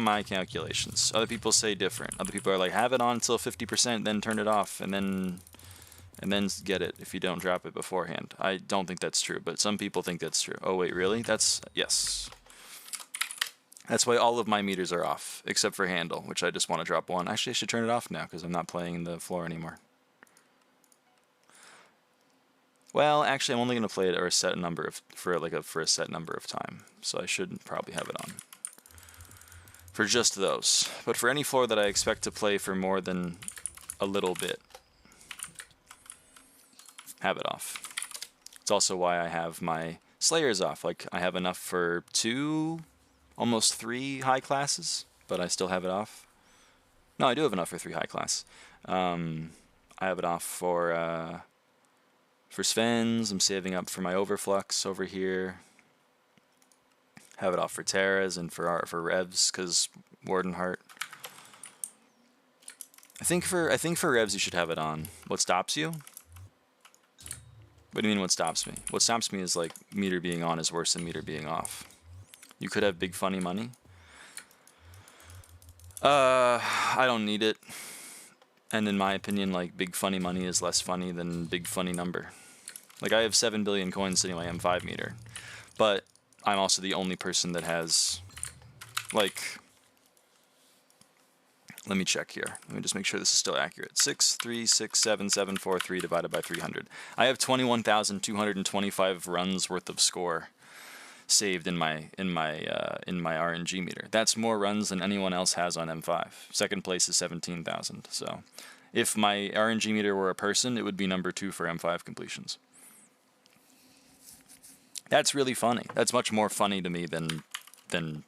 my calculations. Other people say different. Other people are like, have it on until 50%, then turn it off, and then get it if you don't drop it beforehand. I don't think that's true, but some people think that's true. Oh wait, really? Yes. That's why all of my meters are off, except for handle, which I just want to drop one. Actually, I should turn it off now because I'm not playing the floor anymore. Well, actually, I'm only going to play it for a set number of time, so I should probably have it on for just those. But for any floor that I expect to play for more than a little bit, have it off. It's also why I have my Slayers off. Like, I have enough for 2, almost 3 high classes, but I still have it off. No, I do have enough for 3 high class. I have it off for Sven's. I'm saving up for my Overflux over here. Have it off for Terra's and for Revs, because Wardenheart. I think for Revs you should have it on. What stops you? What do you mean what stops me? What stops me is like meter being on is worse than meter being off. You could have big funny money. I don't need it. And in my opinion, like, big funny money is less funny than big funny number. Like, I have 7 billion coins sitting on my M5 meter. But I'm also the only person that has, like, let me check here. Let me just make sure this is still accurate. 6367743 divided by 300. I have 21,225 runs worth of score saved in my RNG meter. That's more runs than anyone else has on M5. Second place is 17,000. So if my RNG meter were a person, it would be number 2 for M5 completions. That's really funny. That's much more funny to me than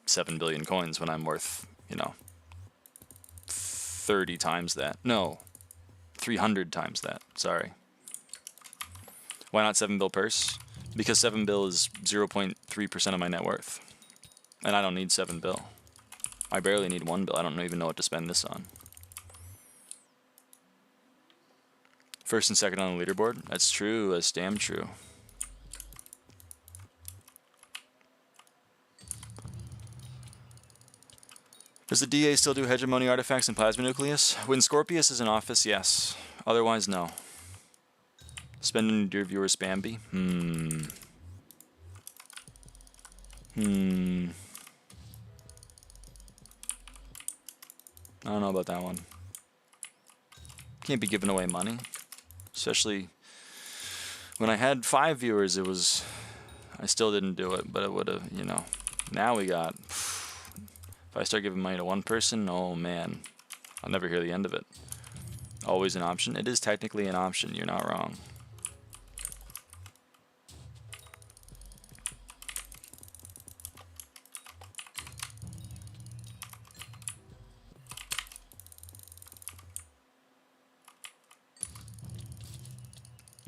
7 billion coins when I'm worth, 30 times that. No, 300 times that. Sorry. Why not 7 bill purse? Because 7 bill is 0.3% of my net worth. And I don't need 7 bill. I barely need 1 bill. I don't even know what to spend this on. First and second on the leaderboard? That's true. That's damn true. Does the DA still do hegemony artifacts in Plasma Nucleus? When Scorpius is in office, yes. Otherwise, no. Spending dear viewer Spamby? I don't know about that one. Can't be giving away money. Especially when I had 5 viewers, it was... I still didn't do it, but it would have, you know. Now we got... If I start giving money to one person, oh man. I'll never hear the end of it. Always an option? It is technically an option, you're not wrong.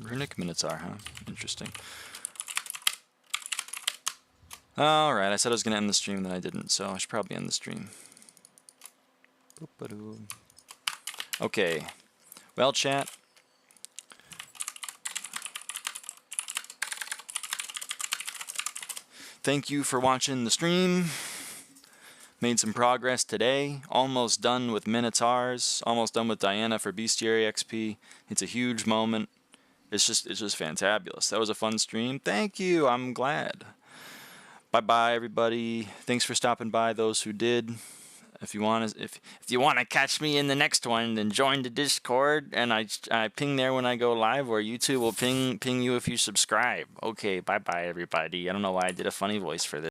Runic Minotaur, huh? Interesting. Alright, I said I was going to end the stream, then I didn't, so I should probably end the stream. Okay. Well, chat. Thank you for watching the stream. Made some progress today. Almost done with Minotaurs. Almost done with Diana for Bestiary XP. It's a huge moment. It's just fantabulous. That was a fun stream. Thank you. I'm glad. Bye-bye, everybody. Thanks for stopping by, those who did. If you want to catch me in the next one, then join the Discord, and I ping there when I go live, or YouTube will ping you if you subscribe. Okay, bye-bye, everybody. I don't know why I did a funny voice for this.